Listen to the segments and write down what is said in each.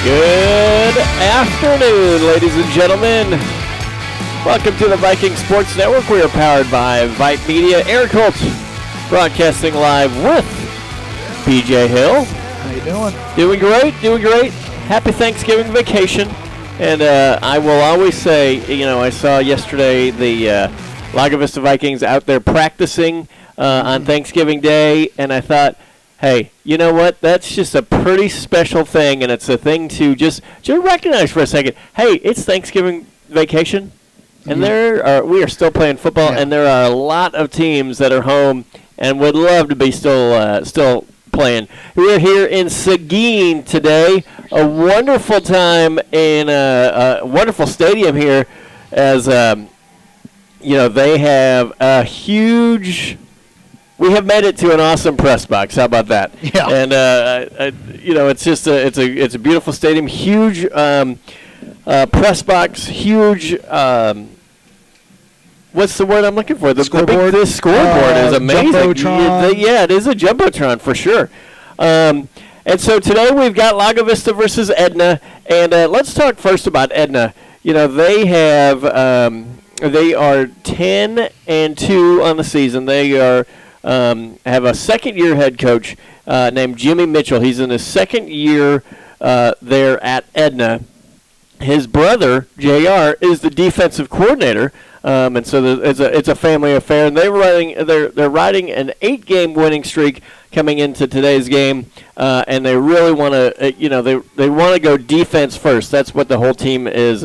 Good afternoon, ladies and gentlemen. Welcome to the Viking Sports Network. We are powered by Vype Media. Eric Holt broadcasting live with BJ Hill. How you doing? Doing great. Happy Thanksgiving vacation. And I will always say, I saw yesterday the LAGO VISTA Vikings out there practicing on Thanksgiving Day, and I thought, hey, you know what? That's just a pretty special thing, and it's a thing to just recognize for a second. Hey, it's Thanksgiving vacation, and we are still playing football, and there are a lot of teams that are home and would love to be still playing. We're here in Seguin today. A wonderful time in a wonderful stadium here, as they have a huge. We have made it to an awesome press box. How about that? Yeah. And it's just it's a beautiful stadium, huge press box, huge. What's the word I'm looking for? The scoreboard. The scoreboard is amazing. Jumbotron. It is a jumbotron for sure. And so today we've got LAGO VISTA versus Edna, and let's talk first about Edna. They have they are 10-2 on the season. They are. Have a second-year head coach named Jimmy Mitchell. He's in his second year there at Edna. His brother, JR, is the defensive coordinator, and so it's a family affair. And they're riding an 8-game winning streak coming into today's game, and they really want to they want to go defense first. That's what the whole team is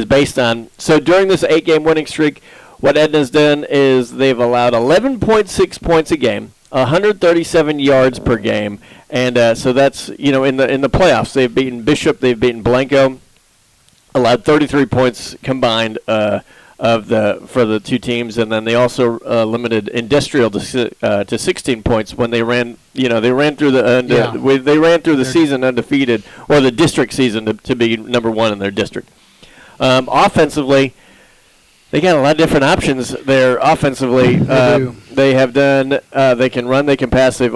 based on. So during this 8-game winning streak, what Edna's done is they've allowed 11.6 points a game, 137 yards per game, and so that's in the playoffs they've beaten Bishop, they've beaten Blanco, allowed 33 points combined for the two teams, and then they also limited Industrial to 16 points when they ran through the season undefeated, or the district season to be number one in their district. Offensively, they got a lot of different options there offensively. They have done. They can run. They can pass. They've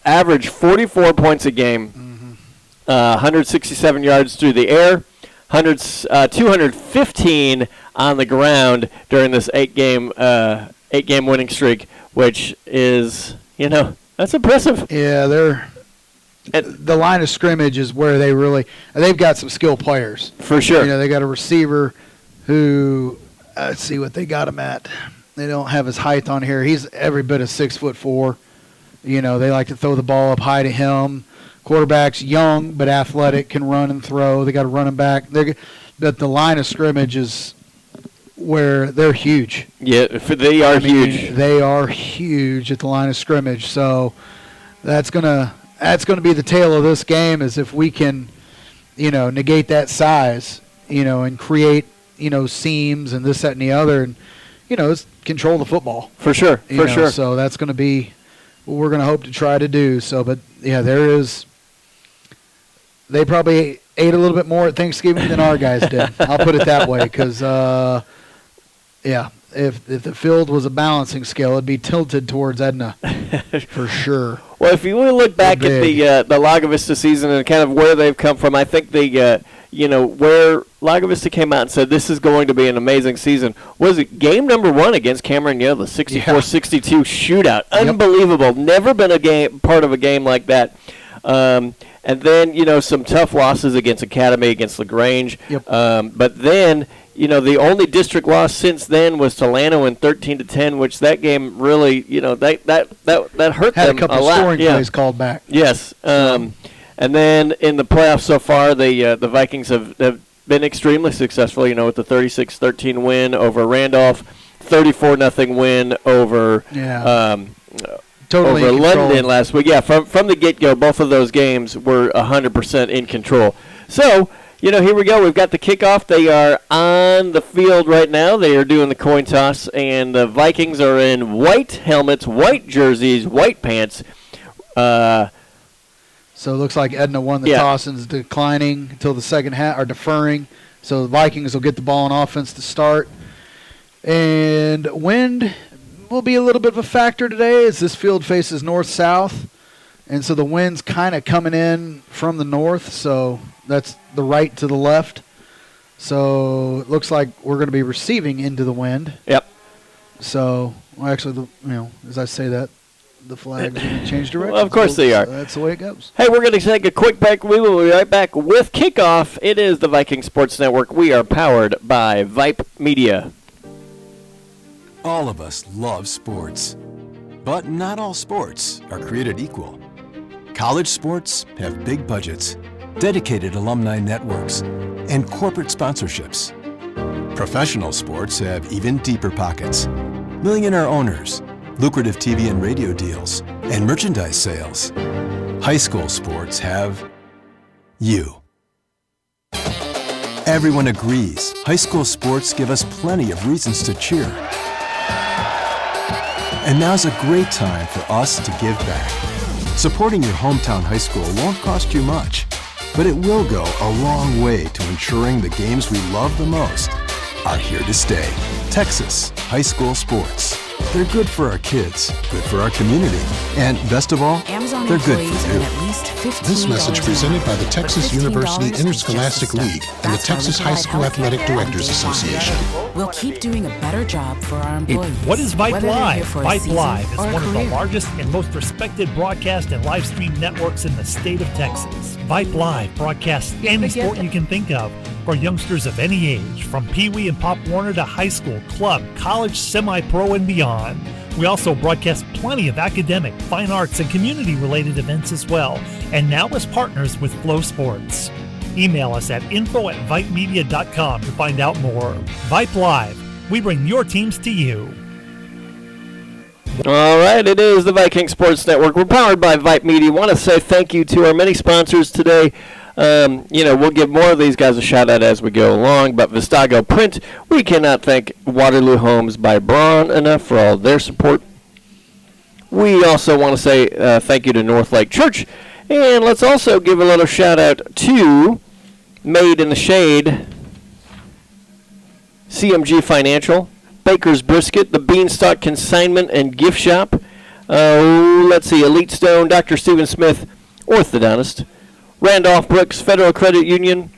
averaged 44 points a game, 167 yards through the air, 215 on the ground during this 8-game winning streak, which is that's impressive. Yeah, the line of scrimmage is where they've got some skilled players for sure. They got a receiver who. Let's see what they got him at. They don't have his height on here. He's every bit of 6'4". They like to throw the ball up high to him. Quarterback's young but athletic, can run and throw. They got a running back. But the line of scrimmage is where they're huge. Yeah, they are huge. They are huge at the line of scrimmage. So that's gonna be the tale of this game, is if we can, negate that size, and create. Seams and this, that, and the other, and it's control the football for sure. Sure. So that's going to be what we're going to hope to try to do. So, but yeah, they probably ate a little bit more at Thanksgiving than our guys did. I'll put it that way, because if the field was a balancing scale, it'd be tilted towards Edna for sure. Well, if you look back at the LAGO VISTA season and kind of where they've come from, I think where LAGO VISTA came out and said this is going to be an amazing season. Was it game number 1 against Cameron Yola, 64-62 shootout? Yep. Unbelievable. Never been part of a game like that. And then, some tough losses against Academy, against LaGrange. Yep. But then, the only district loss since then was to Llano in 13-10, which that game really, that hurt Had them a couple a lot. Scoring plays called back. Yes. And then in the playoffs so far, the Vikings have been extremely successful, with the 36-13 win over Randolph, 34-0 win over over London last week. Yeah, from the get-go, both of those games were 100% in control. So, here we go. We've got the kickoff. They are on the field right now. They are doing the coin toss, and the Vikings are in white helmets, white jerseys, white pants. So it looks like Edna won the toss and is declining until the second half, or deferring. So the Vikings will get the ball on offense to start. And wind will be a little bit of a factor today as this field faces north-south. And so the wind's kind of coming in from the north. So That's the right to the left. So it looks like we're going to be receiving into the wind. Yep. So, well, actually, as I say that, the flag's going to change direction. Well, of course they are. That's the way it goes. Hey, we're going to take a quick break. We will be right back with kickoff. It is the Viking Sports Network. We are powered by Vype Media. All of us love sports, but not all sports are created equal. College sports have big budgets, dedicated alumni networks, and corporate sponsorships. Professional sports have even deeper pockets, millionaire owners, lucrative TV and radio deals, and merchandise sales. High school sports have you. Everyone agrees high school sports give us plenty of reasons to cheer. And now's a great time for us to give back. Supporting your hometown high school won't cost you much, but it will go a long way to ensuring the games we love the most are here to stay. Texas high school sports. They're good for our kids, good for our community, and best of all, Amazon they're good employees for earn you. at least $15 This message presented by the For Texas $15 University is Interscholastic just a League start. and the That's why Texas we High provide School healthcare Athletic on Directors day one. Association. We'll keep doing a better job for our employees. What is Vype whether they're Live? here for a Vype season Live is or a one of the career. largest and most respected broadcast and live stream networks in the state of Texas. Vype Live broadcasts any sport you can think of for youngsters of any age, from Pee Wee and Pop Warner to high school, club, college, semi-pro, and beyond. We also broadcast plenty of academic, fine arts, and community-related events as well, and now as partners with Flow Sports. Email us at info@vypemedia.com to find out more. Vype Live. We bring your teams to you. All right, it is the Viking Sports Network. We're powered by Vype Media. Want to say thank you to our many sponsors today. We'll give more of these guys a shout out as we go along, but VISTA Print, we cannot thank Waterloo Homes by Braun enough for all their support. We also want to say thank you to North Lake Church, and let's also give a little shout out to Made in the Shade, CMG Financial, Baker's Brisket, the Beanstalk Consignment and Gift Shop, let's see, Elite Stone, Dr. Stephen Smith, Orthodontist, Randolph Brooks Federal Credit Union,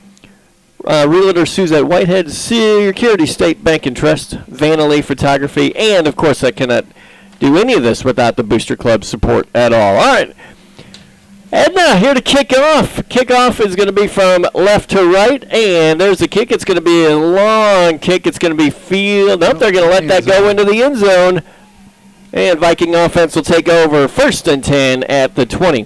Realtor Suzette Whitehead, Security State Bank and Trust, Vanilley Photography, and of course I cannot do any of this without the Booster Club support at all. All right, Edna here to kick off. Kickoff is going to be from left to right, and there's the kick. It's going to be a long kick. It's going to be field. Nope, they're going to let that go into the end zone, and Viking offense will take over 1st and 10 at the 20.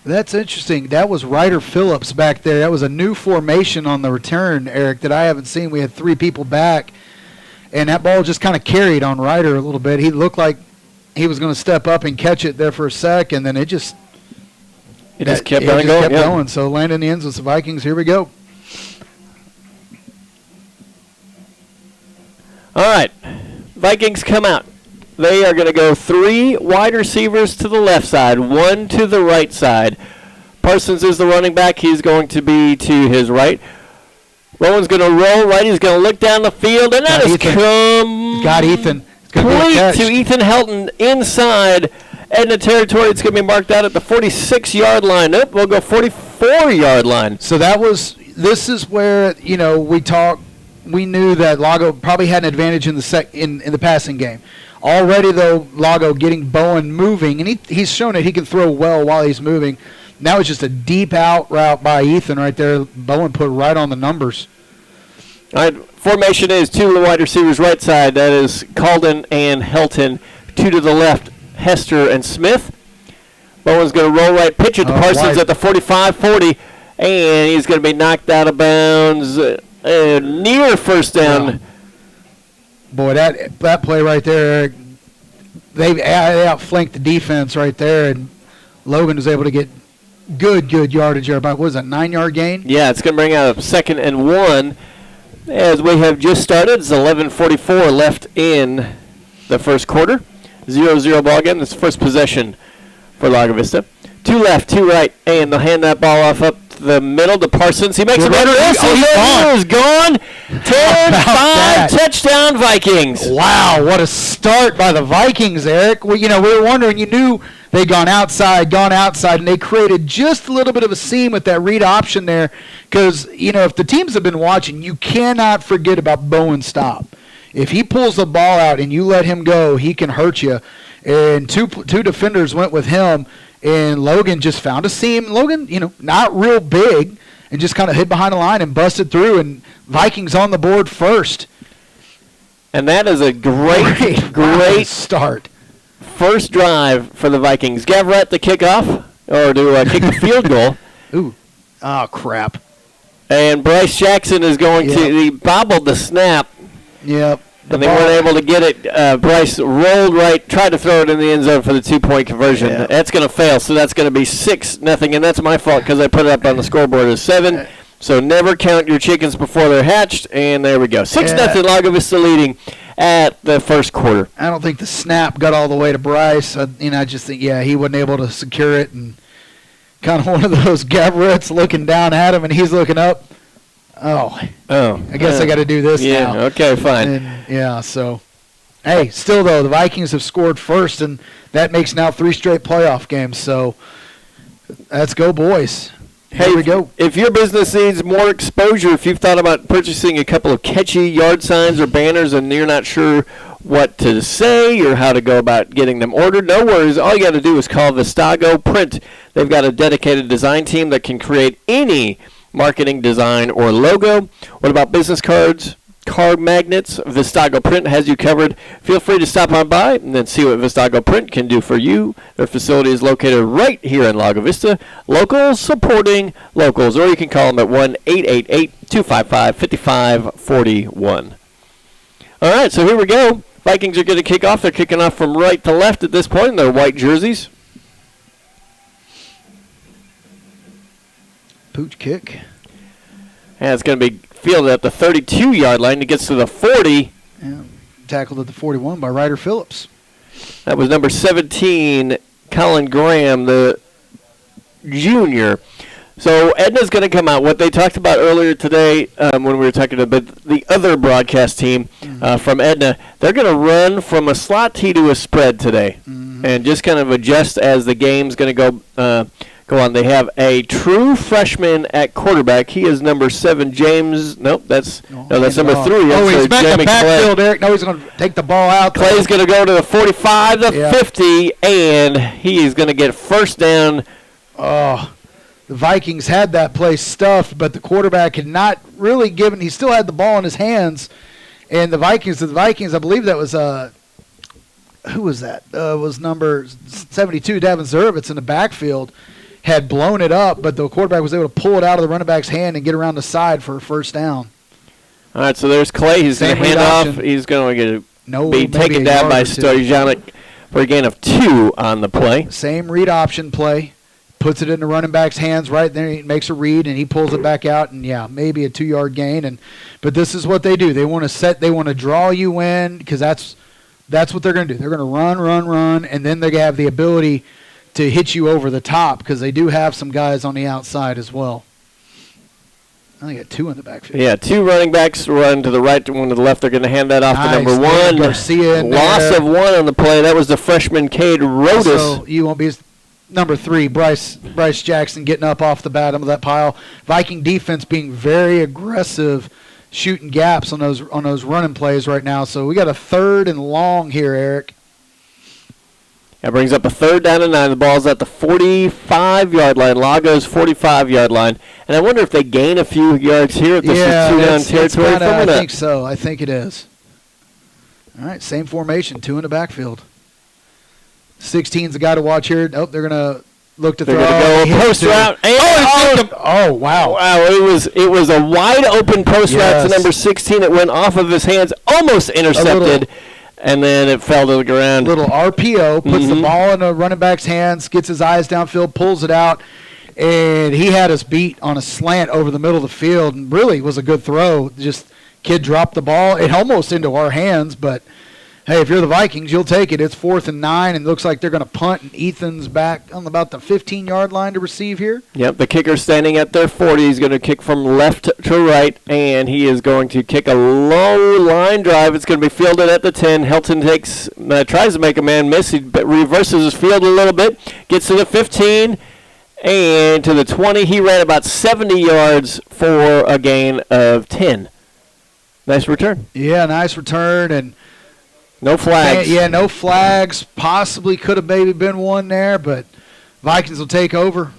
That's interesting. That was Ryder Phillips back there. That was a new formation on the return, Eric, that I haven't seen. We had 3 people back, and that ball just kind of carried on Ryder a little bit. He looked like he was going to step up and catch it there for a sec, and then it just kept going. So landing the ends with the Vikings. Here we go. All right, Vikings come out. They are going to go 3 wide receivers to the left side, 1 to the right side. Parsons is the running back. He's going to be to his right. Rowan's going to roll right. He's going to look down the field, and that is Got Ethan. complete to Ethan Helton inside Edna territory. It's going to be marked out at the 46-yard line. Nope, we'll go 44-yard line. So this is where, we knew that Lago probably had an advantage in the passing game. Already, though, Lago getting Bowen moving, and he's shown that he can throw well while he's moving. Now it's just a deep out route by Ethan right there. Bowen put right on the numbers. All right, formation is 2 wide receivers right side. That is Calden and Helton. 2 to the left, Hester and Smith. Bowen's going to roll right, pitch it to Parsons at the 45-40, and he's going to be knocked out of bounds near first down. Wow. Boy, that play right there, they outflanked the defense right there, and Logan was able to get good yardage there. About, what was that, 9-yard gain? Yeah, it's going to bring out a 2nd and 1 as we have just started. It's 11:44 left in the first quarter. 0-0 ball game. This is first possession for Lago Vista. 2 left, 2 right, and they'll hand that ball off up the middle to Parsons. He makes a run. He's gone. 10-5 touchdown Vikings. Wow, what a start by the Vikings, Eric. We were wondering. You knew They'd gone outside, and they created just a little bit of a seam with that read option there. Because, if the teams have been watching, you cannot forget about Bowen's stop. If he pulls the ball out and you let him go, he can hurt you. And two defenders went with him, and Logan just found a seam. Logan, not real big, and just kind of hid behind the line and busted through, and Vikings on the board first. And that is a great start. First drive for the Vikings. Gavrett to kick off, or to kick the field goal. Ooh. Oh, crap. And Bryce Jackson is going to, he bobbled the snap. Yep. And they weren't able to get it. Bryce rolled right, tried to throw it in the end zone for the 2-point conversion. Yeah. That's going to fail, so that's going to be 6-0, and that's my fault because I put it up on the scoreboard as 7. So never count your chickens before they're hatched, and there we go. 6-0, Lago Vista leading at the first quarter. I don't think the snap got all the way to Bryce. I just think, he wasn't able to secure it, and kind of one of those Gavretts looking down at him, and he's looking up. Oh. I guess I got to do this now. Yeah, okay, fine. And, so, hey, still, though, the Vikings have scored first, and that makes now 3 straight playoff games. So, let's go, boys. Here we go. If your business needs more exposure, if you've thought about purchasing a couple of catchy yard signs or banners and you're not sure what to say or how to go about getting them ordered, no worries. All you got to do is call VISTA Print. They've got a dedicated design team that can create any marketing design or logo. What about business cards, card magnets? VISTA Print has you covered. Feel free to stop on by and then see what VISTA Print can do for you. Their facility is located right here in Lago Vista. Locals supporting locals, or you can call them at 1-888-255-5541. All right, so here we go. Vikings are going to kick off. They're kicking off from right to left at this point in their white jerseys. Pooch kick. And it's going to be fielded at the 32-yard line. It gets to the 40. Yeah, tackled at the 41 by Ryder Phillips. That was number 17, Colin Graham, the junior. So Edna's going to come out. What they talked about earlier today when we were talking about the other broadcast team from Edna, they're going to run from a slot tee to a spread today and just kind of adjust as the game's going to go on. They have a true freshman at quarterback. He is number 7, James. That's number 3. He's back in the backfield, Eric. No, he's going to take the ball out. Clay's going to go to the 45, the 50, and he is going to get first down. Oh, the Vikings had that play stuffed, but the quarterback had not really given. He still had the ball in his hands, and the Vikings. I believe that was who was that? Was number 72, Davin Zervitz in the backfield. Had blown it up, but the quarterback was able to pull it out of the running back's hand and get around the side for a first down. All right, so there's Clay. He's going to hand off. He's going to be taken down by Stojanik for a gain of 2 on the play. Same read option play. Puts it in the running back's hands right there. He makes a read, and he pulls it back out, and, maybe a 2-yard gain. But this is what they do. They want to they want to draw you in because that's what they're going to do. They're going to run, and then they have the ability to hit you over the top because they do have some guys on the outside as well. I got 2 in the backfield. Yeah, 2 running backs run to the right, 1 to the left. They're going to hand that off to number 1. Garcia Loss of 1 on the play. That was the freshman Cade Rodas. So you won't be number 3, Bryce Jackson getting up off the bottom of that pile. Viking defense being very aggressive, shooting gaps on those running plays right now. So we got a 3rd and long here, Eric. That brings up a 3rd down and 9. The ball's at the 45-yard line, Lago's 45-yard line. And I wonder if they gain a few yards here if this is 2-down territory. I think so. I think it is. All right, same formation, 2 in the backfield. 16's the guy to watch here. Nope, they're going to look to throw. They're going to go post route. Oh, wow. Wow, it was a wide-open post route to number 16. It went off of his hands, almost intercepted. And then it fell to the ground. Little RPO, puts the ball in a running back's hands, gets his eyes downfield, pulls it out, and he had us beat on a slant over the middle of the field, and really was a good throw. Just kid dropped the ball. It almost into our hands, but hey, if you're the Vikings, you'll take it. It's 4th and 9, and it looks like they're going to punt, and Ethan's back on about the 15-yard line to receive here. Yep, the kicker's standing at their 40. He's going to kick from left to right, and he is going to kick a low line drive. It's going to be fielded at the 10. Helton tries to make a man miss. He reverses his field a little bit, gets to the 15, and to the 20. He ran about 70 yards for a gain of 10. Nice return. Yeah, nice return, and no flags. Yeah, no flags. Possibly could have maybe been one there, but Vikings will take over.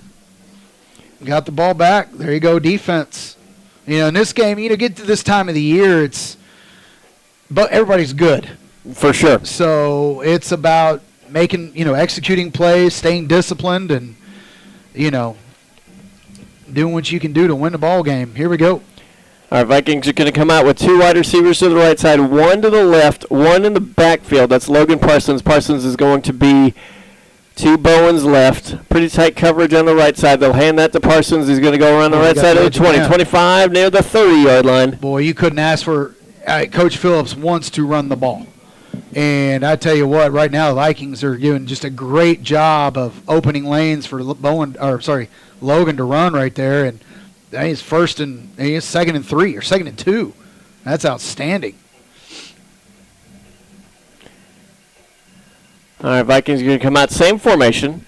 Got the ball back. There you go, defense. In this game, get to this time of the year, but everybody's good. For sure. So it's about making, executing plays, staying disciplined, and, doing what you can do to win the ball game. Here we go. All right, Vikings are going to come out with 2 wide receivers to the right side, 1 to the left, 1 in the backfield. That's Logan Parsons. Parsons is going to be to Bowen's left. Pretty tight coverage on the right side. They'll hand that to Parsons. He's going to go around the right side of the 20, 25, near the 30-yard line. Boy, you couldn't ask for Coach Phillips wants to run the ball. And I tell you what, right now the Vikings are doing just a great job of opening lanes for Logan to run right there, and he's second and 3 or second and 2. That's outstanding. All right, Vikings are going to come out same formation.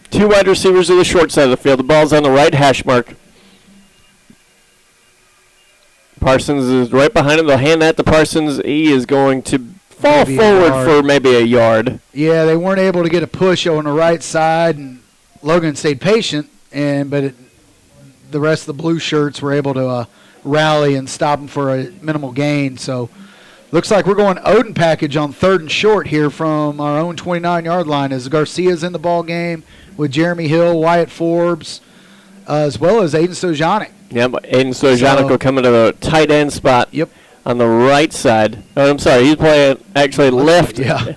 2 wide receivers to the short side of the field. The ball's on the right hash mark. Parsons is right behind him. They'll hand that to Parsons. He is going to fall forward for maybe a yard. Yeah, they weren't able to get a push on the right side, and Logan stayed patient, but the rest of the blue shirts were able to rally and stop him for a minimal gain. So looks like we're going Odin package on 3rd and short here from our own 29-yard line as Garcia's in the ball game with Jeremy Hill, Wyatt Forbes, as well as Aiden Stojanic. Yeah, but Aiden Stojanic will come into the tight end spot. Yep. On the right side. Oh, I'm sorry. He's playing actually left. Yeah.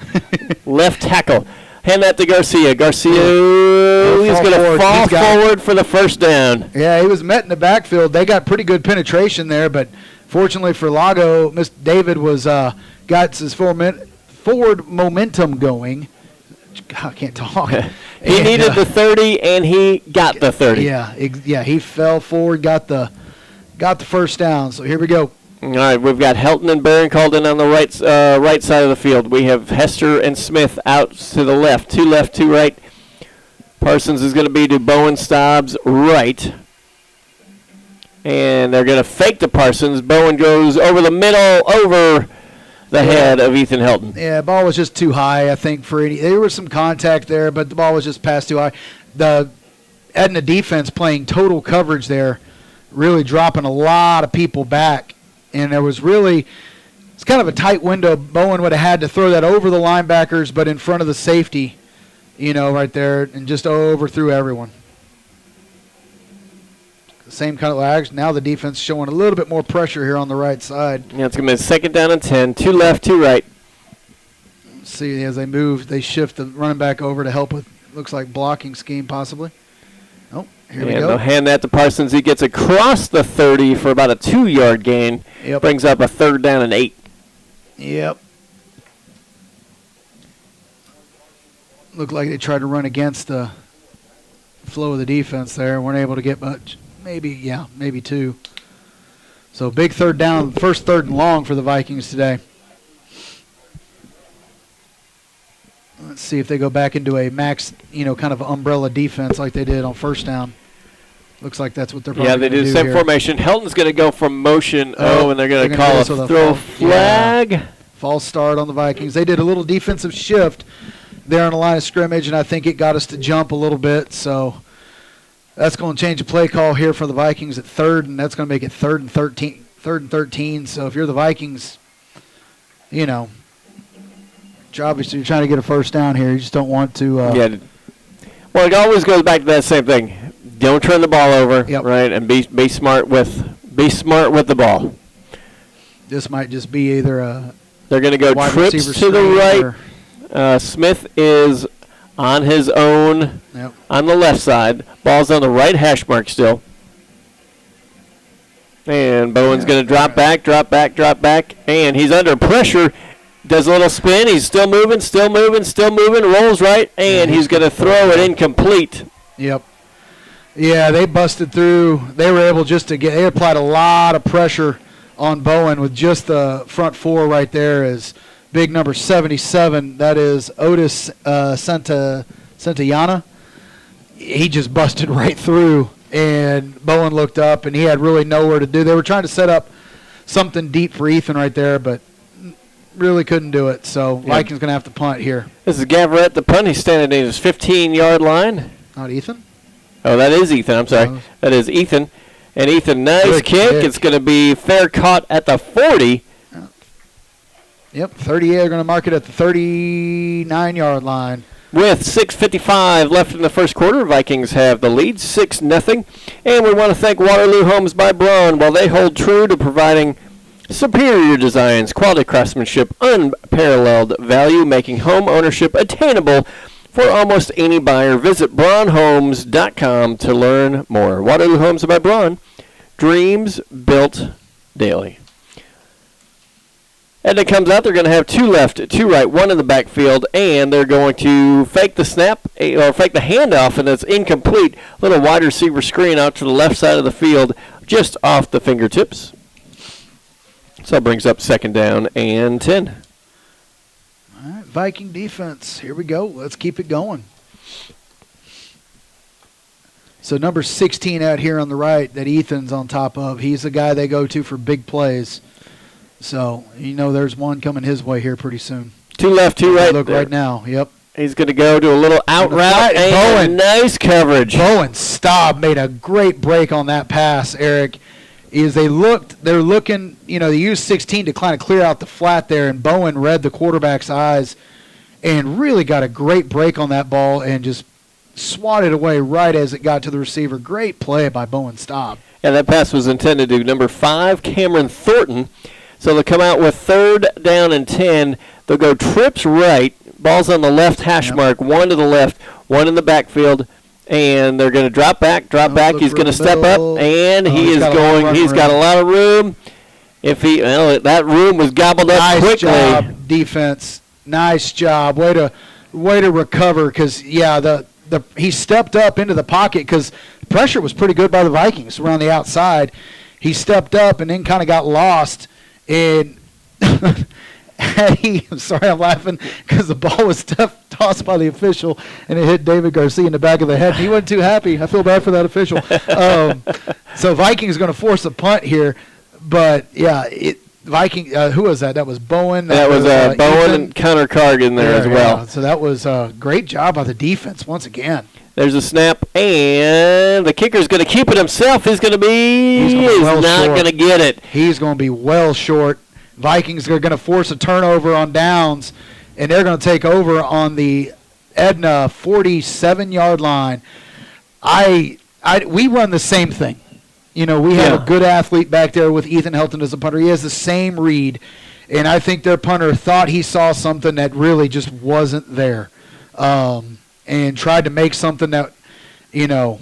Left tackle. Hand that to Garcia. Garcia is going to fall forward for the first down. Yeah, he was met in the backfield. They got pretty good penetration there, but fortunately for Lago, Miss David was got his forward momentum going. God, I can't talk. He needed the 30, and he got the 30. Yeah, he fell forward, got the first down. So here we go. All right, we've got Helton and Barron called in on the right side of the field. We have Hester and Smith out to the left, 2 left, 2 right. Parsons is going to be to Bowen Stobbs right. And they're going to fake to Parsons. Bowen goes over the middle, over the head of Ethan Helton. Yeah, the ball was just too high, I think, for any. There was some contact there, but the ball was just passed too high. The Edna defense playing total coverage there, really dropping a lot of people back. And there was it's kind of a tight window. Bowen would have had to throw that over the linebackers, but in front of the safety, right there, and just overthrew everyone. Same kind of lags. Now the defense showing a little bit more pressure here on the right side. Yeah, it's going to be 2nd down and 10. 2 left, 2 right. See, as they move, they shift the running back over to help with, looks like, blocking scheme possibly. Oh, here we go. They'll hand that to Parsons. He gets across the 30 for about a 2-yard gain. Yep. Brings up a 3rd down and 8. Yep. Looked like they tried to run against the flow of the defense there. Weren't able to get much. Maybe 2. So big 3rd down, first 3rd and long for the Vikings today. Let's see if they go back into a max, kind of umbrella defense like they did on 1st down. Looks like that's what they're probably going to do. Yeah, they do the same formation. Helton's going to go from motion, and they're going to call a throw flag. Yeah. False start on the Vikings. They did a little defensive shift there on the line of scrimmage, and I think it got us to jump a little bit. So that's going to change the play call here for the Vikings at 3rd, and that's going to make it 3rd and 13. 3rd and 13. So if you're the Vikings, obviously you're trying to get a first down here. You just don't want to. Well, it always goes back to that same thing. Don't turn the ball over, right? And be smart with the ball. This might just be either a. They're going to go trips to the right. Smith is on his own on the left side. Ball's on the right hash mark still. And Bowen's going to drop back, and he's under pressure. Does a little spin. He's still moving, rolls right, and he's going to throw it incomplete. Yep. Yeah, they busted through. They were able just to they applied a lot of pressure on Bowen with just the front four right there as big number 77. That is Otis Santayana. He just busted right through, and Bowen looked up, and he had really nowhere to do. They were trying to set up something deep for Ethan right there, but really couldn't do it. So Vikings going to have to punt here. This is Gavarette, the punt. He's standing at his 15-yard line. Not Ethan? Oh, that is Ethan. I'm sorry. That is Ethan. And Ethan, nice Good kick. It's going to be fair caught at the 40. Yep, 38. They're going to mark it at the 39-yard line. With 6:55 left in the first quarter, Vikings have the lead, 6-0. And we want to thank Waterloo Homes by Braun. While they hold true to providing superior designs, quality craftsmanship, unparalleled value, making home ownership attainable for almost any buyer. Visit braunhomes.com to learn more. Waterloo Homes by Braun, dreams built daily. Edna comes out. They're going to have 2 left, 2 right, 1 in the backfield, and they're going to fake the snap or fake the handoff, and it's incomplete. Little wide receiver screen out to the left side of the field, just off the fingertips. So that brings up 2nd down and 10. All right, Viking defense. Here we go. Let's keep it going. So number 16 out here on the right that Ethan's on top of, he's the guy they go to for big plays. So, there's one coming his way here pretty soon. 2 left, 2 right. Look right now, yep. He's going to go to a little out route, and nice coverage. Bowen Staub made a great break on that pass, Eric. They're looking, they used 16 to kind of clear out the flat there, and Bowen read the quarterback's eyes and really got a great break on that ball and just swatted away right as it got to the receiver. Great play by Bowen Staub. Yeah, that pass was intended to number 5, Cameron Thornton. So they'll come out with 3rd down and 10. They'll go trips right. Ball's on the left hash mark. 1 to the left, 1 in the backfield. And they're going to drop back. He's going to step up, and he's got a lot of room. That room was gobbled up quickly. Nice job, defense. Nice job. Way to recover because, he stepped up into the pocket because pressure was pretty good by the Vikings around the outside. He stepped up and then kind of got lost. And I'm sorry, I'm laughing because the ball was tossed by the official, and it hit David Garcia in the back of the head. He wasn't too happy. I feel bad for that official. So Vikings going to force a punt here. But, who was that? That was Bowen. That was Bowen Ethan. And Connor Cargan there as well. Yeah. So that was a great job by the defense once again. There's a snap, and the kicker's going to keep it himself. He's not going to get it. He's going to be well short. Vikings are going to force a turnover on downs, and they're going to take over on the Edna 47-yard line. We run the same thing. We have a good athlete back there with Ethan Helton as a punter. He has the same read, and I think their punter thought he saw something that really just wasn't there. And tried to make something that, I'm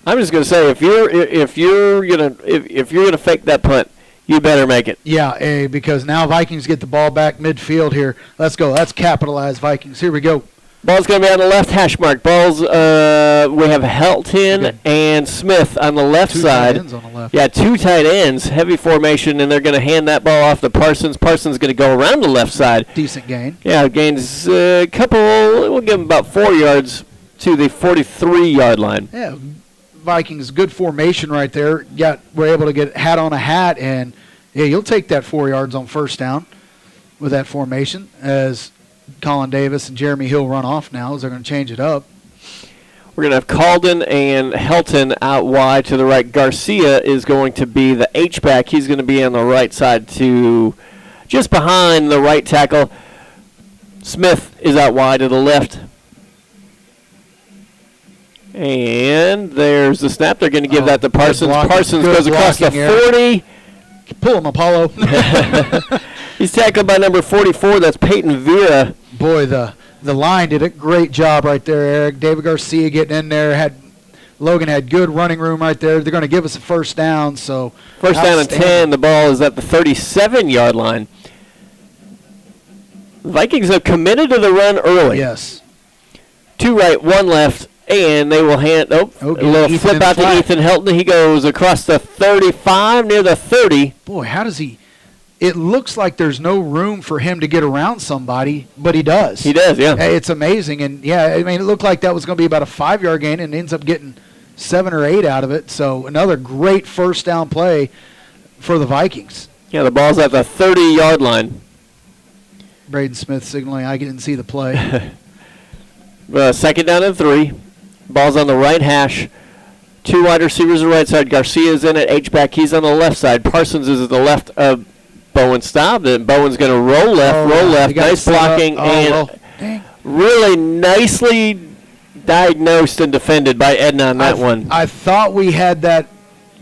just going to say if you're gonna fake that punt, you better make it. Yeah, because now Vikings get the ball back midfield here. Let's go. Let's capitalize, Vikings. Here we go. Ball's going to be on the left hash mark. We have Helton and Smith on the left side. 2 tight ends on the left. Yeah, 2 tight ends, heavy formation, and they're going to hand that ball off to Parsons. Parsons going to go around the left side. Decent gain. Yeah, gains a couple. We'll give him about 4 yards to the 43-yard line. Yeah, Vikings, good formation right there. We're able to get hat on a hat, and you'll take that 4 yards on first down with that formation as Colin Davis and Jeremy Hill run off now as they're going to change it up. We're going to have Calden and Helton out wide to the right. Garcia is going to be the H-back. He's going to be on the right side to just behind the right tackle. Smith is out wide to the left. And there's the snap. They're going to give that to Parsons. Parsons goes across the 40. Pull him, Apollo. He's tackled by number 44. That's Peyton Vera. Boy, the line did a great job right there, Eric. David Garcia getting in there. Logan had good running room right there. They're going to give us a first down. So first down and 10. The ball is at the 37-yard line. The Vikings have committed to the run early. Yes. 2 right, 1 left, and they will hand. A little flip out to Ethan Helton. He goes across the 35, near the 30. Boy, how does he? It looks like there's no room for him to get around somebody, but he does. He does, yeah. It's amazing, and it looked like that was going to be about a 5-yard gain, and ends up getting 7 or 8 out of it. So another great first down play for the Vikings. Yeah, the ball's at the 30-yard line. Braden Smith signaling I didn't see the play. Second down and 3. Ball's on the right hash. 2 wide receivers on the right side. Garcia's in at H-back. He's on the left side. Parsons is at the left of Bowen. Stopped it. Bowen's going to roll left. Nice blocking and really nicely diagnosed and defended by Edna on that one. I thought we had that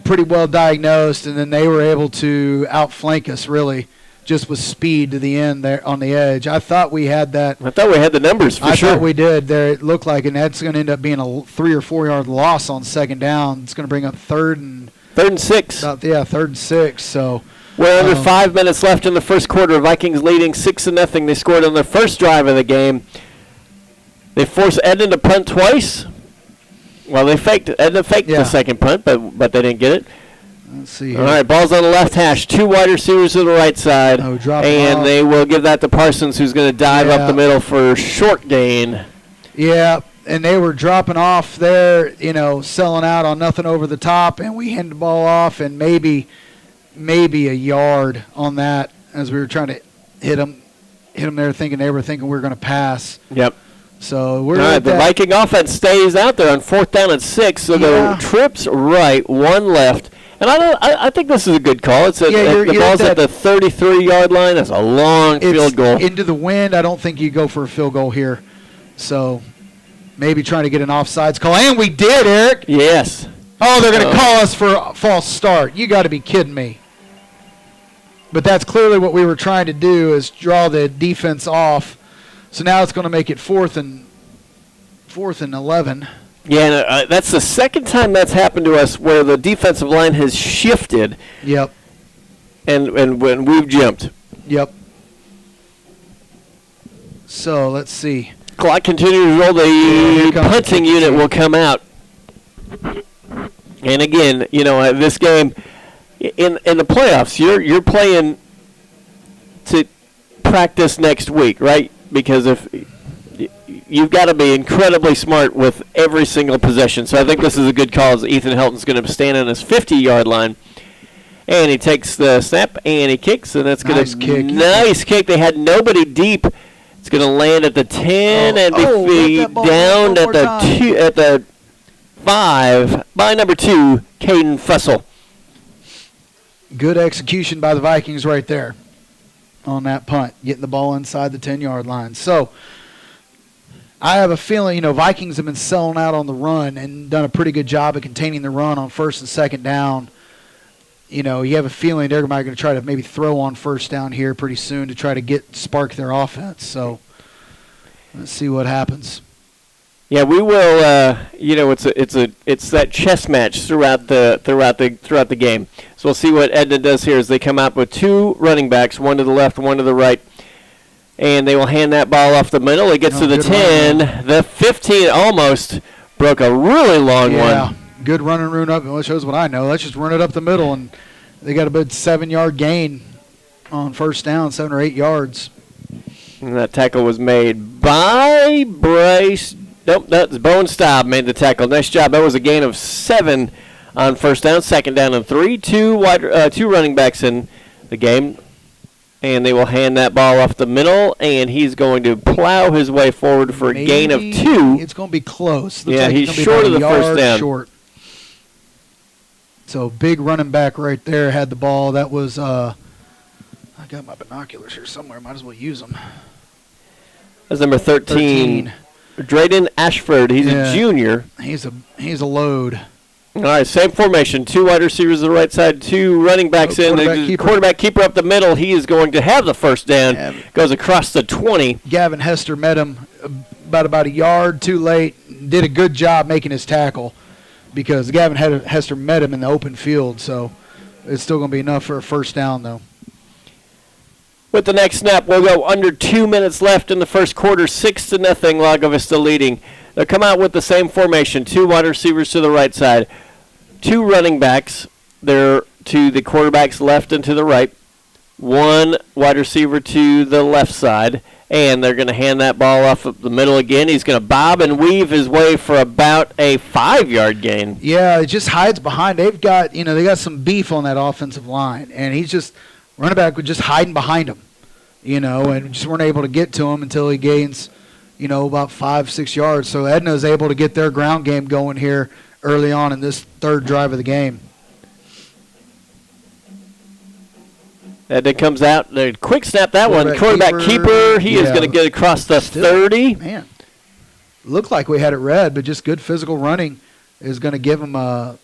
pretty well diagnosed, and then they were able to outflank us really just with speed to the end there on the edge. I thought we had that. I thought we had the numbers for sure. I thought we did. There it looked like, and that's going to end up being a 3 or 4 yard loss on second down. It's going to bring up third and 6. Third and 6. So we're under 5 minutes left in the first quarter. Vikings leading 6-0. They scored on their first drive of the game. They forced Edna to punt twice. Well, Edna faked the second punt, but they didn't get it. Let's see here. All right, ball's on the left hash. 2 wide receivers to the right side. And they will give that to Parsons, who's going to dive up the middle for a short gain. Yeah, and they were dropping off there, selling out on nothing over the top, and we handed the ball off, and maybe a yard on that as we were trying to hit them there, they were thinking we were going to pass. Yep. So we're the Viking offense stays out there on 4th down and 6. So the trips right, 1 left. And I think this is a good call. The ball's at the 33-yard line. That's a long field goal. Into the wind. I don't think you go for a field goal here. So maybe trying to get an offsides call. And we did, Eric. Yes. Oh, they're going to call us for a false start. You got to be kidding me. But that's clearly what we were trying to do, is draw the defense off. So now it's going to make it 4th and 11. Yeah, that's the second time that's happened to us where the defensive line has shifted. Yep. And when we've jumped. Yep. So let's see. Clock continues to roll. The punting unit will come out. And again, this game in the playoffs, you're playing to practice next week, right? Because if you've got to be incredibly smart with every single possession. So I think this is a good call, as Ethan Helton's going to stand on his 50-yard line. And he takes the snap, and he kicks, and that's going to nice kick. They had nobody deep. It's going to land at the 10 and be down at the 5 by number 2, Caden Fussell. Good execution by the Vikings right there on that punt, getting the ball inside the 10-yard line. So I have a feeling, Vikings have been selling out on the run and done a pretty good job of containing the run on 1st and 2nd down. You have a feeling they're going to try to maybe throw on 1st down here pretty soon to try to spark their offense. So let's see what happens. Yeah, we will. It's that chess match throughout the game. So we'll see what Edna does here as they come out with 2 running backs, 1 to the left, 1 to the right, and they will hand that ball off the middle. It gets to the 10, the 15, almost broke a really long one. Yeah, good run and run up. Well, it shows what I know. Let's just run it up the middle, and they got a good 7-yard gain on 1st down, 7 or 8 yards. And that tackle was made by Bryce. Nope, that's Bowen Staub made the tackle. Nice job. That was a gain of 7 on 1st down, 2nd down and 3. 2 running backs in the game. And they will hand that ball off the middle, and he's going to plow his way forward for a gain of 2. It's going to be close. Looks like he's short of the first down. Short. So big running back right there had the ball. That was, I got my binoculars here somewhere. Might as well use them. That's number 13. Drayden Ashford. He's a junior. He's a load. All right, same formation. 2 wide receivers on the right side, 2 running backs in. Quarterback keeper up the middle. He is going to have the first down. Goes across the 20. Gavin Hester met him about a yard too late. Did a good job making his tackle because Gavin Hester met him in the open field. So it's still going to be enough for a first down, though. With the next snap, we'll go under 2 minutes left in the first quarter, 6-0, Lago Vista leading. They'll come out with the same formation, 2 wide receivers to the right side, 2 running backs. They're to the quarterback's left and to the right, 1 wide receiver to the left side, and they're going to hand that ball off up the middle again. He's going to bob and weave his way for about a 5-yard gain. Yeah, it just hides behind. They've got, they got some beef on that offensive line, and he's just running back was just hiding behind him, and just weren't able to get to him until he gains, about 5-6 yards. So Edna is able to get their ground game going here early on in this third drive of the game. Edna comes out, the quick snap that one. Quarterback keeper, he is going to get across the 30. Man, looked like we had it read, but just good physical running is going to give him a.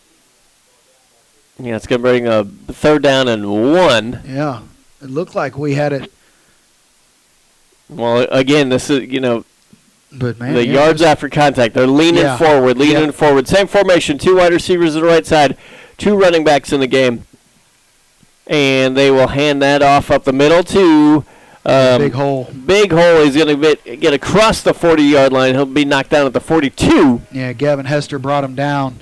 Yeah, it's going to bring a 3rd down and 1. Yeah, it looked like we had it. Well, again, this is, but man, the yards after contact. They're leaning forward. Same formation, 2 wide receivers on the right side, 2 running backs in the game. And they will hand that off up the middle to Big Hole. Big Hole. He's going to get across the 40-yard line. He'll be knocked down at the 42. Yeah, Gavin Hester brought him down.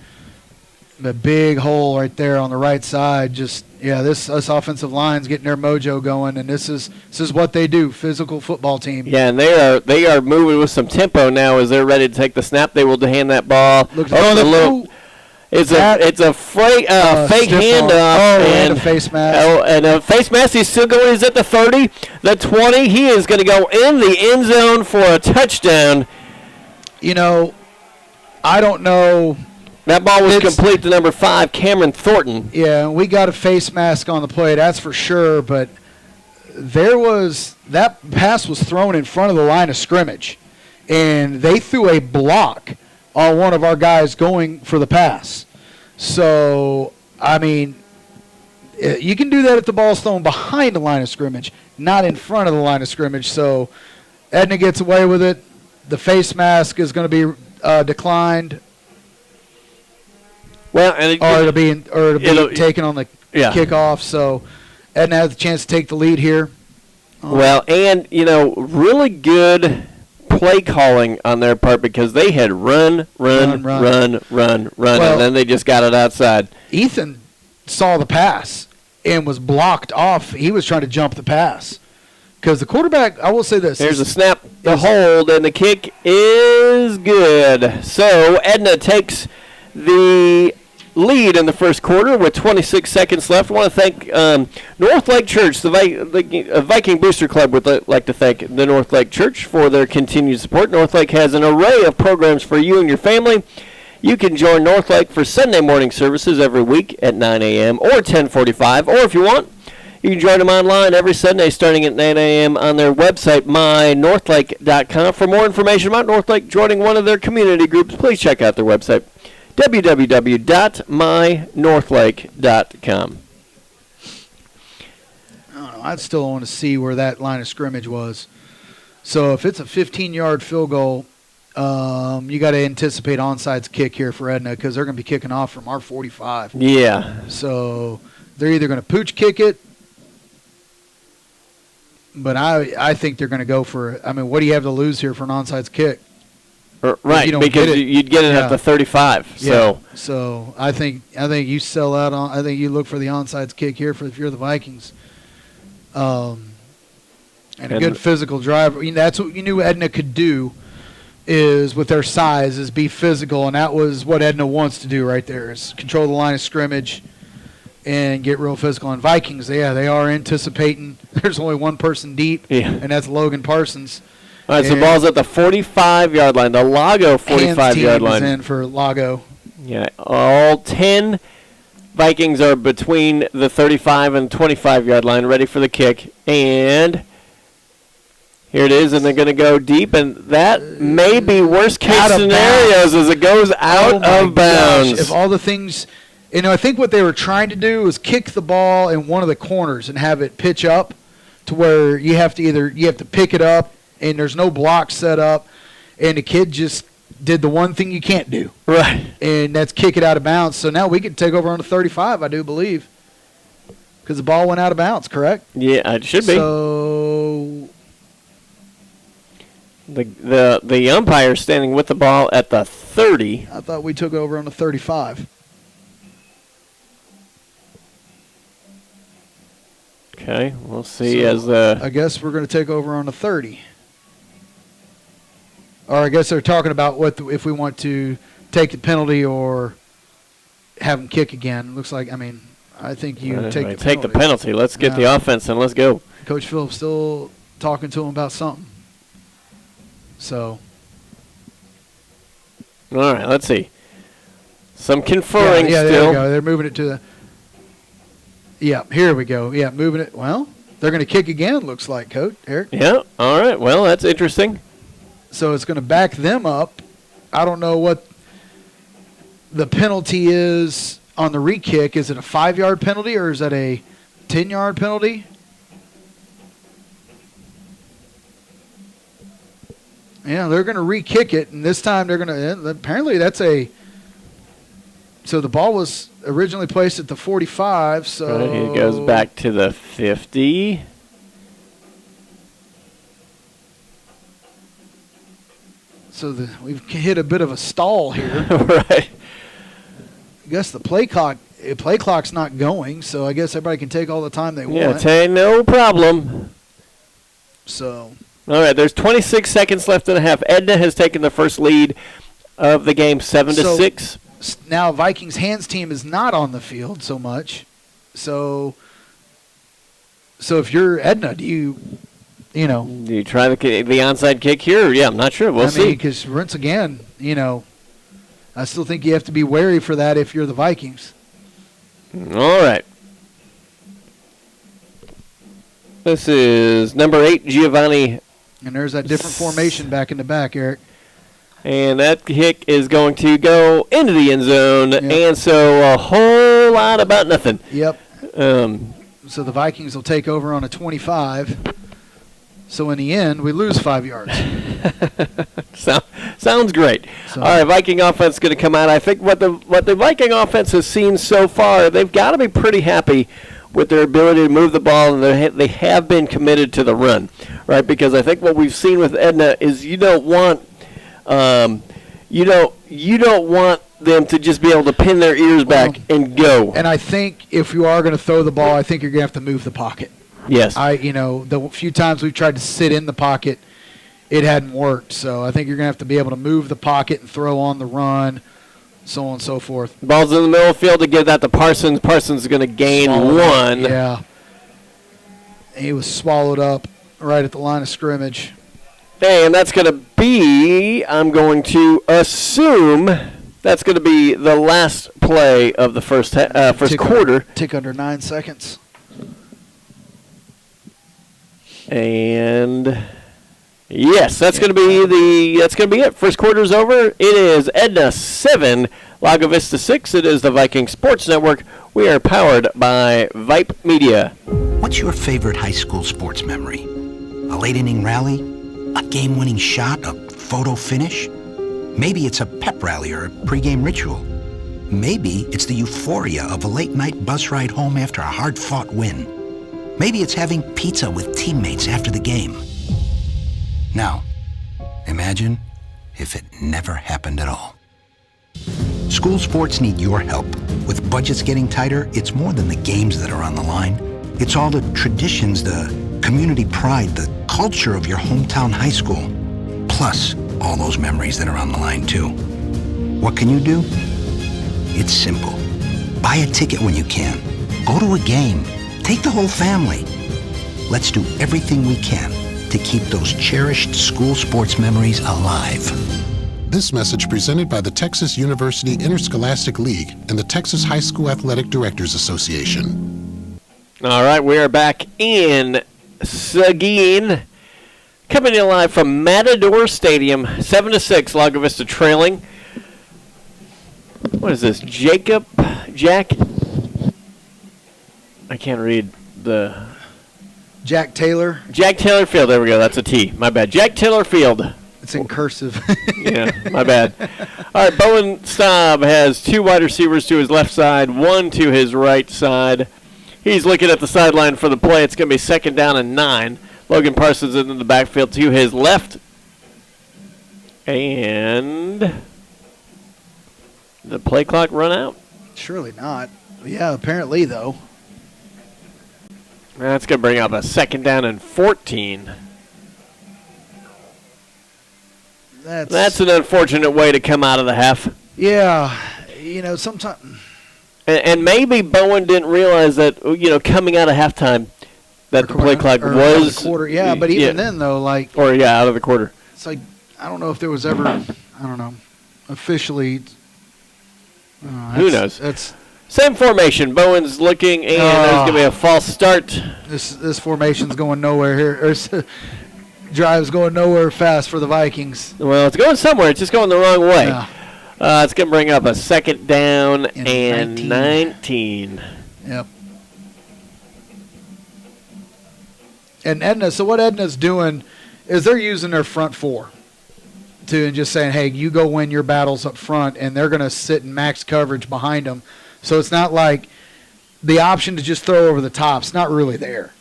The Big Hole right there on the right side. Just this offensive line's getting their mojo going, and this is what they do. Physical football team. Yeah, and they are moving with some tempo now as they're ready to take the snap. They will hand that ball. It's a fake handoff and a face mask. And a face mask. He's still going. He's at the 30, the 20. He is going to go in the end zone for a touchdown. I don't know. That ball was complete to number 5, Cameron Thornton. Yeah, we got a face mask on the play, that's for sure. But that pass was thrown in front of the line of scrimmage, and they threw a block on one of our guys going for the pass. So, you can do that if the ball's thrown behind the line of scrimmage, not in front of the line of scrimmage. So, Edna gets away with it. The face mask is going to be declined. Well, and it'll be taken on the kickoff. So, Edna has the chance to take the lead here. Well, and, really good play calling on their part because they had run, and then they just got it outside. Ethan saw the pass and was blocked off. He was trying to jump the pass because the quarterback, I will say this. There's a snap, the hold, and the kick is good. So Edna takes the lead in the first quarter with 26 seconds left. I want to thank North Lake Church, the Viking Booster Club would like to thank the North Lake Church for their continued support. North Lake has an array of programs for you and your family. You can join North Lake for Sunday morning services every week at 9 a.m. or 10:45, or if you want, you can join them online every Sunday starting at 9 a.m. on their website, mynorthlake.com. For more information about North Lake joining one of their community groups, please check out their website, www.mynorthlake.com. I don't know. I still want to see where that line of scrimmage was. So if it's a 15-yard field goal, you got to anticipate onside kick here for Edna because they're going to be kicking off from our 45. Yeah. So they're either going to pooch kick it, but I think they're going to go for it. What do you have to lose here for an onside kick? Right, because you'd get it at the 35. So I think you sell out on. I think you look for the onside kick here if you're the Vikings. And a good physical drive. That's what you knew Edna could do. Is with their size is be physical, and that was what Edna wants to do right there. Is control the line of scrimmage and get real physical. And Vikings, they are anticipating. There's only one person deep, and that's Logan Parsons. All right, so the ball's at the 45-yard line, the LAGO 45-yard line. Is in for LAGO. Yeah, all 10 Vikings are between the 35 and 25-yard line, ready for the kick. And here it is, and they're going to go deep, and that may be worst-case scenarios as it goes out of bounds. If all the things, I think what they were trying to do was kick the ball in one of the corners and have it pitch up to where you have to pick it up, and there's no block set up, and the kid just did the one thing you can't do. Right. And that's kick it out of bounds. So now we can take over on the 35, I do believe, because the ball went out of bounds, correct? Yeah, it should be. So The umpire standing with the ball at the 30. I thought we took over on the 35. Okay, we'll see as the. I guess we're going to take over on the 30. Or I guess they're talking about if we want to take the penalty or have them kick again. Looks like, I think you take the penalty. Let's get the offense and let's go. Coach Phillips still talking to him about something. So. All right, let's see. Some conferring yeah, still. There we go. They're moving it to the. Yeah, here we go. Yeah, moving it. Well, they're going to kick again, looks like, Coach Eric. Yeah, all right. Well, that's interesting. So it's going to back them up. I don't know what the penalty is on the re-kick. Is it a 5-yard penalty or is that a 10-yard penalty? Yeah, they're going to re-kick it, and this time they're going to – apparently that's a – so the ball was originally placed at the 45, so – Right, it goes back to the 50. So we've hit a bit of a stall here. Right. I guess the play clock's not going, so I guess everybody can take all the time they want. Yeah, no problem. So. All right, there's 26 seconds left in the half. Edna has taken the first lead of the game, 7-6. Now Vikings hands team is not on the field so much. So if you're Edna, do you try the onside kick here? Yeah, I'm not sure. We'll see. Because once again, I still think you have to be wary for that if you're the Vikings. All right. This is number 8, Giovanni. And there's that different formation back in the back, Eric. And that kick is going to go into the end zone. Yep. And so a whole lot about nothing. Yep. So the Vikings will take over on a 25. So in the end, we lose 5 yards. Sounds great. So. All right, Viking offense is going to come out. I think what the Viking offense has seen so far, they've got to be pretty happy with their ability to move the ball, and they have been committed to the run, right? Because I think what we've seen with Edna is you don't want them to just be able to pin their ears back and go. And I think if you are going to throw the ball, I think you're going to have to move the pocket. Yes. The few times we've tried to sit in the pocket, it hadn't worked. So I think you're going to have to be able to move the pocket and throw on the run, so on and so forth. Ball's in the middle of the field to give that to Parsons. Parsons is going to gain one. Yeah. He was swallowed up right at the line of scrimmage. And that's going to be, I'm going to assume, that's going to be the last play of the first quarter. Tick under 9 seconds. And yes, that's going to be it. First quarter's over. It is Edna 7, Lago Vista 6. It is the Viking Sports Network. We are powered by Vype Media. What's your favorite high school sports memory? A late inning rally? A game-winning shot? A photo finish? Maybe it's a pep rally or a pregame ritual. Maybe it's the euphoria of a late-night bus ride home after a hard-fought win. Maybe it's having pizza with teammates after the game. Now, imagine if it never happened at all. School sports need your help. With budgets getting tighter, it's more than the games that are on the line. It's all the traditions, the community pride, the culture of your hometown high school. Plus, all those memories that are on the line, too. What can you do? It's simple. Buy a ticket when you can. Go to a game. Take the whole family. Let's do everything we can to keep those cherished school sports memories alive. This message presented by the Texas University Interscholastic League and the Texas High School Athletic Directors Association. All right, we are back in Seguin. Coming in live from Matador Stadium, 7-6, Lago Vista trailing. What is this, Jack? I can't read the... Jack Taylor. Jack Taylor Field. There we go. That's a T. My bad. Jack Taylor Field. It's in cursive. Yeah, my bad. All right, Bowen Staub has 2 wide receivers to his left side, 1 to his right side. He's looking at the sideline for the play. It's going to be 2nd down and 9. Logan Parsons in the backfield to his left. And the play clock run out? Surely not. Yeah, apparently, though. That's going to bring up a 2nd down and 14. That's an unfortunate way to come out of the half. Yeah, sometimes. And maybe Bowen didn't realize that, coming out of halftime, that the play clock was the quarter. Yeah, but even then, though, out of the quarter. It's like, I don't know if there was ever, officially. Who knows? Same formation. Bowen's looking, and there's going to be a false start. This formation's going nowhere here. Drive's going nowhere fast for the Vikings. Well, it's going somewhere. It's just going the wrong way. Yeah. It's going to bring up a 2nd down and 19. Yep. And Edna, so what Edna's doing is they're using their front four and just saying, hey, you go win your battles up front, and they're going to sit in max coverage behind them. So it's not like the option to just throw over the top's not really there.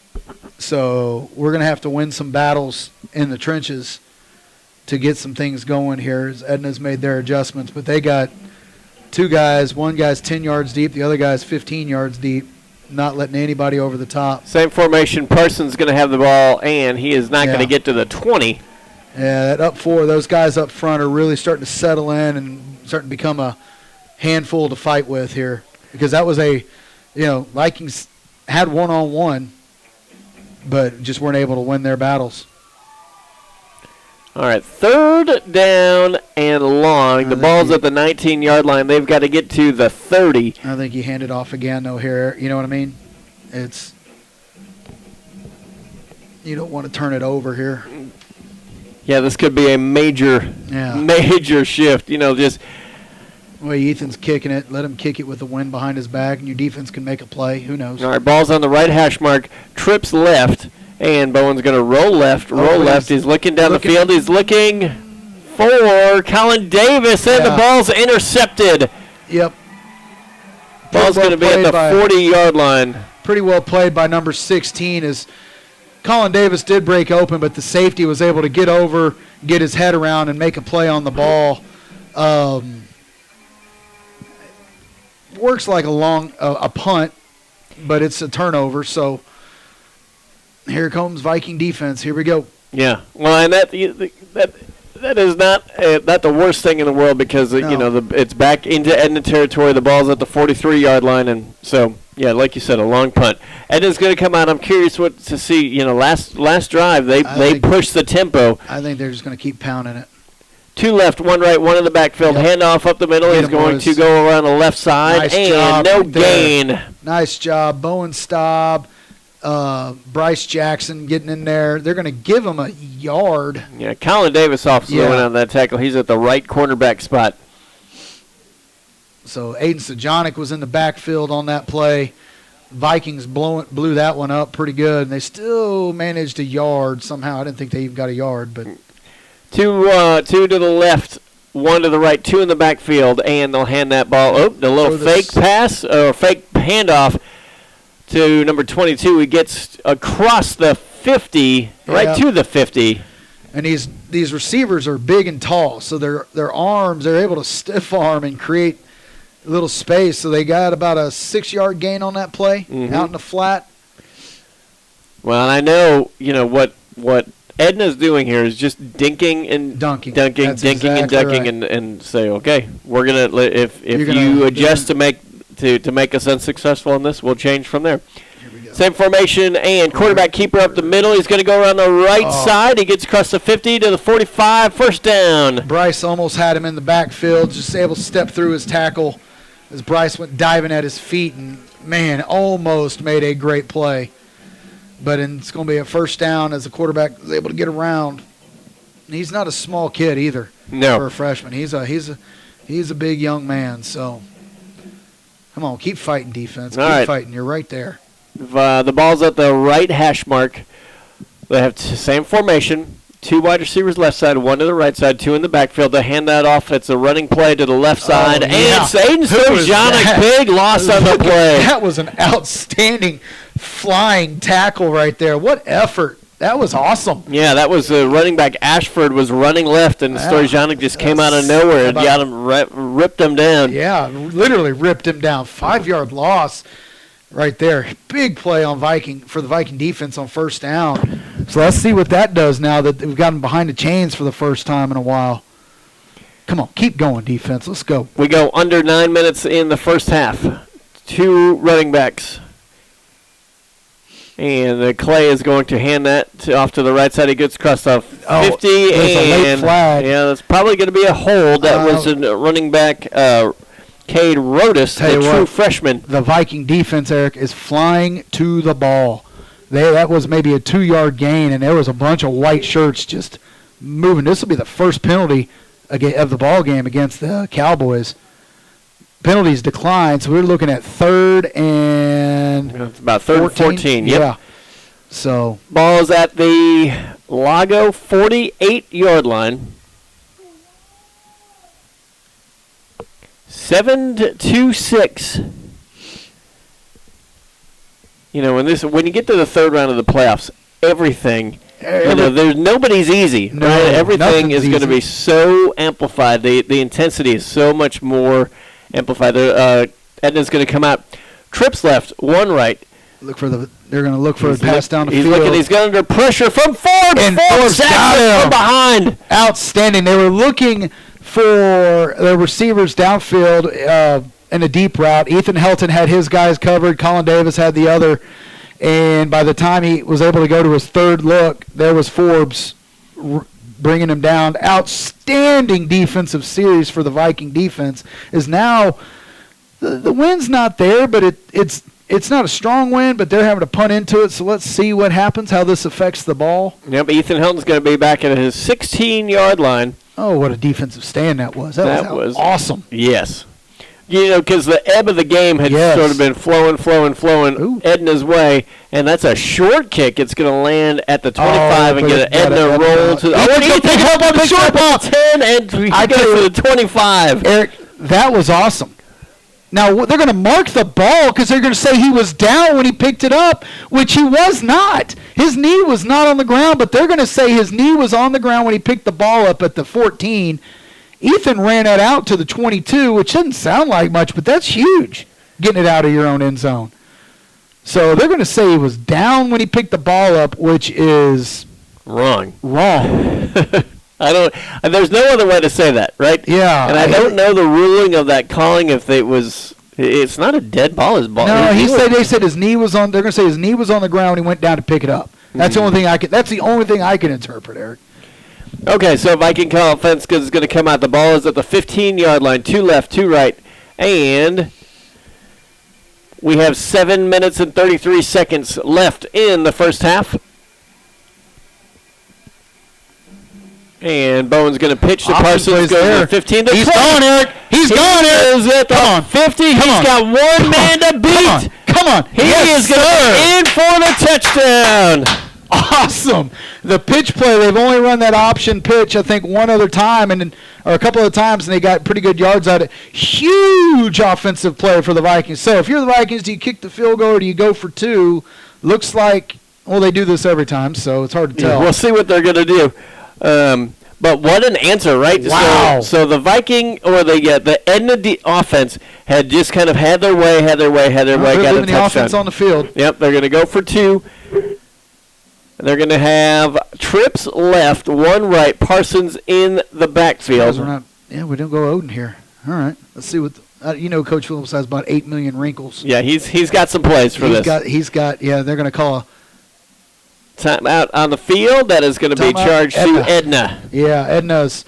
So we're going to have to win some battles in the trenches to get some things going here as Edna's made their adjustments. But they got 2 guys. One guy's 10 yards deep. The other guy's 15 yards deep, not letting anybody over the top. Same formation. Parsons going to have the ball, and he is not going to get to the 20. Yeah, that up 4, those guys up front are really starting to settle in and starting to become a handful to fight with here. Because that was Vikings had one-on-one, but just weren't able to win their battles. All right, 3rd down and long. The ball's at the 19-yard line. They've got to get to the 30. I think you hand it off again, though, here. You know what I mean? You don't want to turn it over here. Yeah, this could be a major shift. Just the way Ethan's kicking it, let him kick it with the wind behind his back, and your defense can make a play. Who knows? All right, ball's on the right hash mark, trips left, and Bowen's going to roll left. He's looking down the field. He's looking for Colin Davis, and the ball's intercepted. Yep. Ball's going to be at the 40-yard line. Pretty well played by number 16 as Colin Davis did break open, but the safety was able to get over, get his head around, and make a play on the ball. Works like a punt, but it's a turnover. So here comes Viking defense. Here we go. Yeah. Well, and that is not the worst thing in the world because it's back into Edna territory. The ball's at the 43-yard line, and so yeah, like you said, a long punt. Edna's going to come out. I'm curious to see. Last drive they pushed the tempo. I think they're just going to keep pounding it. 2 left, 1 right, 1 in the backfield. Yep. Handoff up the middle. He's going to go around the left side. No gain. Nice job. Bowen Staub, Bryce Jackson getting in there. They're going to give him a yard. Yeah, Colin Davis off slowing on that tackle. He's at the right cornerback spot. So Aiden Sajonic was in the backfield on that play. Vikings blew that one up pretty good, and they still managed a yard somehow. I didn't think they even got a yard, but... Two to the left, 1 to the right, 2 in the backfield, and they'll hand that ball. Oh, the little fake pass or fake handoff to number 22. He gets across the 50, right to the 50. And these receivers are big and tall, so their arms, they're able to stiff arm and create a little space. So they got about a 6-yard gain on that play out in the flat. Well, I know, what Edna's doing here is just dunking and ducking and ducking and say, okay, we're gonna if you adjust to make us unsuccessful in this, we'll change from there. Same formation and quarterback keeper up the middle. He's going to go around the right side. He gets across the 50 to the 45, 1st down. Bryce almost had him in the backfield, just able to step through his tackle as Bryce went diving at his feet and almost made a great play. But it's going to be a 1st down as the quarterback is able to get around. And he's not a small kid either. No. For a freshman. He's a big young man. So come on, keep fighting defense. Keep fighting. You're right there. The ball's at the right hash mark. They have the same formation. 2 wide receivers left side, 1 to the right side, 2 in the backfield. They hand that off. It's a running play to the left side. And it's Aiden Stojanic, big loss on the play. That was an outstanding flying tackle right there. What effort That was awesome. Yeah, that was running back Ashford was running left, and Stojanik just came out of nowhere and got him, ripped him down. Yeah, literally ripped him down. 5-yard loss right there. Big play for the Viking defense on first down. So let's see what that does now that we've gotten behind the chains for the first time in a while. Come on, keep going, defense. Let's go. We go under 9 minutes in the first half. 2 running backs. And Clay is going to hand that off to the right side. He gets across the 50. There's a late flag. Yeah, that's probably going to be a hold. That was a running back, Cade Rodas, the true freshman. The Viking defense, Eric, is flying to the ball. That was maybe a 2-yard gain, and there was a bunch of white shirts just moving. This will be the first penalty of the ball game against the Cowboys. Penalties declined, so we're looking at 3rd and it's about 3rd and 14. Yep. Yeah. So ball is at the LAGO 48-yard line. 7-6. You know, when you get to the 3rd round of the playoffs, everything. There's nobody's easy. No, right? Everything is going to easy. be so amplified. The intensity is so much more amplified. Edna's going to come out. Trips left, 1 right. They're going to look for a pass down the field. He's got under pressure from Ford. And Ford sacks from behind. Outstanding. They were looking for the receivers downfield in a deep route. Ethan Helton had his guys covered. Colin Davis had the other. And by the time he was able to go to his 3rd look, there was Forbes bringing him down. Outstanding defensive series for the Viking defense. Is now the win's not there, but it's not a strong win, but they're having to punt into it. So let's see what happens, how this affects the ball. Yep, Ethan Helton's going to be back at his 16-yard line. Oh, what a defensive stand that was. That was awesome. Yes. You know, because the ebb of the game had sort of been flowing Ooh. Edna's way, and that's a short kick. It's going to land at the 25 and get an Edna roll to the Ethan Helton picks up the 10 and he goes to the 25. Eric, that was awesome. Now, they're going to mark the ball because they're going to say he was down when he picked it up, which he was not. His knee was not on the ground, but they're going to say his knee was on the ground when he picked the ball up at the 14. Ethan ran that out to the 22, which doesn't sound like much, but that's huge, getting it out of your own end zone. So they're going to say he was down when he picked the ball up, which is wrong. There's no other way to say that, right? Yeah. And I don't know the ruling of that calling if it's not a dead ball. His ball. No, they said his knee was on. They're going to say his knee was on the ground when he went down to pick it up. That's the only thing I can. That's the only thing I can interpret, Eric. Okay, so Viking offense is going to come out. The ball is at the 15-yard line. 2 left, 2 right, and we have 7 minutes and 33 seconds left in the first half. And Bowen's going to pitch to Parsons. Goes to 15 to 20. He's gone, Eric. He's gone, Eric. Is at the 50. He's got one man to beat. Come on. He is going to be in for the touchdown. Awesome. The pitch play, they've only run that option pitch, I think, one other time, or a couple of times, and they got pretty good yards out of it. Huge offensive play for the Vikings. So if you're the Vikings, do you kick the field goal or do you go for 2? Looks like, well, they do this every time, so it's hard to tell. We'll see what they're going to do. But what an answer, right? Wow. So the Viking or the Edna offense had just kind of had their way, got a touchdown. The offense on the field. Yep, they're going to go for 2. They're going to have trips left, 1 right, Parsons in the backfield. We don't go Odin here. All right, let's see what Coach Phillips has about 8 million wrinkles. Yeah, he's got some plays for this. They're going to call a timeout on the field. That is going to be charged to Edna. Yeah, Edna's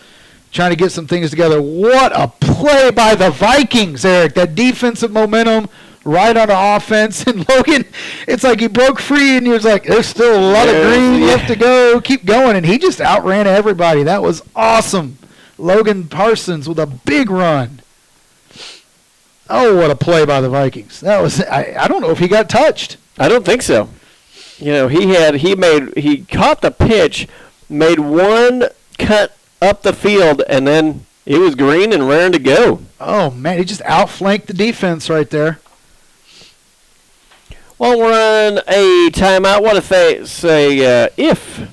trying to get some things together. What a play by the Vikings, Eric. That defensive momentum right on the offense. And Logan, it's like he broke free, and he was like, there's still a lot of green left to go. Keep going. And he just outran everybody. That was awesome. Logan Parsons with a big run. Oh, what a play by the Vikings. That was I don't know if he got touched. I don't think so. He caught the pitch, made 1 cut up the field, and then it was green and raring to go. Oh, man, he just outflanked the defense right there. Well, we'll run a timeout. What if they say if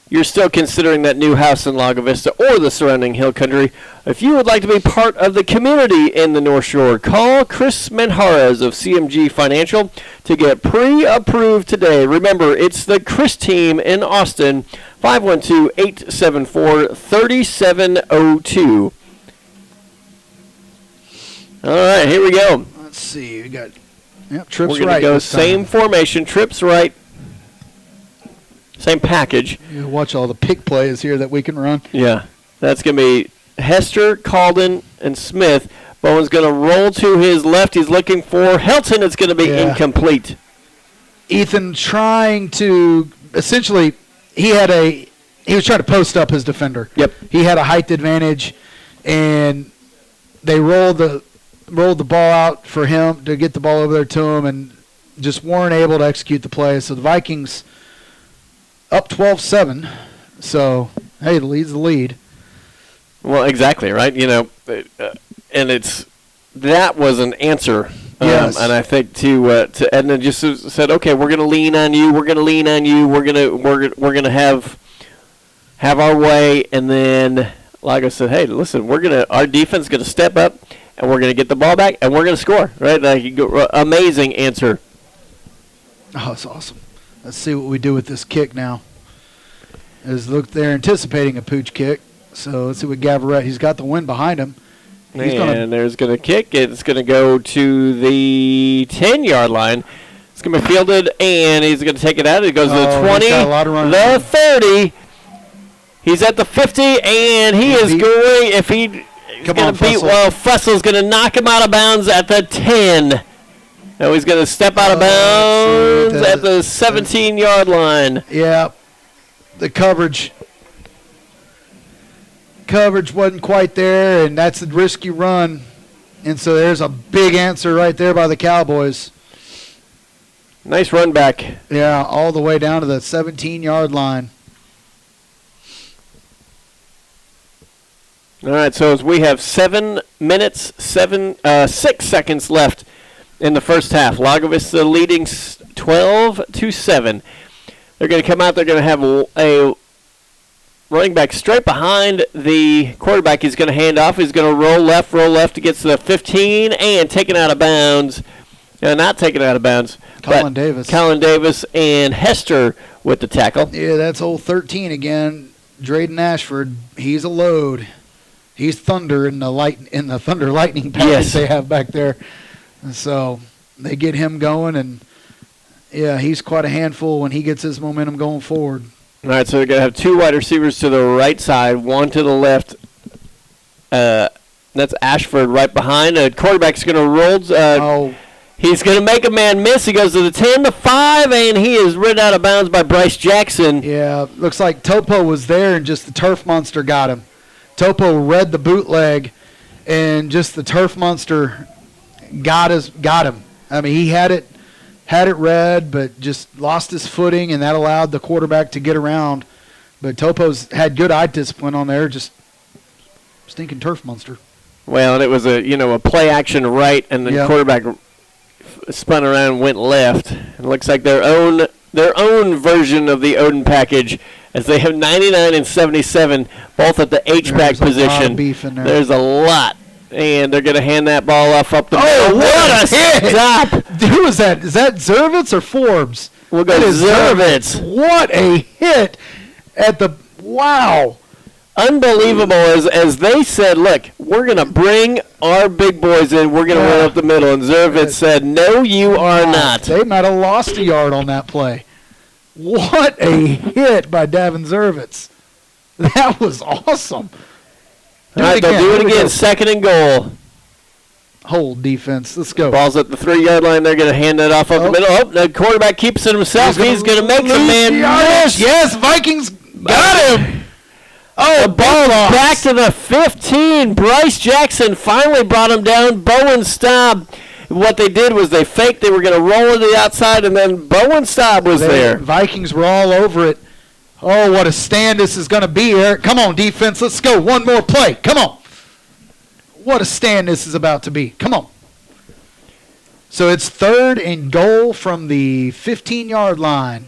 you're still considering that new house in Lago Vista or the surrounding hill country, if you would like to be part of the community in the North Shore, call Chris Manjarez of CMG Financial to get pre-approved today. Remember, it's the Chris team in Austin, 512-874-3702. All right, here we go. Let's see. We got Trips We're going right. to go same formation, Trips right. Same package. You watch all the pick plays here that we can run. Yeah. That's going to be Hester, Calden, and Smith. Bowen's going to roll to his left. He's looking for Helton. It's going to be incomplete. Ethan trying to essentially he was trying to post up his defender. Yep. He had a height advantage, and they rolled the ball out for him to get the ball over there to him, and just weren't able to execute the play. So the Vikings up 12-7. So, hey, the lead's the lead. Well, exactly, right? You know, and that was an answer. Yes. And I think to Edna just said, okay, we're going to lean on you. We're going to lean on you. We're going to have our way. And then Lago said, hey, listen, our defense is going to step up, and we're going to get the ball back, and we're going to score. Right? Amazing answer. Oh, that's awesome. Let's see what we do with this kick now. They're anticipating a pooch kick. So let's see what Gavarette. He's got the wind behind him. There's going to kick. It's going to go to the 10-yard line. It's going to be fielded, and he's going to take it out. It goes to the 20, the 30. He's at the 50, and he is going. If he's going to beat, Fussel's going to knock him out of bounds at the 10. So he's going to step out of bounds at the 17-yard line. Yeah, the coverage wasn't quite there, and that's a risky run. And so there's a big answer right there by the Cowboys. Nice run back. Yeah, all the way down to the 17-yard line. All right, so as we have 7 minutes, 6 seconds left in the first half. Lago Vista leading 12-7. They're going to come out. They're going to have a running back straight behind the quarterback. He's going to hand off. He's going to roll left to get to the 15 and taken out of bounds. Not taken out of bounds. Colin Davis and Hester with the tackle. Yeah, that's old 13 again. Drayden Ashford. He's a load. He's thunder in the thunder lightning package they have back there. So they get him going, and yeah, he's quite a handful when he gets his momentum going forward. All right, so they're going to have 2 wide receivers to the right side, 1 to the left. That's Ashford right behind. The quarterback's going to roll. He's going to make a man miss. He goes to the 10, the 5, and he is ridden out of bounds by Bryce Jackson. Yeah, looks like Topo was there, and just the turf monster got him. Topo read the bootleg, and just the turf monster got him. I mean, he had it read, but just lost his footing, and that allowed the quarterback to get around. But Topo's had good eye discipline on there, just stinking turf monster. Well, and it was a play action right, and the quarterback spun around and went left. It looks like their own version of the Odin package, as they have 99 and 77, both at the H-back position. There's a lot of beef in there. There's a lot. And they're going to hand that ball off up the middle. Oh, what a hit! Stop! Who is that? Is that Zervitz or Forbes? We'll go to Zervitz. What a hit at the – wow. Unbelievable. As they said, look, we're going to bring our big boys in. We're going to run up the middle. And Zervitz said, no, you are not. They might have lost a yard on that play. What a hit by Davin Zervitz. That was awesome. All right, they'll do it again. 2nd and goal. Hold defense. Let's go. Ball's at the 3-yard line. They're going to hand that off up the middle. Oh, the quarterback keeps it himself. He's going to make the man miss. Yes, Vikings got him. Oh, the ball back to the 15. Bryce Jackson finally brought him down. Bowen Staub. What they did was they faked. They were going to roll to the outside, and then Bowen Staub was there. Vikings were all over it. Oh, what a stand this is going to be, Eric. Come on, defense. Let's go. One more play. Come on. What a stand this is about to be. Come on. So it's 3rd and goal from the 15-yard line.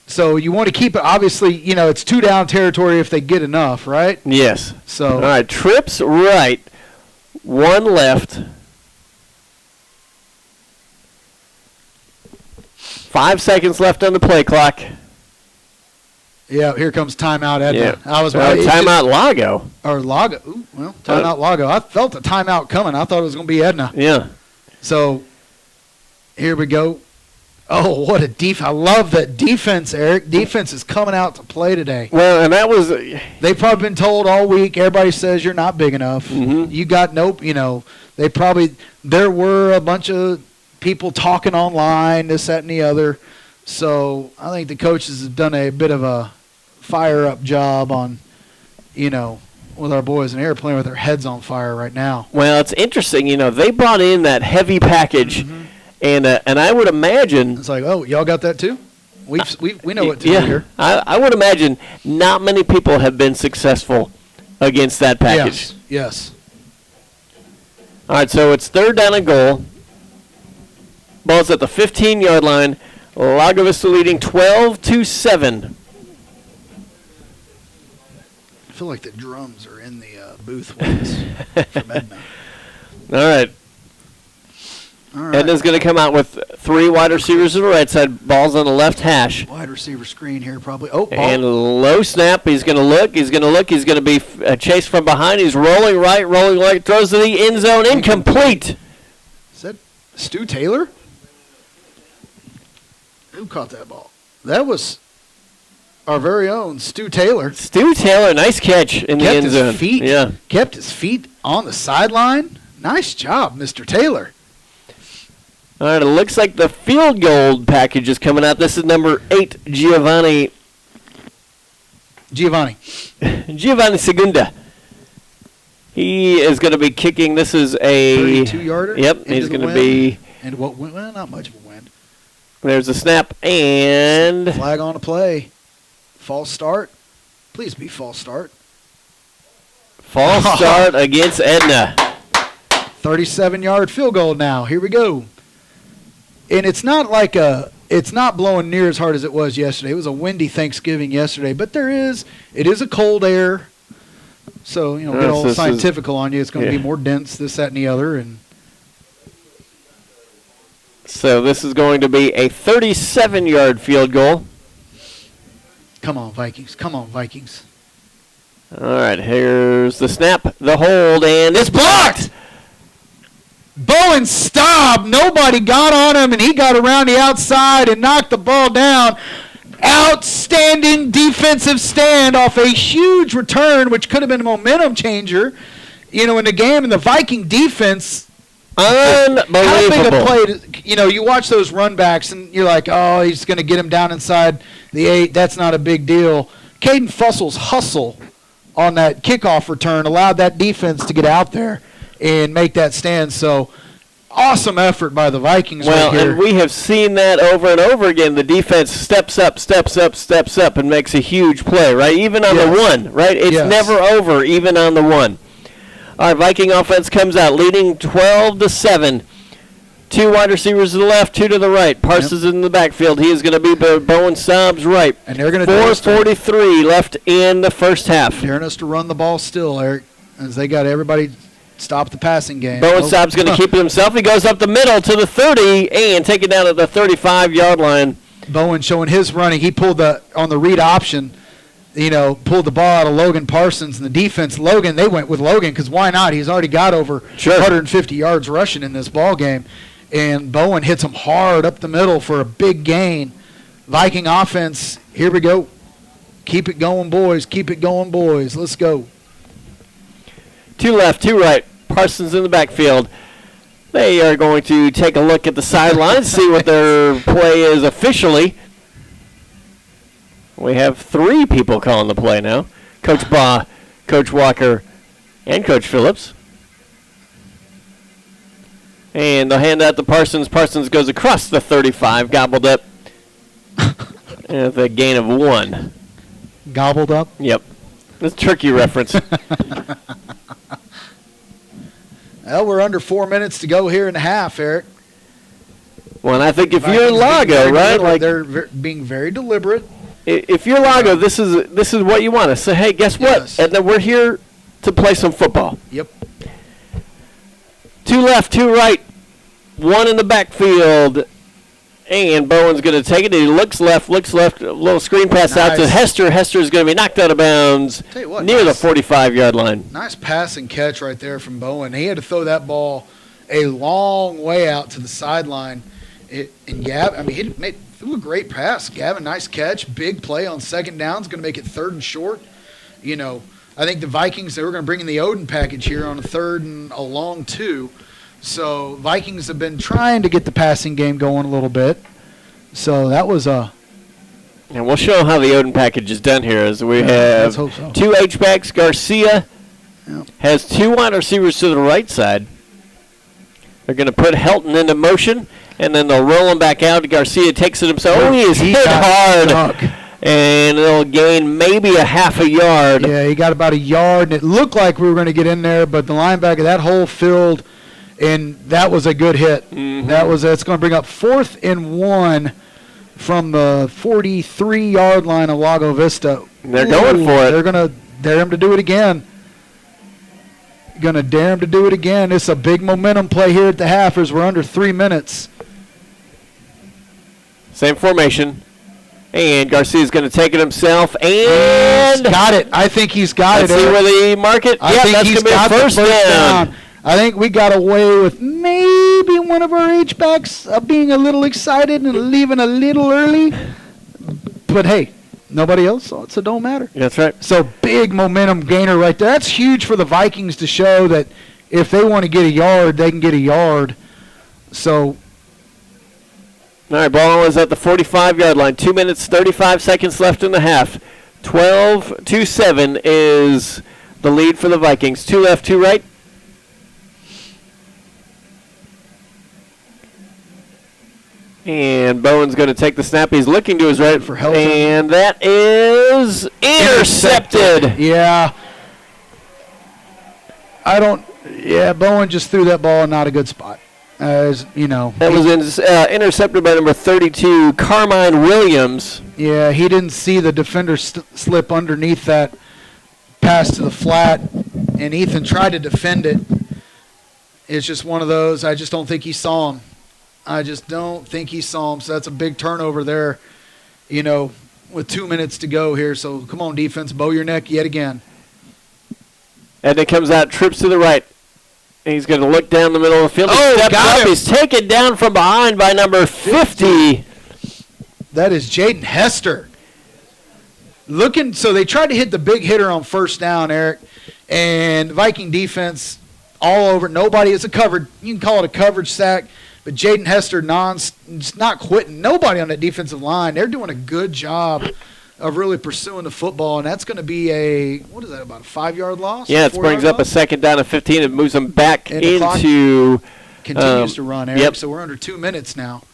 So you want to keep it, obviously, it's 2 down territory if they get enough, right? Yes. So all right, trips right, 1 left. 5 seconds left on the play clock. Yeah, here comes timeout, Edna. Yeah. I was timeout Lago. Or Lago. Ooh, well, timeout Lago. I felt a timeout coming. I thought it was going to be Edna. Yeah. So here we go. Oh, what a defense. I love that defense, Eric. Defense is coming out to play today. Well, and that was they've probably been told all week, everybody says you're not big enough. Mm-hmm. You got nope, there were a bunch of people talking online, this, that, and the other. So I think the coaches have done a bit of a fire-up job on, with our boys, and they're playing with their heads on fire right now. Well, it's interesting. They brought in that heavy package, and I would imagine it's like, oh, y'all got that too? We know what to do here. I would imagine not many people have been successful against that package. Yes. All right, so it's 3rd down and goal. Ball's at the 15-yard line. Lago Vista leading 12-7. I feel like the drums are in the booth ones from Edna. All right. Edna's going to come out with 3 wide receivers on the right side. Ball's on the left hash. Wide receiver screen here probably. Oh, ball. And low snap. He's going to look. He's going to be chased from behind. He's rolling right, throws to the end zone. Incomplete. Is that Stu Taylor? Who caught that ball? That was our very own Stu Taylor. Stu Taylor, nice catch in the end zone. Kept his feet on the sideline. Nice job, Mr. Taylor. All right, it looks like the field goal package is coming out. This is number 8, Giovanni Segunda. He is going to be kicking. This is a 32-yarder. Yep, he's going to be. And what wind? Well, not much of a wind. There's a snap and flag on the play. False start. Please be false start. False start against Edna. 37-yard field goal now. Here we go. And it's not blowing near as hard as it was yesterday. It was a windy Thanksgiving yesterday, but it is a cold air. So, get all scientifical on you. It's going to be more dense, this, that, and the other. And so this is going to be a 37-yard field goal. Come on, Vikings. Come on, Vikings. All right, here's the snap, the hold, and it's blocked! Bowen stopped. Nobody got on him, and he got around the outside and knocked the ball down. Outstanding defensive stand off a huge return, which could have been a momentum changer, in the game. And the Viking defense, unbelievable. How big a play? You watch those run backs, and you're like, oh, he's going to get him down inside the 8. That's not a big deal. Caden Fussel's hustle on that kickoff return allowed that defense to get out there and make that stand. So awesome effort by the Vikings right here. And we have seen that over and over again. The defense steps up, and makes a huge play, right? Even on the 1, right? It's never over, even on the 1. All right, Viking offense comes out, leading 12-7. 2 wide receivers to the left, 2 to the right. Parsons in the backfield. He is going to be Bowen Stobbs right. And they're going to 4:43 left in the first half. Daring us to run the ball still, Eric, as they got everybody stop the passing game. Bowen Stobbs going to keep it himself. He goes up the middle to the 30 and take it down at the 35-yard line. Bowen showing his running. He pulled on the read option, pulled the ball out of Logan Parsons and the defense. They went with Logan because why not? He's already got over 150 yards rushing in this ball game. And Bowen hits him hard up the middle for a big gain. Viking offense, here we go. Keep it going, boys. Keep it going, boys. Let's go. 2 left, 2 right. Parsons in the backfield. They are going to take a look at the sidelines, see what their play is officially. We have 3 people calling the play now. Coach Baugh, Coach Walker, and Coach Phillips. And they'll hand out to Parsons. Parsons goes across the 35, gobbled up. With a gain of 1. Gobbled up? Yep. That's a turkey reference. Well, we're under 4 minutes to go here in the half, Eric. Well, and I think if Vikings you're Lago, right? Like they're being very deliberate. If you're Lago, this is what you want to say. Hey, guess what? Yes. And then we're here to play some football. Yep. 2 left, 2 right, 1 in the backfield, and Bowen's going to take it. He looks left, a little screen pass out to Nice. Hester. Hester's going to be knocked out of bounds Tell you what, near the nice. 45-yard line. Nice pass and catch right there from Bowen. He had to throw that ball a long way out to the sideline. And Gavin, I mean, he threw a great pass. Gavin, nice catch. Big play on second down. It's going to make it 3rd and short. You know, I think the Vikings, they were going to bring in the Odin package here on a 3rd and a long 2. So Vikings have been trying to get the passing game going a little bit. So that was a... And we'll show how the Odin package is done here as we let's have hope so. 2 H-backs. Garcia Yep. has 2 wide receivers to the right side. They're going to put Helton into motion, and then they'll roll him back out. Garcia takes it himself. Oh, he is hit got hard. stuck. And it'll gain maybe a half a yard. Yeah, he got about a yard, and it looked like we were going to get in there, but the linebacker, that hole filled, and that was a good hit. Mm-hmm. It's going to bring up 4th and 1 from the 43-yard line of Lago Vista. And they're going for it. They're going to dare him to do it again. Going to dare him to do it again. It's a big momentum play here at the half as we're under 3 minutes. Same formation. And Garcia's going to take it himself. And Got it. I think he's got let's it. see Eric. where they mark it. I Yeah, think that's he's going to be a got the first down. I think we got away with maybe one of our H-backs being a little excited and leaving a little early. But, hey, nobody else saw it, so it don't matter. That's right. So big momentum gainer right there. That's huge for the Vikings to show that if they want to get a yard, they can get a yard. So All right, ball is at the 45-yard line. 2 minutes, 35 seconds left in the half. 12-7 is the lead for the Vikings. 2 left, 2 right. And Bowen's going to take the snap. He's looking to his right For Helton. and that is intercepted. Yeah. Bowen just threw that ball in not a good spot. As you know. That was intercepted by number 32, Carmine Williams. Yeah, he didn't see the defender slip underneath that pass to the flat, and Ethan tried to defend it. It's just one of those. I just don't think he saw him. So that's a big turnover there, with 2 minutes to go here. So come on, defense, bow your neck yet again. Edna comes out, trips to the right. He's going to look down the middle of the field. He steps got up. him. He's taken down from behind by number 50. That is Jaden Hester. So they tried to hit the big hitter on first down, Eric, and Viking defense all over. Nobody is a covered. You can call it a coverage sack, but Jaden Hester just not quitting. Nobody on that defensive line. They're doing a good job of really pursuing the football, and that's going to be about a 5-yard loss? Yeah, it brings up a second down at 15. It moves them back And the clock into. Continues to run, Eric. Yep. So we're under 2 minutes now.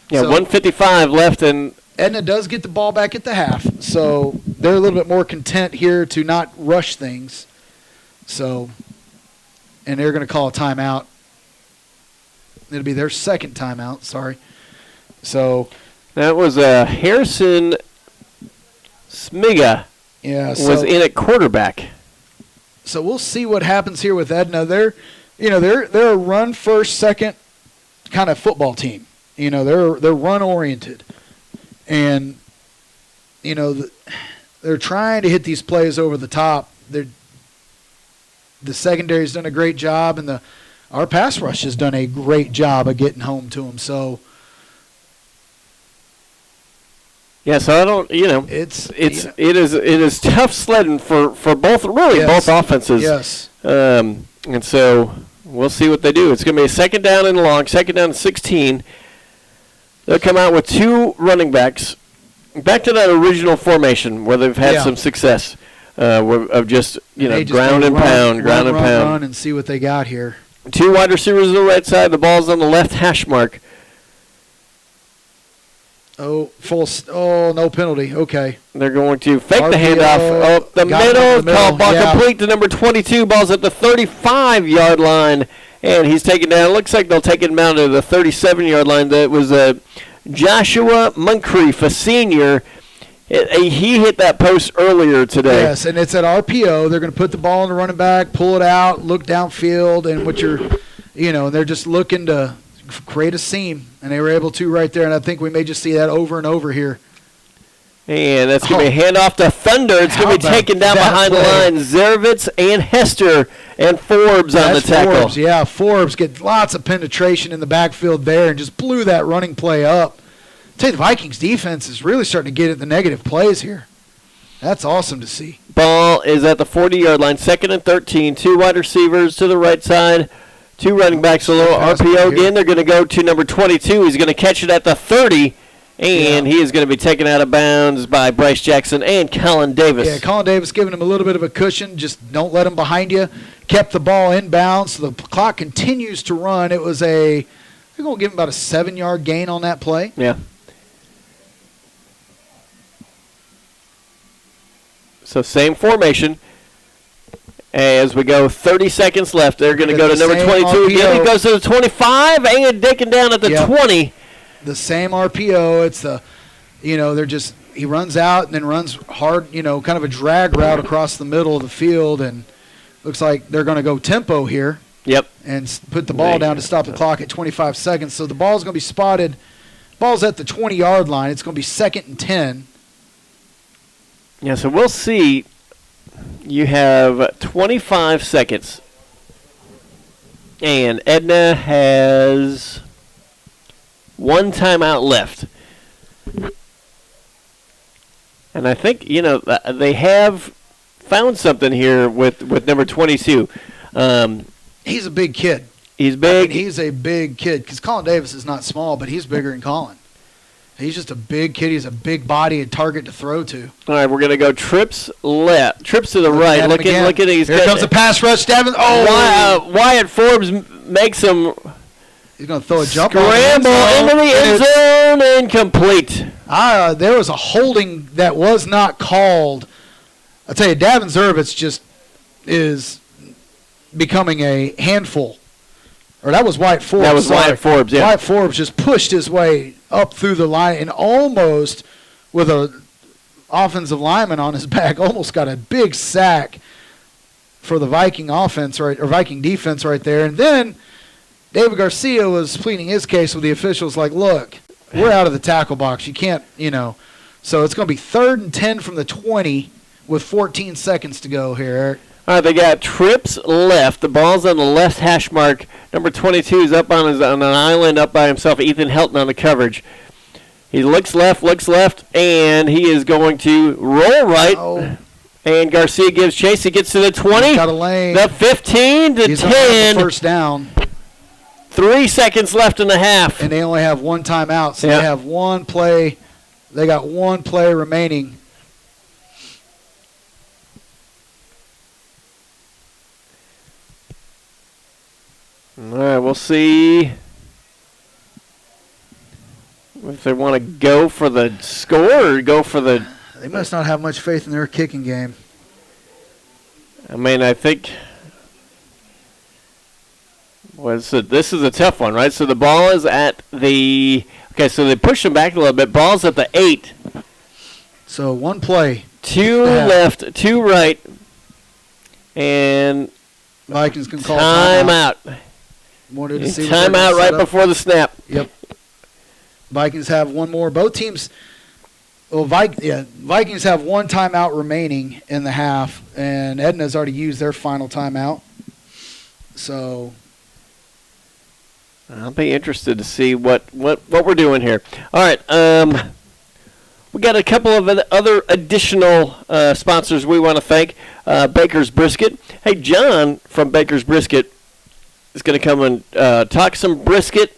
Yeah, So 1:55 left, and Edna does get the ball back at the half, so they're a little bit more content here to not rush things. So, and they're going to call a timeout. It'll be their second timeout, sorry. So that was Harrison Smiga was in at quarterback. So we'll see what happens here with Edna. They're a run first, second kind of football team. They're run oriented, and they're trying to hit these plays over the top. The secondary's done a great job, and our pass rush has done a great job of getting home to them. So yeah, so I don't, it is tough sledding for both offenses. Yes. And so we'll see what they do. It's going to be a second down and long, second down and 16. They'll come out with 2 running backs. Back to that original formation where they've had some success of just, ground and pound. Run and see what they got here. 2 wide receivers on the right side. The ball's on the left hash mark. Oh, no penalty. Okay. They're going to fake the RPO, handoff up the got it in the middle. Call middle, ball yeah. complete to number 22. Ball's at the 35-yard line. and he's taken down. It looks like they'll take him down to the 37-yard line. That was Joshua Moncrief, a senior. He hit that post earlier today. Yes, and it's at RPO. They're going to put the ball in the running back, pull it out, look downfield, and they're just looking to create a seam, and they were able to right there, and I think we may just see that over and over here. And that's going to be a handoff to Thunder. It's going to be taken down behind the line. Zervitz and Hester and Forbes on the tackle. Forbes, yeah. Forbes get lots of penetration in the backfield there and just blew that running play up. I tell you, the Vikings defense is really starting to get at the negative plays here. That's awesome to see. Ball is at the 40-yard line, 2nd and 13. 2 wide receivers to the right side, 2 running backs, a little RPO again. They're going to go to number 22. He's going to catch it at the 30. And he is going to be taken out of bounds by Bryce Jackson and Colin Davis. Yeah, Colin Davis giving him a little bit of a cushion. Just don't let him behind you. Kept the ball in bounds, so the clock continues to run. It was we're going to give him about a 7-yard gain on that play. Yeah. So same formation. As we go, 30 seconds left. They're going to go to number 22 RPO. again. He goes to the 25 and dicking down at the 20. The same RPO. It's he runs out and then runs hard, kind of a drag route across the middle of the field, and looks like they're going to go tempo here. Yep. And put the ball down to stop the clock at 25 seconds. So the ball's going to be spotted. Ball's at the 20-yard line. It's going to be 2nd and 10. Yeah, so we'll see. You have 25 seconds. And Edna has 1 timeout left. And I think, they have found something here with number 22. He's a big kid. He's big. He's a big kid because Colin Davis is not small, but he's bigger than Colin. He's just a big kid. He's a big body and target to throw to. All right, we're going to go trips left, trips to the right. Look at these. Here comes a pass rush. Devin. Wyatt Forbes makes him. He's going to throw a jump scramble into the end zone, incomplete. There was a holding that was not called. I tell you, Davin Zervitz just is becoming a handful. Or that was Wyatt Forbes. That was Wyatt Forbes, yeah. Wyatt Forbes just pushed his way up through the line and almost, with a offensive lineman on his back, almost got a big sack for the Viking offense, or Viking defense right there. And then David Garcia was pleading his case with the officials like, look, we're out of the tackle box. You can't, So it's going to be 3rd and 10 from the 20 with 14 seconds to go here, Eric. All right, they got trips left. The ball's on the left hash mark. Number 22 is up on an island up by himself. Ethan Helton on the coverage. He looks left, and he is going to roll right. Oh. And Garcia gives chase. He gets to the 20. He's got a lane. The 15 to He's 10. On the first down. 3 seconds left in the half. And they only have 1 timeout, so they have 1 play. They got 1 play remaining. All right, we'll see if they want to go for the score or go for the... They must not have much faith in their kicking game. I mean, I think... this is a tough one, right? So the ball is at the... Okay, so they push them back a little bit. Ball's at the 8. So 1 play. 2 left, 2 right. And... Vikings can call timeout. Timeout right before the snap. Yep. Vikings have 1 more. Both teams, Vikings have 1 timeout remaining in the half, and Edna's already used their final timeout. So I'll be interested to see what we're doing here. All right. We got a couple of other additional sponsors we want to thank. Baker's Brisket. Hey, John from Baker's Brisket is going to come and talk some brisket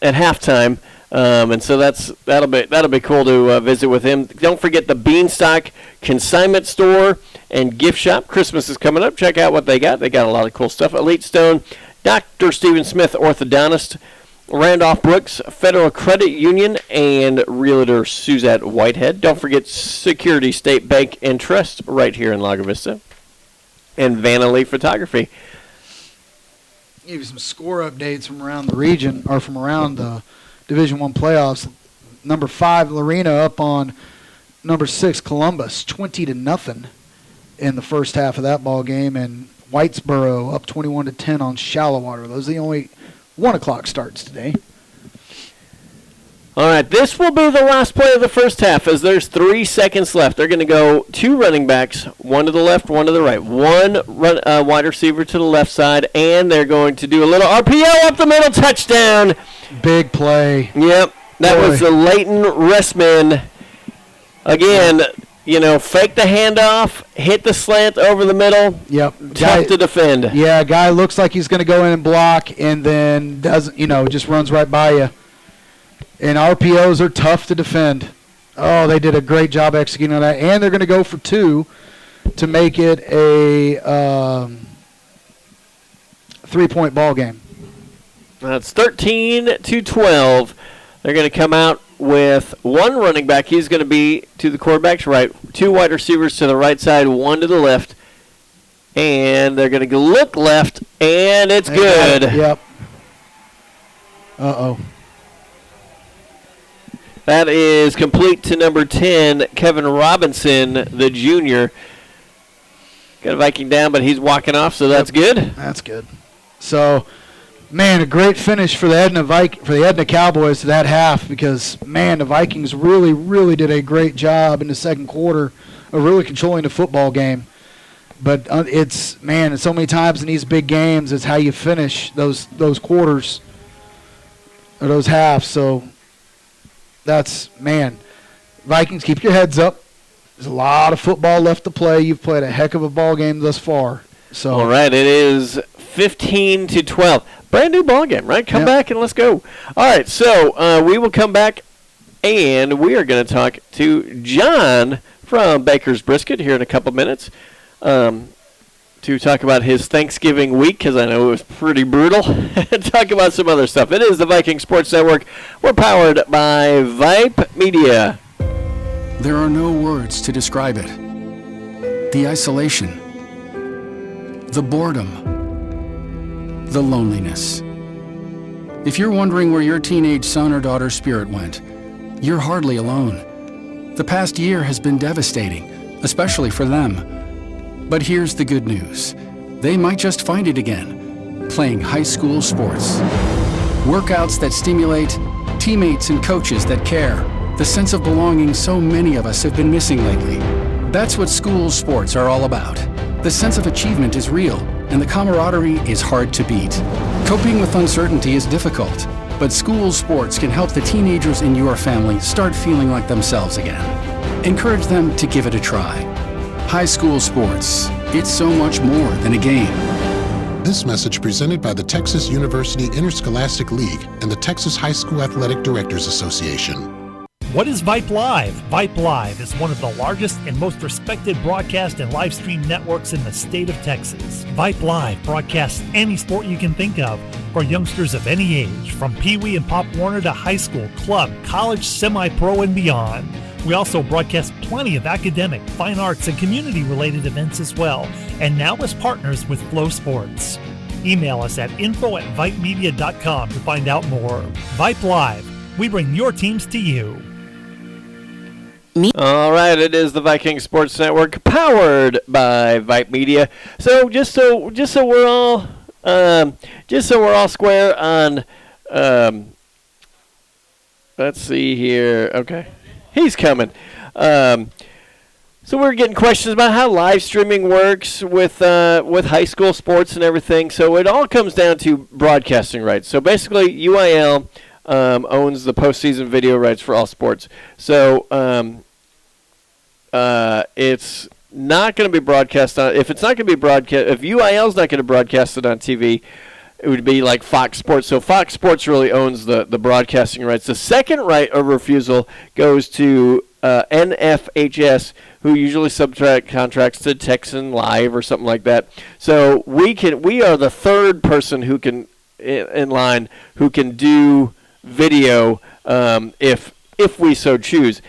at halftime, and so that'll be cool to visit with him. Don't forget the Beanstalk Consignment Store and Gift Shop. Christmas is coming up. Check out what they got. They got a lot of cool stuff. Elite Stone, Dr. Stephen Smith, orthodontist, Randolph Brooks, Federal Credit Union, and Realtor Suzette Whitehead. Don't forget Security State Bank and Trust right here in Lago Vista, and Vanna Lee Photography. give you some score updates from around the region or from around the Division I playoffs. Number 5, Lorena up on number 6, Columbus, 20-0 in the first half of that ball game, and Whitesboro up 21-10 on Shallowater. Those are the only 1 o'clock starts today. All right, this will be the last play of the first half as there's 3 seconds left. They're going to go 2 running backs, 1 to the left, 1 to the right. 1 wide receiver to the left side, and they're going to do a little RPO up the middle, touchdown. Big play. Yep, that was the Leighton Restman. Again, fake the handoff, hit the slant over the middle. Yep. Tough to defend. Yeah, guy looks like he's going to go in and block and then doesn't, just runs right by you. And RPOs are tough to defend. Oh, they did a great job executing on that. And they're going to go for 2 to make it a 3-point ball game. That's 13-12. They're going to come out with 1 running back. He's going to be to the quarterback's right. 2 wide receivers to the right side, 1 to the left. And they're going to look left, and it's good. Yep. Uh-oh. That is complete to number 10, Kevin Robinson, the junior. Got a Viking down, but he's walking off, so that's good. That's good. So, man, a great finish for the Edna Cowboys to that half because, man, the Vikings really, really did a great job in the second quarter of really controlling the football game. But it's so many times in these big games, it's how you finish those quarters or those halves. So, Vikings, keep your heads up. There's a lot of football left to play. You've played a heck of a ball game thus far. So all right, it is 15-12. Brand new ball game, right? Come back and let's go. All right, so we will come back and we are going to talk to John from Baker's Brisket here in a couple minutes to talk about his Thanksgiving week because I know it was pretty brutal and talk about some other stuff. It is the Viking Sports Network. We're powered by Vype Media. There are no words to describe it. The isolation, the boredom, the loneliness. If you're wondering where your teenage son or daughter's spirit went, you're hardly alone. The past year has been devastating, especially for them. But here's the good news. They might just find it again, playing high school sports. Workouts that stimulate, teammates and coaches that care, the sense of belonging so many of us have been missing lately. That's what school sports are all about. The sense of achievement is real, and the camaraderie is hard to beat. Coping with uncertainty is difficult, but school sports can help the teenagers in your family start feeling like themselves again. Encourage them to give it a try. High school sports, it's so much more than a game. This message presented by the Texas University Interscholastic League and the Texas High School Athletic Directors Association. What is Vype Live? Vype Live is one of the largest and most respected broadcast and live stream networks in the state of Texas. Vype Live broadcasts any sport you can think of for youngsters of any age, from Pee Wee and Pop Warner to high school, club, college, semi-pro, and beyond. We also broadcast plenty of academic, fine arts, and community-related events as well, and now as partners with Flow Sports. Email us at info@vypemedia.com to find out more. Vype Live. We bring your teams to you. All right, it is the Viking Sports Network, powered by Vype Media. So just so we're all square on. Let's see here. Okay, he's coming. So we're getting questions about how live streaming works with high school sports and everything. So it all comes down to broadcasting rights. So basically, UIL owns the postseason video rights for all sports. So it's not going to be broadcast on. If it's not going to be broadcast, if UIL's not going to broadcast it on TV, it would be like Fox Sports. So Fox Sports really owns the broadcasting rights. The second right of refusal goes to NFHS, who usually subtract contracts to Texan Live or something like that. So we are the third person who can in line who can do video if we so choose.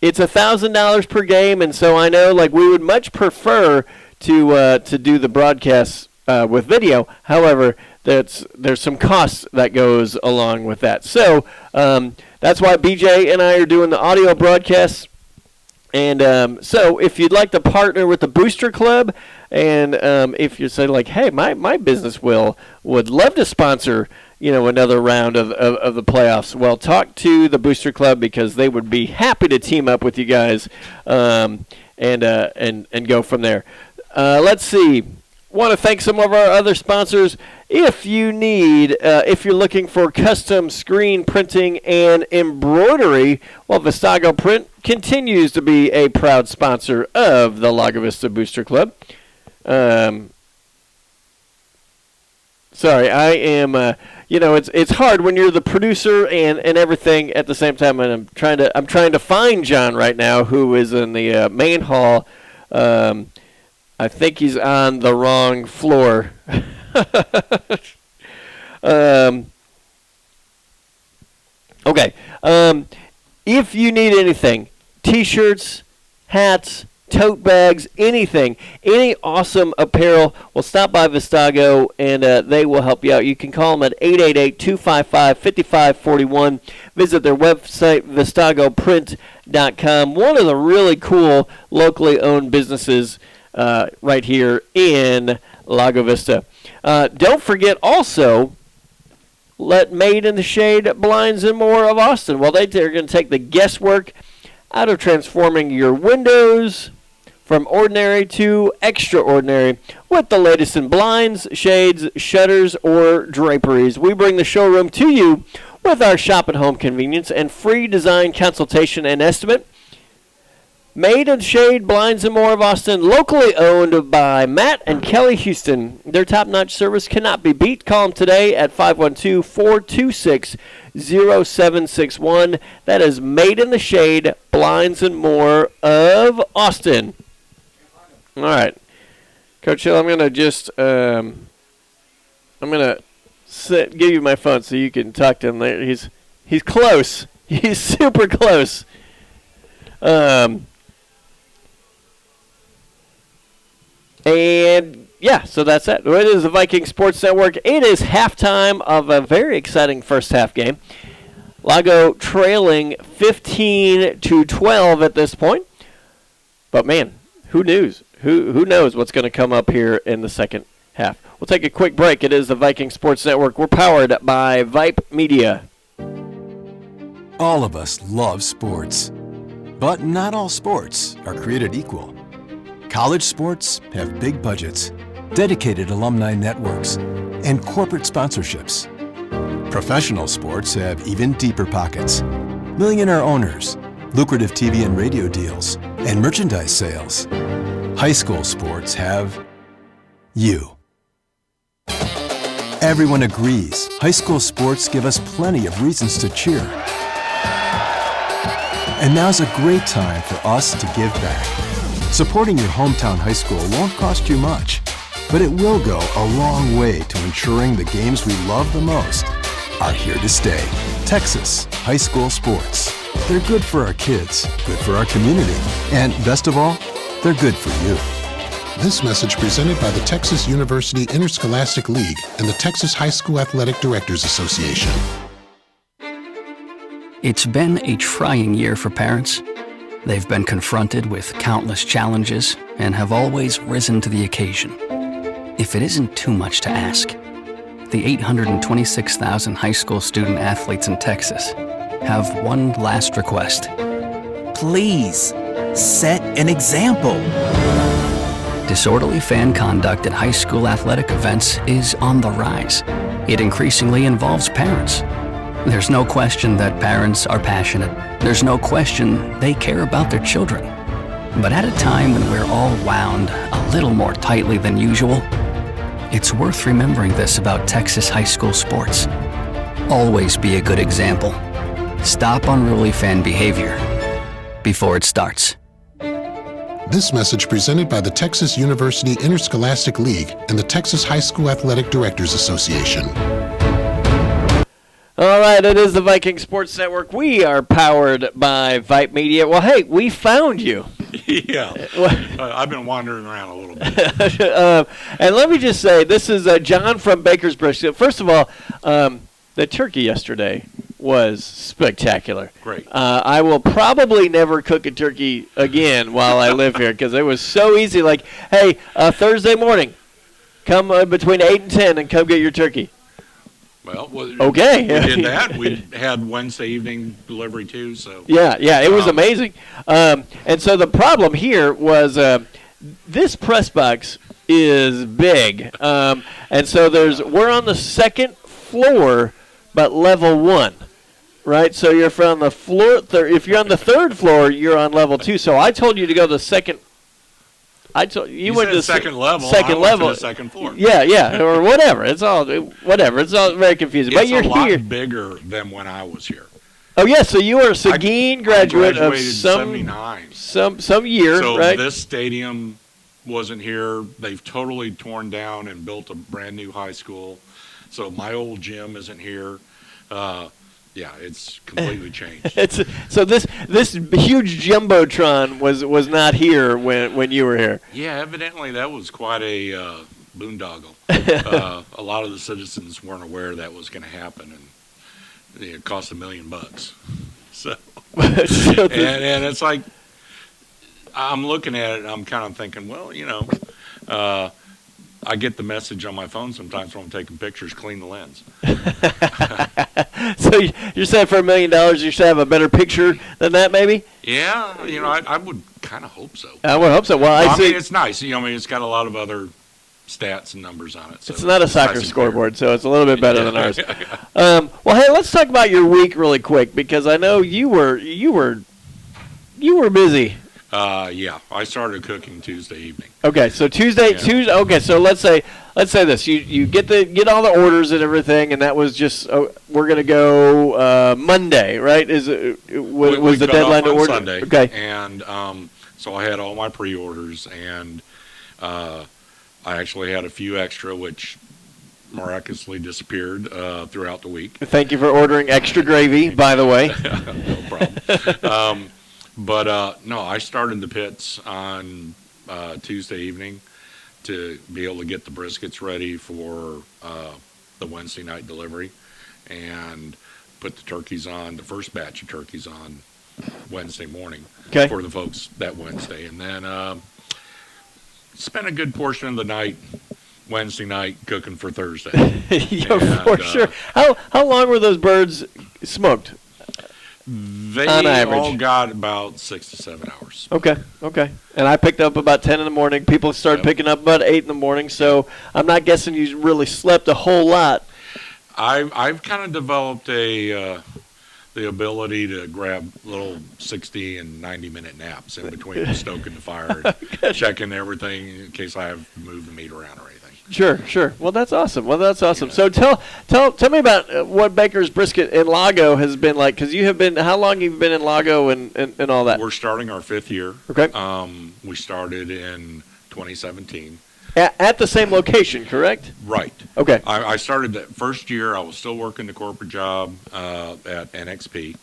It's $1,000 per game, and so I know we would much prefer to do the broadcasts with video. However, there's some costs that goes along with that. So that's why BJ and I are doing the audio broadcasts. And so if you'd like to partner with the Booster Club, and if you say like, hey, my business would love to sponsor, another round of the playoffs, well, talk to the Booster Club, because they would be happy to team up with you guys and go from there. Let's see. Want to thank some of our other sponsors. If you need, if you're looking for custom screen printing and embroidery, well, Vistago Print continues to be a proud sponsor of the Lago Vista Booster Club. Sorry, I am. It's hard when you're the producer and everything at the same time. And I'm trying to find John right now, who is in the main hall. I think he's on the wrong floor. Okay. If you need anything, T-shirts, hats, tote bags, anything, any awesome apparel, well, stop by Vistago, and they will help you out. You can call them at 888-255-5541. Visit their website, vistagoprint.com. One of the really cool locally owned businesses right here in Lago Vista. Don't forget also, let Made in the Shade Blinds and More of Austin. Well, they're going to take the guesswork out of transforming your windows from ordinary to extraordinary with the latest in blinds, shades, shutters, or draperies. We bring the showroom to you with our shop at home convenience and free design consultation and estimate. Made in Shade Blinds and More of Austin, locally owned by Matt and Kelly Houston. Their top-notch service cannot be beat. Call them today at 512-426-0761. That is Made in the Shade Blinds and More of Austin. All right. Coach Hill, I'm going to just give you my phone so you can talk to him later. He's close. He's super close. And, yeah, so that's it. It is the Viking Sports Network. It is halftime of a very exciting first-half game. Lago trailing 15-12 at this point. But, man, who knows? Who knows what's going to come up here in the second half? We'll take a quick break. It is the Viking Sports Network. We're powered by Vype Media. All of us love sports, but not all sports are created equal. College sports have big budgets, dedicated alumni networks, and corporate sponsorships. Professional sports have even deeper pockets, millionaire owners, lucrative TV and radio deals, and merchandise sales. High school sports have you. Everyone agrees high school sports give us plenty of reasons to cheer. And now's a great time for us to give back. Supporting your hometown high school won't cost you much, but it will go a long way to ensuring the games we love the most are here to stay. Texas high school sports. They're good for our kids, good for our community, and best of all, they're good for you. This message presented by the Texas University Interscholastic League and the Texas High School Athletic Directors Association. It's been a trying year for parents. They've been confronted with countless challenges and have always risen to the occasion. If it isn't too much to ask, the 826,000 high school student athletes in Texas have one last request. Please, set an example. Disorderly fan conduct at high school athletic events is on the rise. It increasingly involves parents. There's no question that parents are passionate. There's no question they care about their children. But at a time when we're all wound a little more tightly than usual, it's worth remembering this about Texas high school sports. Always be a good example. Stop unruly fan behavior before it starts. This message presented by the Texas University Interscholastic League and the Texas High School Athletic Directors Association. All right, it is the Viking Sports Network. We are powered by Vype Media. Well, hey, we found you. Yeah. I've been wandering around a little bit. And let me just say, this is John from Baker's Brisket. First of all, the turkey yesterday was spectacular. Great. I will probably never cook a turkey again while I live here because it was so easy. Like, hey, Thursday morning, come between 8 and 10 and come get your turkey. Well, okay. We did that. We had Wednesday evening delivery too. So yeah, it was amazing. And so the problem here was this press box is big, and so we're on the second floor, but level 1, right? So you're from the floor. If you're on the third floor, you're on level 2. So I told you to go to the second. I told you went to the second level. Second level, to the second floor. Yeah, or whatever. It's all very confusing. It's but you're a lot here. bigger than when I was here. Oh yeah, so you were a Seguin graduate I of '79. some year, so right? This stadium wasn't here. They've totally torn down and built a brand new high school. So my old gym isn't here. Yeah, it's completely changed. So this huge jumbotron was not here when you were here. Yeah, evidently that was quite a boondoggle. A lot of the citizens weren't aware that was going to happen, and it cost $1 million. So, and it's like I'm looking at it, and I'm kind of thinking, well, I get the message on my phone sometimes when I'm taking pictures, clean the lens. So you're saying for $1 million you should have a better picture than that, maybe? Yeah, I would kind of hope so. I would hope so. Well, I mean, it's nice. It's got a lot of other stats and numbers on it. So it's not a soccer scoreboard, so it's a little bit better than ours. Well, hey, let's talk about your week really quick because I know you were busy. Yeah, I started cooking Tuesday evening. Okay, so Tuesday. Okay, so let's say this. You get all the orders and everything, and that was just we're gonna go Monday, right? Was the deadline to order? Sunday, okay, and so I had all my pre-orders, and I actually had a few extra, which miraculously disappeared throughout the week. Thank you for ordering extra gravy, by the way. No problem. But no, I started the pits on Tuesday evening to be able to get the briskets ready for the Wednesday night delivery and put the turkeys on, the first batch of turkeys on Wednesday morning for the folks that Wednesday. And then spent a good portion of the night Wednesday night cooking for Thursday. Yeah, for sure. How long were those birds smoked? They on average all got about 6 to 7 hours. Okay. And I picked up about 10 in the morning. People started picking up about 8 in the morning, so I'm not guessing you really slept a whole lot. I've kind of developed the ability to grab little 60 and 90-minute naps in between stoking the fire and checking everything in case I have to move the meat around or anything. Sure. Well, that's awesome. Yeah. So tell me about what Baker's Brisket in LAGO has been like, because you have been, how long have you been in LAGO and all that? We're starting our 5th year. Okay. We started in 2017. At the same location, correct? Right. Okay. I started that first year. I was still working the corporate job at NXP,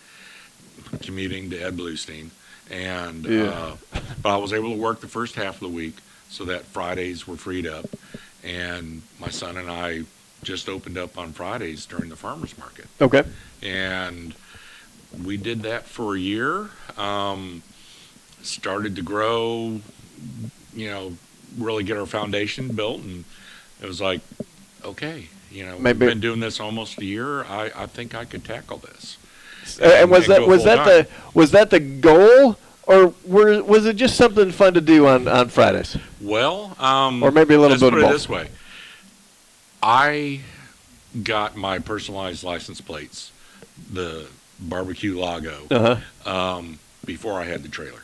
commuting to Ed Bluestein, and but I was able to work the first half of the week so that Fridays were freed up. And my son and I just opened up on Fridays during the farmers market. Okay. And we did that for a year. Started to grow, really get our foundation built. And it was like, okay, we've been doing this almost a year. I think I could tackle this. And was that the goal? Or was it just something fun to do on Fridays? Well, or maybe a little bit of both. Let's put it this way. I got my personalized license plates, the barbecue LAGO, before I had the trailer.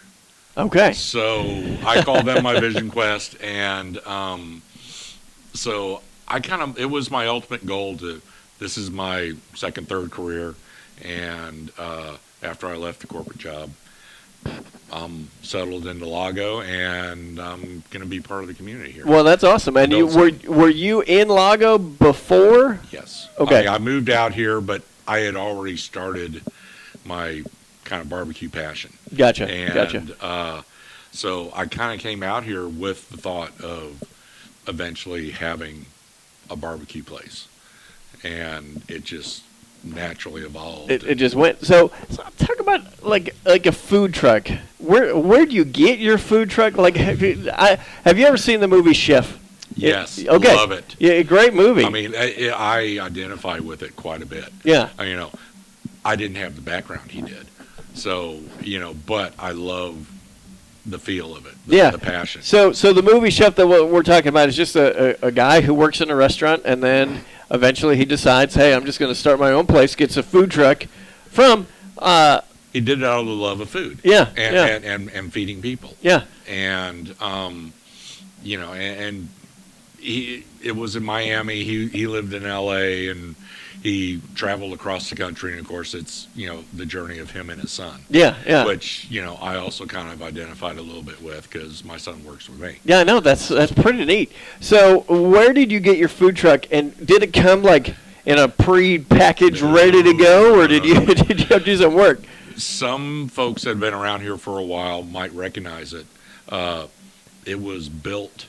Okay. So I called them my Vision Quest, and so it was my ultimate goal this is my second, third career, and after I left the corporate job, I'm settled into LAGO, and I'm going to be part of the community here. Well, that's awesome. And were you in LAGO before? Yes. Okay. I moved out here, but I had already started my kind of barbecue passion. Gotcha. And So I kind of came out here with the thought of eventually having a barbecue place, and it just naturally evolved. It just went. So talk about like a food truck. Where do you get your food truck? Like, have you ever seen the movie Chef? Yes, okay. Love it. Yeah, great movie. I mean, I identify with it quite a bit. Yeah. I didn't have the background he did, so but I love the feel of it. The passion. So the movie Chef that we're talking about is just a guy who works in a restaurant, and then eventually he decides, hey, I'm just going to start my own place. Gets a food truck from. He did it out of the love of food. Yeah. And feeding people. Yeah. And and it was in Miami. He lived in LA, and he traveled across the country, and of course it's the journey of him and his son. Yeah. Which I also kind of identified a little bit with because my son works with me. Yeah, I know that's pretty neat. So where did you get your food truck, and did it come like in a pre-packaged, ready to go, or did you have to do some work? Some folks that have been around here for a while might recognize it. It was built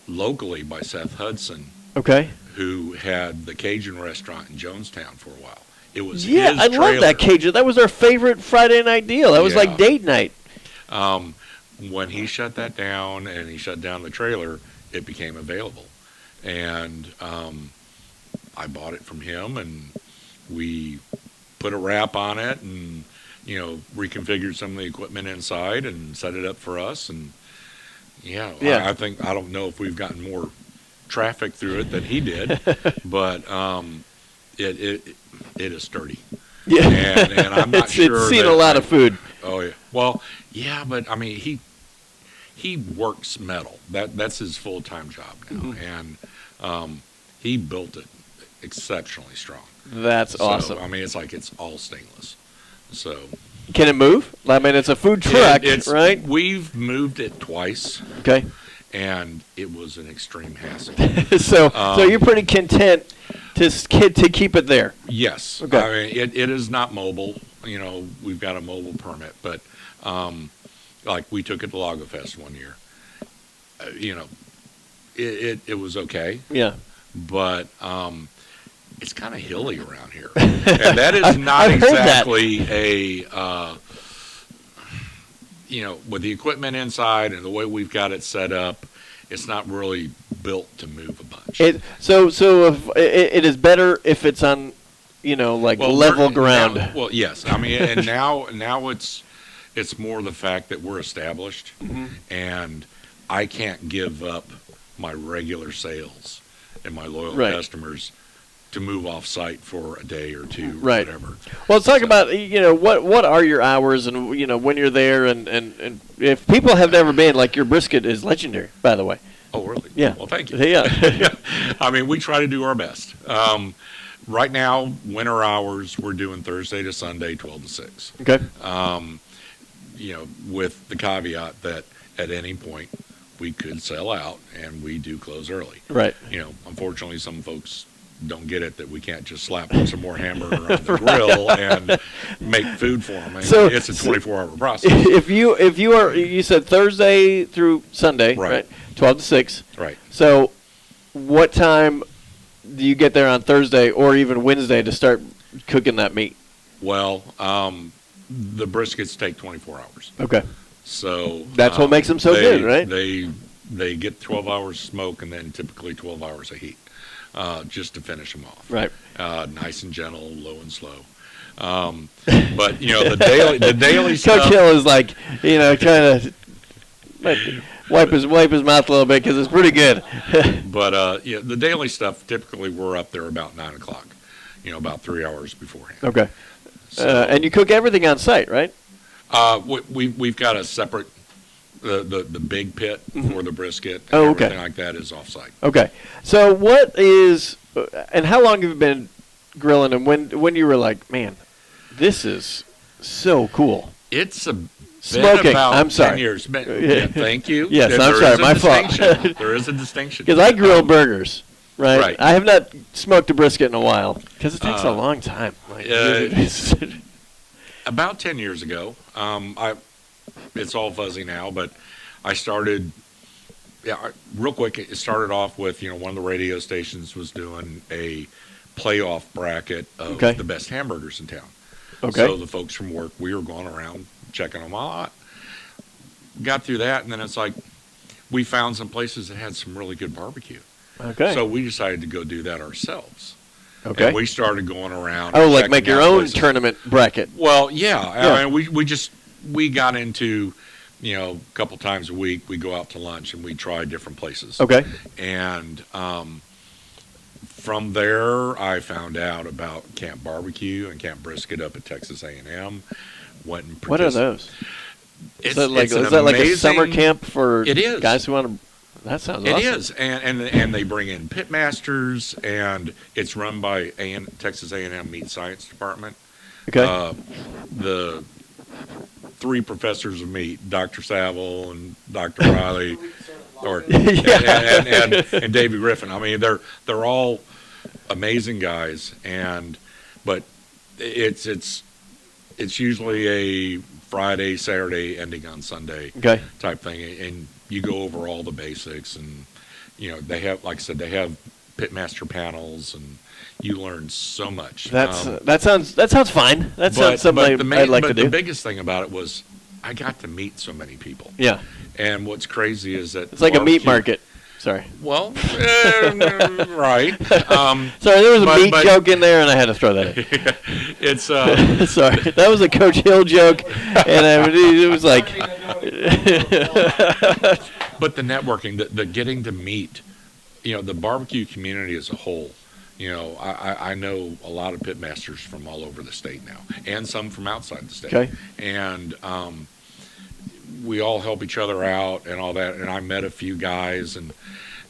locally by Seth Hudson. Okay. Who had the Cajun restaurant in Jonestown for a while. It was his I trailer. love that Cajun. That was our favorite Friday night deal. That was like date night. When he shut that down and he shut down the trailer, it became available. And I bought it from him, and we put a wrap on it and, reconfigured some of the equipment inside and set it up for us. And, I don't know if we've gotten more traffic through it than he did, but it is sturdy. Yeah, and I'm not sure it's seen a lot of food. Oh yeah, well yeah, but I mean he works metal. That's his full-time job now, and he built it exceptionally strong. That's awesome. I mean, it's all stainless. So can it move? I mean, it's a food truck, right? We've moved it twice. Okay. And it was an extreme hassle. so you're pretty content to keep it there. Yes. Okay. I mean, it is not mobile. We've got a mobile permit, but like we took it to LAGO Fest one year. It was okay. Yeah. But it's kind of hilly around here, and that is not exactly a. With the equipment inside and the way we've got it set up, it's not really built to move a bunch. So if it is better if it's on, level ground. Yes. I mean, and now it's more the fact that we're established, and I can't give up my regular sales and my loyal customers to move off site for a day or two, or whatever. Well, let's talk about what are your hours and when you're there, and if people have never been, like your brisket is legendary, by the way. Oh, really? Yeah. Well, thank you. Yeah. I mean, we try to do our best. Right now, winter hours we're doing Thursday to Sunday, 12 to 6. Okay. With the caveat that at any point we could sell out and we do close early. Right. Unfortunately, some folks don't get it that we can't just slap some more hamburger on the grill and make food for them. So it's a 24-hour process. If you are, you said Thursday through Sunday, right? 12 to 6. Right. So what time do you get there on Thursday or even Wednesday to start cooking that meat? Well, the briskets take 24 hours. Okay. So that's what makes them so good, right? They get 12 hours smoke and then typically 12 hours of heat. Just to finish them off. Right. Nice and gentle, low and slow. But the daily stuff. Coach Hill is like, trying to wipe his mouth a little bit because it's pretty good. But the daily stuff, typically we're up there about 9 o'clock. About 3 hours beforehand. Okay. So, and you cook everything on site, right? We've got a separate. The big pit for the brisket and everything like that is off-site. Okay. So what is, and how long have you been grilling, and when you were like, man, this is so cool? It's smoking. About I'm sorry. 10 years. Thank you. Yes, I'm sorry. My fault. There is a distinction. Because I grill burgers, right? I have not smoked a brisket in a while because it takes a long time. About 10 years ago, it's all fuzzy now, but I started. Yeah, real quick. It started off with one of the radio stations was doing a playoff bracket of the best hamburgers in town. Okay. So the folks from work, we were going around checking them out. Got through that, and then it's like we found some places that had some really good barbecue. Okay. So we decided to go do that ourselves. Okay. And we started going around. Oh, like make your own tournament bracket. Well, yeah. I mean, we got into, a couple times a week we go out to lunch and we try different places. Okay. And from there, I found out about Camp Barbecue and Camp Brisket up at Texas A&M. Went and what are those? Is that like a summer camp for guys who want to? That sounds awesome. It is, and they bring in pit masters, and it's run by Texas A&M Meat Science Department. Okay. The 3 professors of meat, Dr. Saville and Dr. Riley, and Davey Griffin. I mean, they're all amazing guys, but it's usually a Friday, Saturday, ending on Sunday type thing, and you go over all the basics, and they have, like I said, they have pitmaster panels, and you learn so much. That sounds fine. That sounds something I'd like to do. The biggest thing about it was I got to meet so many people. Yeah. And what's crazy is that it's like a meat market. Sorry. Well, right. Sorry, there was a meat joke in there, and I had to throw that in. It's sorry, that was a Coach Hill joke, and it was like. But the networking, the getting to meet, the barbecue community as a whole. I know a lot of pitmasters from all over the state now, and some from outside the state. Okay. And we all help each other out and all that. And I met a few guys, and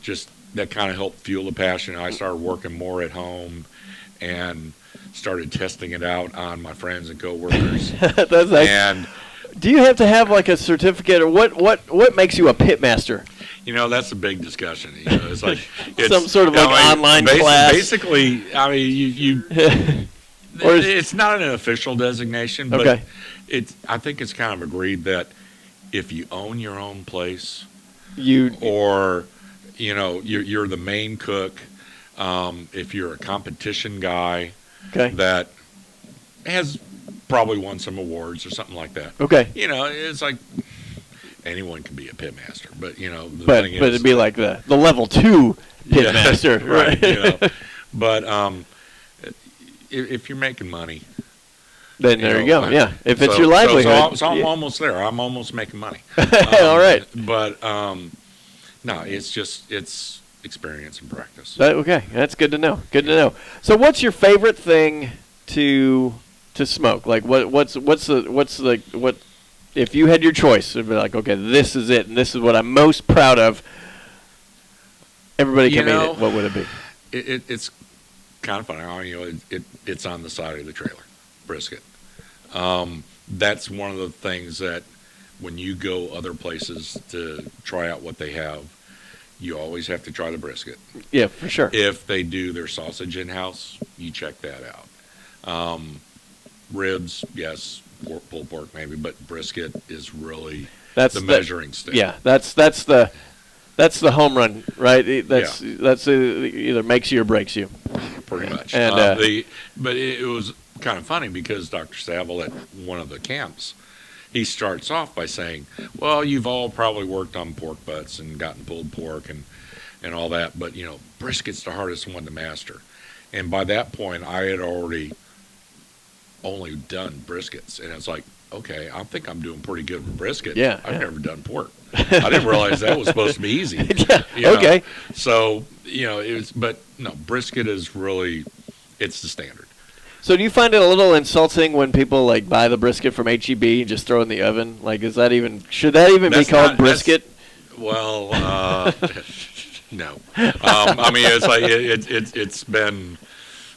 just that kind of helped fuel the passion. I started working more at home and started testing it out on my friends and coworkers. That's nice. And do you have to have like a certificate, or what makes you a pitmaster? That's a big discussion. It's like some sort of online class. Basically, I mean, you it's not an official designation, but I think it's kind of agreed that if you own your own place, you're the main cook, if you're a competition guy that has probably won some awards or something like that. Okay. It's like anyone can be a pitmaster, but but it'd be like the level 2 pitmaster, right? But if you're making money, then there you go. Yeah, if it's your livelihood. So I'm almost there. I'm almost making money. All right. But no, it's experience and practice. Okay, that's good to know. Good to know. So, what's your favorite thing to smoke? Like, what's the if you had your choice, it'd be like, okay, this is it, and this is what I'm most proud of. Everybody can eat it. What would it be? It's kind of funny. It's on the side of the trailer, brisket. That's one of the things that when you go other places to try out what they have, you always have to try the brisket. Yeah, for sure. If they do their sausage in-house, you check that out. Ribs, yes. Pulled pork maybe, but brisket is really the measuring stick. Yeah, that's the home run, right? That's either makes you or breaks you. Pretty much. And but it was kind of funny because Dr. Saville at one of the camps, he starts off by saying, "Well, you've all probably worked on pork butts and gotten pulled pork and all that, but brisket's the hardest one to master." And by that point, I had already only done briskets, and it's like, okay, I think I'm doing pretty good with brisket. I've never done pork. I didn't realize that was supposed to be easy. Okay. So it was, but no, brisket is really, it's the standard. So do you find it a little insulting when people like buy the brisket from HEB and just throw it in the oven? Like, should that even be called brisket? Well, no. I mean, it's like it's been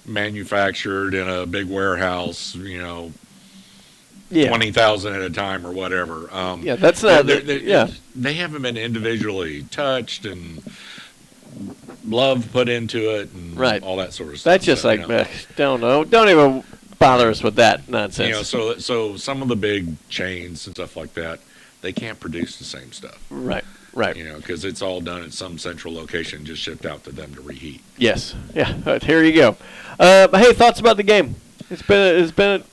manufactured in a big warehouse, 20,000 at a time or whatever. That's not. They haven't been individually touched and love put into it and all that sort of stuff. That's just don't know. Don't even. bother us with that nonsense. You know, so some of the big chains and stuff like that, they can't produce the same stuff. Right. You know, because it's all done at some central location, just shipped out to them to reheat. Yes. Yeah. Right, here you go. Hey, thoughts about the game? It's been an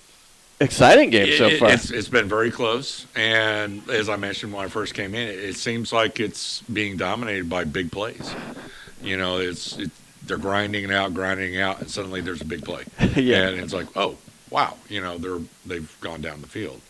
exciting game so far. It's been very close, and as I mentioned when I first came in, it seems like it's being dominated by big plays. You know, they're grinding it out, and suddenly there's a big play. Yeah. And it's like, oh, wow, you know, they've gone down the field.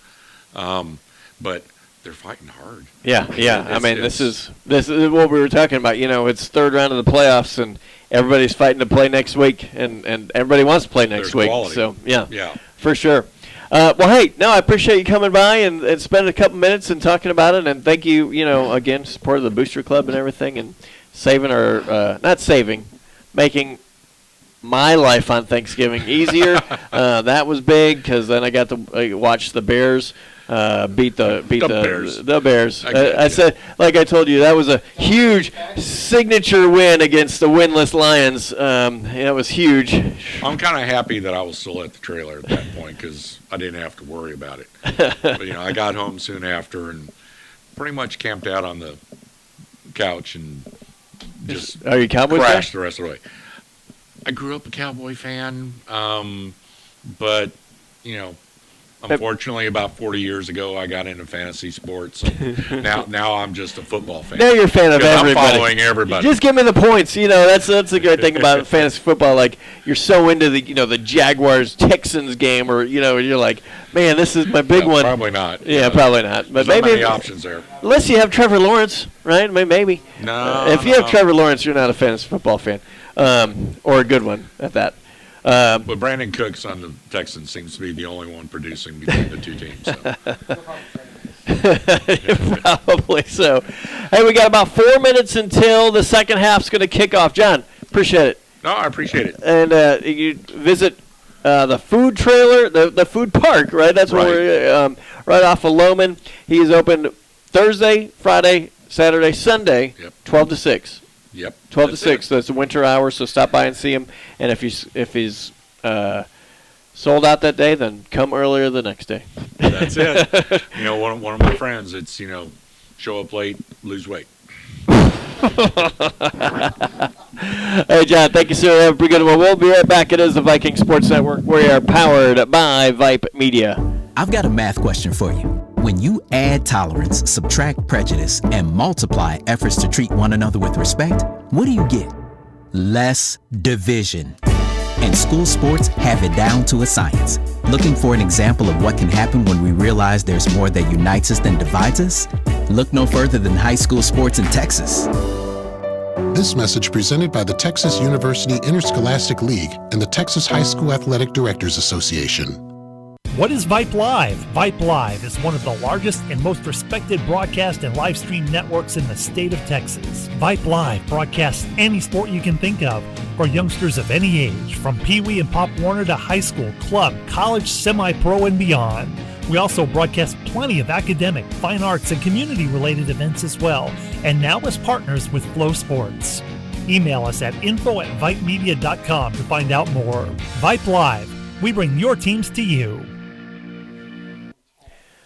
But they're fighting hard. Yeah. I mean, this is what we were talking about. You know, it's third round of the playoffs, and everybody's fighting to play next week, and everybody wants to play next week. Quality. So, Yeah. For sure. Well, hey, no, I appreciate you coming by and spending a couple minutes and talking about it, and thank you, you know, again, support of the Booster Club and everything, and making my life on Thanksgiving easier. That was big because then I got to watch the Bears beat the Bears. I said, like I told you, that was a huge signature win against the winless Lions. It was huge. I'm kind of happy that I was still at the trailer at that point because I didn't have to worry about it. But, you know, I got home soon after and pretty much camped out on the couch and just Are you a Cowboys crashed fan? the rest of the way. I grew up a Cowboy fan, but, you know, unfortunately, about 40 years ago, I got into fantasy sports. Now I'm just a football fan. Now you're a fan of everybody. I'm following everybody. Just give me the points. You know, that's the good thing about fantasy football. Like, you're so into the Jaguars Texans game, or you're like, man, this is my big one. Probably not. Yeah, probably not. But there's maybe many options there. Unless you have Trevor Lawrence, right? I mean, maybe. No. If you have Trevor Lawrence, you're not a fantasy football fan, or a good one at that. But Brandon Cooks on the Texans seems to be the only one producing between the two teams. So. Probably so. Hey, we got about 4 minutes until the second half's going to kick off. John, appreciate it. No, I appreciate it. And you visit the food trailer, the food park, right? That's where we're right off of Loman. He is open Thursday, Friday, Saturday, Sunday, 12 to 6. Yep. 12 to 6. That's the winter hours, so stop by and see him. And if he's sold out that day, then come earlier the next day. That's it. You know, one of my friends, it's, show up late, lose weight. Hey, John, thank you, sir. Have a pretty good one. We'll be right back. It is the Viking Sports Network. We are powered by Vype Media. I've got a math question for you. When you add tolerance, subtract prejudice, and multiply efforts to treat one another with respect, what do you get? Less division. And school sports have it down to a science. Looking for an example of what can happen when we realize there's more that unites us than divides us? Look no further than high school sports in Texas. This message presented by the Texas University Interscholastic League and the Texas High School Athletic Directors Association. What is Vype Live? Vype Live is one of the largest and most respected broadcast and live stream networks in the state of Texas. Vype Live broadcasts any sport you can think of for youngsters of any age, from Pee Wee and Pop Warner to high school, club, college, semi-pro, and beyond. We also broadcast plenty of academic, fine arts, and community-related events as well, and now as partners with Flow Sports. Email us at info@vypemedia.com to find out more. Vype Live. We bring your teams to you.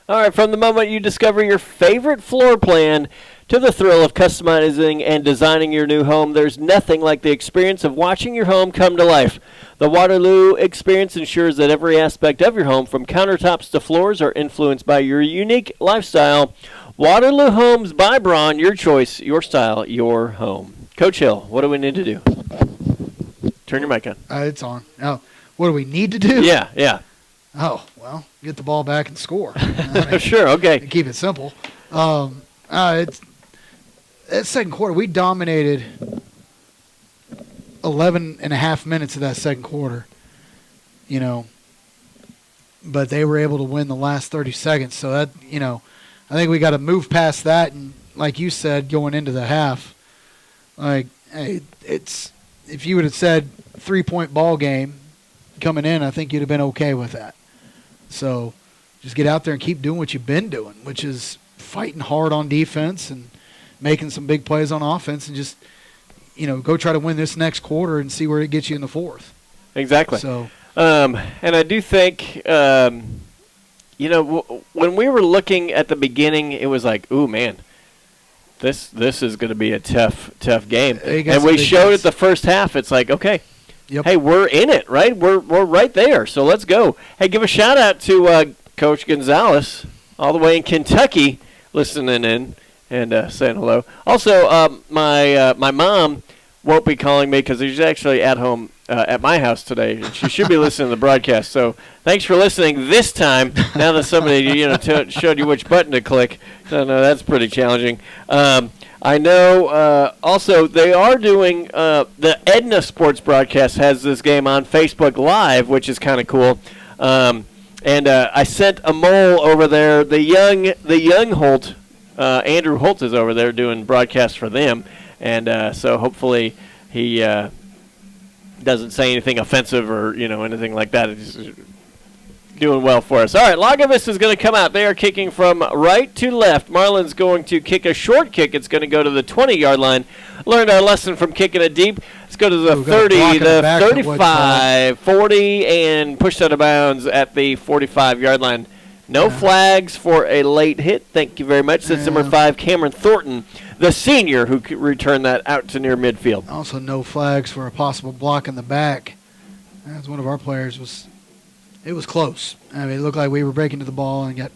All right, from the moment you discover your favorite floor plan to the thrill of customizing and designing your new home, there's nothing like the experience of watching your home come to life. The Waterloo experience ensures that every aspect of your home, from countertops to floors, are influenced by your unique lifestyle. Waterloo Homes by Braun, your choice, your style, your home. Coach Hill, what do we need to do? Turn your mic on. It's on. Now, what do we need to do? Yeah. Oh, well, get the ball back and score. Sure, okay. Keep it simple. It's that second quarter, we dominated 11 and a half minutes of that second quarter, but they were able to win the last 30 seconds. So that, I think we got to move past that. And like you said, going into the half, like, hey, if you would have said 3-point ball game coming in, I think you'd have been okay with that. So just get out there and keep doing what you've been doing, which is fighting hard on defense and making some big plays on offense, and just, go try to win this next quarter and see where it gets you in the fourth. Exactly. So And I do think, you know, when we were looking at the beginning, it was like, ooh, man, this is going to be a tough game. And we showed it the first half. It's like, okay, hey, we're in it, right? We're right there, so let's go. Hey, give a shout-out to Coach Gonzalez all the way in Kentucky listening in and saying hello. Also, my mom won't be calling me because she's actually at home at my house today. And she should be listening to the broadcast. So thanks for listening this time. Now that somebody showed you which button to click, so no, that's pretty challenging. I know. Also, they are doing the Edna Sports Broadcast has this game on Facebook Live, which is kind of cool. And I sent a mole over there. The young Holt, Andrew Holt, is over there doing broadcasts for them, and so hopefully he doesn't say anything offensive or anything like that. He's doing well for us. All right, Lago Vista is going to come out. They are kicking from right to left. Marlon's going to kick a short kick. It's going to go to the 20-yard line. Learned our lesson from kicking it deep. Let's go to the 30, the 35, 40, and pushed out of bounds at the 45-yard line. No flags for a late hit. Thank you very much. That's number 5, Cameron Thornton, the senior, who returned that out to near midfield. Also no flags for a possible block in the back. As one of our players it was close. I mean, it looked like we were breaking to the ball and got,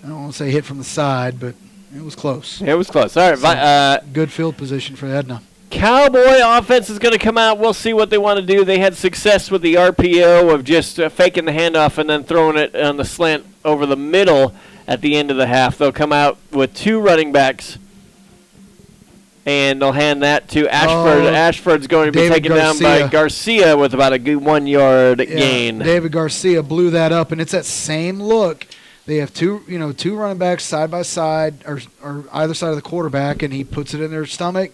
I don't want to say hit from the side, but it was close. It was close. All right. So, good field position for Edna. Cowboy offense is going to come out. We'll see what they want to do. They had success with the RPO of just faking the handoff and then throwing it on the slant over the middle at the end of the half. They'll come out with 2 running backs, and they'll hand that to Ashford. Ashford's going to be taken down by Garcia with about a good 1 yard gain. David Garcia blew that up, and it's that same look. They have two running backs side by side or either side of the quarterback, and he puts it in their stomach.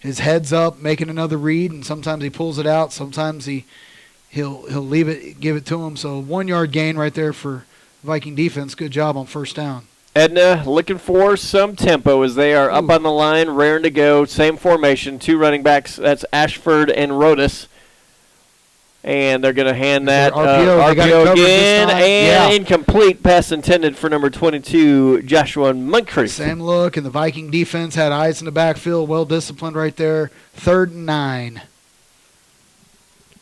His head's up, making another read, and sometimes he pulls it out. Sometimes he'll leave it, give it to him. So 1 yard gain right there for Viking defense. Good job on first down. Edna looking for some tempo as they are up on the line, raring to go. Same formation, 2 running backs. That's Ashford and Rodas. And they're going to hand that RPO again, and incomplete pass intended for number 22, Joshua Moncrief. Same look, and the Viking defense had eyes in the backfield, well disciplined right there. 3rd and 9.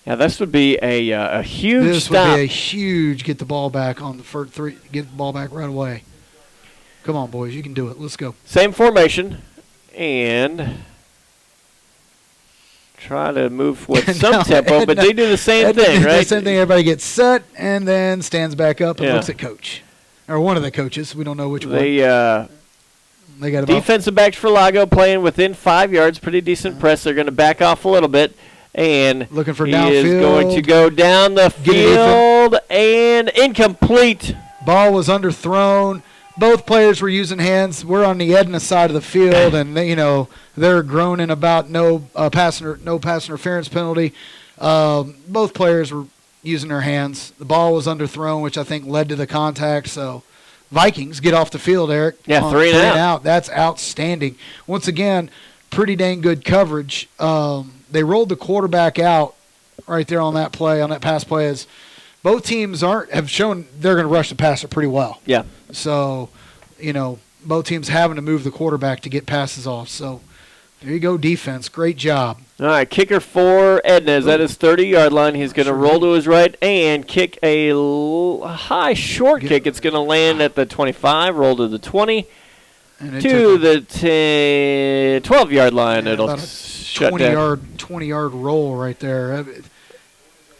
Yeah, this would be a huge This stop. would be a huge get the ball back on the first 3. Get the ball back right away. Come on, boys, you can do it. Let's go. Same formation, and try to move with some tempo, but they do the same thing, right? The same thing. Everybody gets set and then stands back up and looks at coach, or one of the coaches. We don't know which one. They got defensive backs for Lago playing within 5 yards. Pretty decent press. They're going to back off a little bit, and looking for he downfield. is going to go down the field and incomplete. Ball was underthrown. Both players were using hands. We're on the Edna side of the field, and they're groaning about no pass interference penalty. Both players were using their hands. The ball was underthrown, which I think led to the contact. So Vikings get off the field, Eric. Yeah, 3 and out. That's outstanding. Once again, pretty dang good coverage. They rolled the quarterback out right there on that play, on that pass play. As both teams have shown they're going to rush the passer pretty well. Yeah. So, both teams having to move the quarterback to get passes off. So, there you go, defense. Great job. All right, kicker for Edna is at his 30-yard line. He's going to roll to his right and kick a high short kick. It's going to land at the 25, roll to the 20, to the 12-yard line. Yeah, It'll shut down. 20-yard roll right there.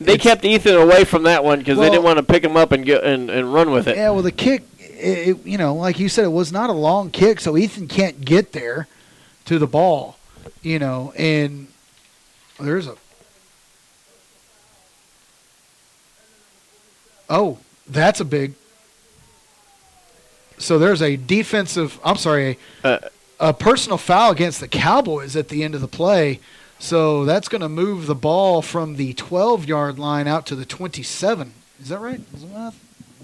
They kept Ethan away from that one because they didn't want to pick him up and run with it. Yeah, well, the kick, like you said, it was not a long kick, so Ethan can't get there to the ball, and there's that's a big. So there's a a personal foul against the Cowboys at the end of the play. So that's going to move the ball from the 12-yard line out to the 27. Is that right?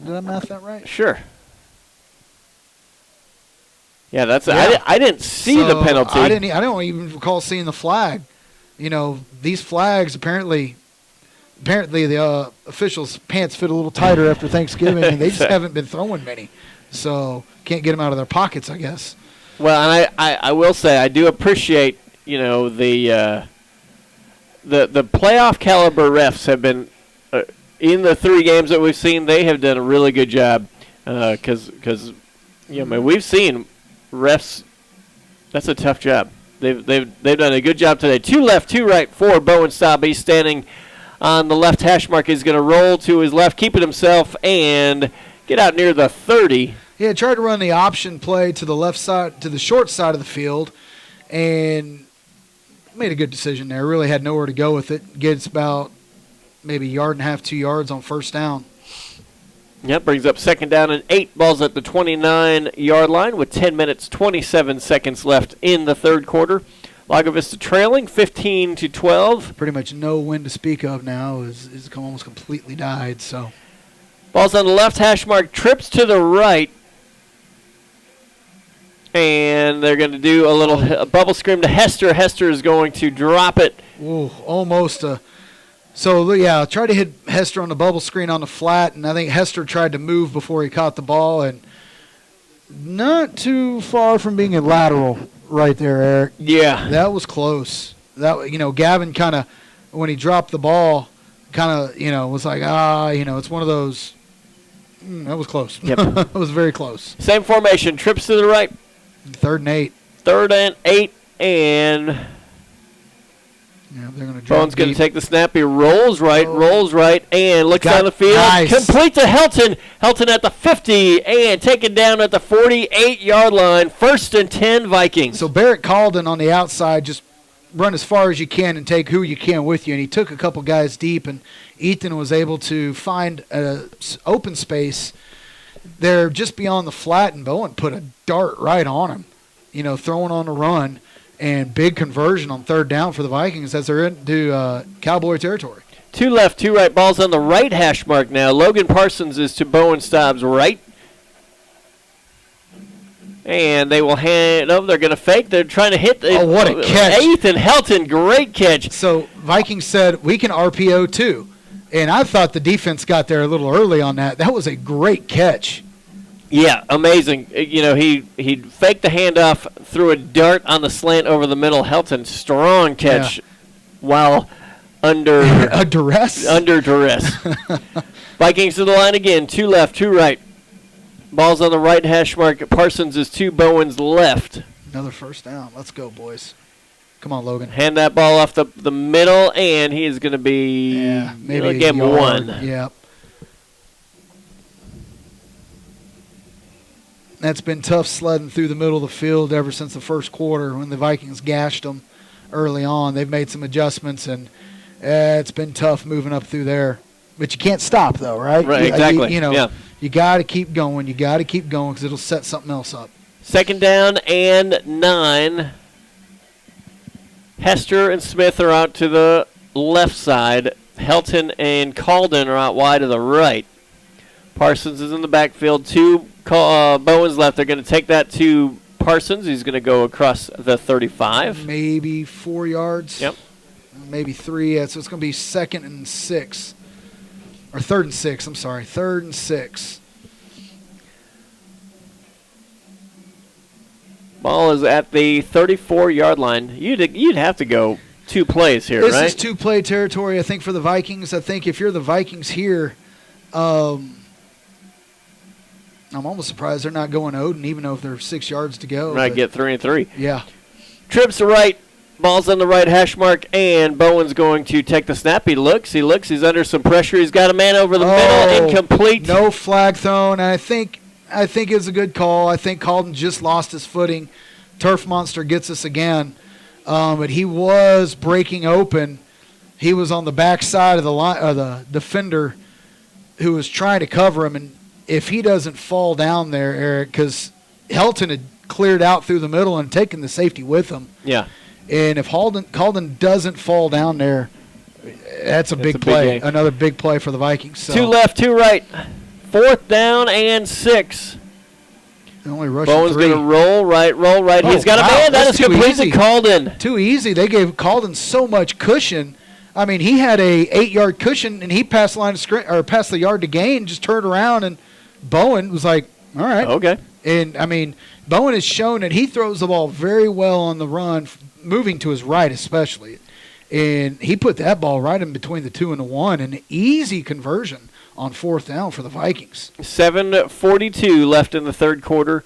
Did I math that right? Sure. Yeah, I didn't see the penalty. I don't even recall seeing the flag. These flags apparently apparently the officials' pants fit a little tighter after Thanksgiving, and they just haven't been throwing many. So can't get them out of their pockets, I guess. Well, and I will say I do appreciate, the playoff caliber refs have been in the 3 games that we've seen. They have done a really good job because we've seen refs. That's a tough job. They've done a good job today. 2 left, 2 right for Bowen Staub. He's standing on the left hash mark. He's going to roll to his left, keep it himself, and get out near the 30. Yeah, tried to run the option play to the left side, to the short side of the field, and made a good decision there. Really had nowhere to go with it. Gets about maybe 1.5 yards, 2 yards on first down. Yep, brings up 2nd down and 8. Ball's at the 29-yard line with 10 minutes, 27 seconds left in the third quarter. Lago Vista trailing 15-12. Pretty much no wind to speak of now. Is almost completely died. So ball's on the left hash mark, trips to the right. And they're going to do a bubble screen to Hester. Hester is going to drop it. Ooh, almost. Tried to hit Hester on the bubble screen on the flat, and I think Hester tried to move before he caught the ball, and not too far from being a lateral right there, Eric. Yeah. That was close. Gavin kind of, when he dropped the ball, was like, it's one of those. That was close. Yep. It was very close. Same formation, trips to the right. 3rd and 8. 3rd and 8, and they're going to Bowen's going to take the snap. He rolls right, and looks down the field. Nice. Complete to Helton. Helton at the 50, and taken down at the 48-yard line. 1st and 10 Vikings. So Barrett Calden on the outside, just run as far as you can and take who you can with you. And he took a couple guys deep, and Ethan was able to find an open space there just beyond the flat, and Bowen put a dart right on him, throwing on the run, and big conversion on 3rd down for the Vikings as they're into Cowboy territory. 2 left, 2 right. Ball's on the right hash mark now. Logan Parsons is to Bowen Staub's right. And they will hand over. They're going to fake. They're trying to hit. What a catch. Ethan Helton, great catch. So Vikings said, we can RPO too. And I thought the defense got there a little early on that. That was a great catch. Yeah, amazing. He faked the handoff, threw a dart on the slant over the middle. Helton, strong catch while under duress. Under duress. Vikings to the line again. 2 left, 2 right. Ball's on the right hash mark. Parsons is to Bowen's left. Another 1st down. Let's go, boys. Come on, Logan. Hand that ball off the middle, and he is going to be maybe give him 1. Yeah. That's been tough sledding through the middle of the field ever since the first quarter when the Vikings gashed them early on. They've made some adjustments, and it's been tough moving up through there. But you can't stop, though, right? Right, exactly. You got to keep going. You got to keep going because it'll set something else up. 2nd down and 9. Hester and Smith are out to the left side. Helton and Calden are out wide to the right. Parsons is in the backfield. 2 Bowen's left. They're going to take that to Parsons. He's going to go across the 35. Maybe 4 yards. Yep. Maybe 3. So it's going to be 2nd and 6. Or 3rd and 6. I'm sorry. 3rd and 6. Ball is at the 34-yard line. You'd have to go 2 plays here, right? This is 2-play territory, I think, for the Vikings. I think if you're the Vikings here, I'm almost surprised they're not going Odin, even though if there's 6 yards to go. Right, get 3 and 3. Yeah. Trips to right. Ball's on the right hash mark, and Bowen's going to take the snap. He looks. He's under some pressure. He's got a man over the middle. Incomplete. No flag thrown. And I think it was a good call. I think Calden just lost his footing. Turf Monster gets us again. But he was breaking open. He was on the back side of the defender who was trying to cover him. And if he doesn't fall down there, Eric, because Helton had cleared out through the middle and taken the safety with him. Yeah. And if Calden doesn't fall down there, that's a big play. Another big play for the Vikings. So. 2 left, 2 right. 4th down and 6. Only rushing Bowen's 3. going to roll right. He's got a man. That is completely Calden. Too easy. They gave Calden so much cushion. I mean, he had a 8-yard cushion, and he passed the line of or passed the yard to gain, just turned around, and Bowen was like, all right. Okay. And, I mean, Bowen has shown that he throws the ball very well on the run, moving to his right especially. And he put that ball right in between the 2 and the 1, an easy conversion on 4th down for the Vikings. 7:42 left in the third quarter.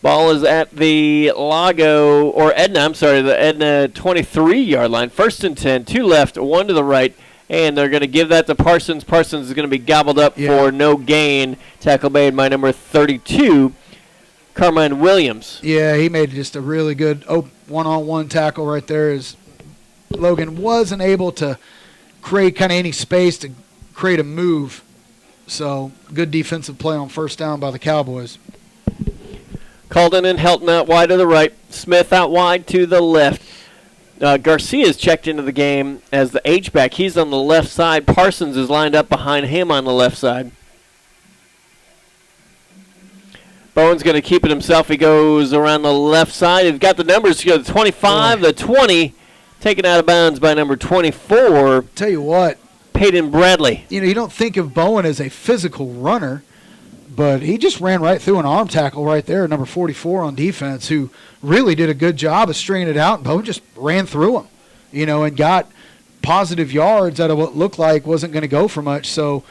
Ball is at the LAGO, or Edna, I'm sorry, the Edna 23-yard line. 1st and 10, 2 left, 1 to the right, and they're going to give that to Parsons. Parsons is going to be gobbled up for no gain. Tackle made by number 32, Carmine Williams. Yeah, he made just a really good one-on-one tackle right there as Logan wasn't able to create kind of any space to create a move. So, good defensive play on 1st down by the Cowboys. Calden and Helton out wide to the right. Smith out wide to the left. Garcia's checked into the game as the H-back. He's on the left side. Parsons is lined up behind him on the left side. Bowen's going to keep it himself. He goes around the left side. He's got the numbers. He goes 25, the 20. Taken out of bounds by number 24. Tell you what. Peyton Bradley. You know, you don't think of Bowen as a physical runner, but he just ran right through an arm tackle right there, number 44 on defense, who really did a good job of stringing it out, and Bowen just ran through him, you know, and got positive yards out of what looked like wasn't going to go for much. So,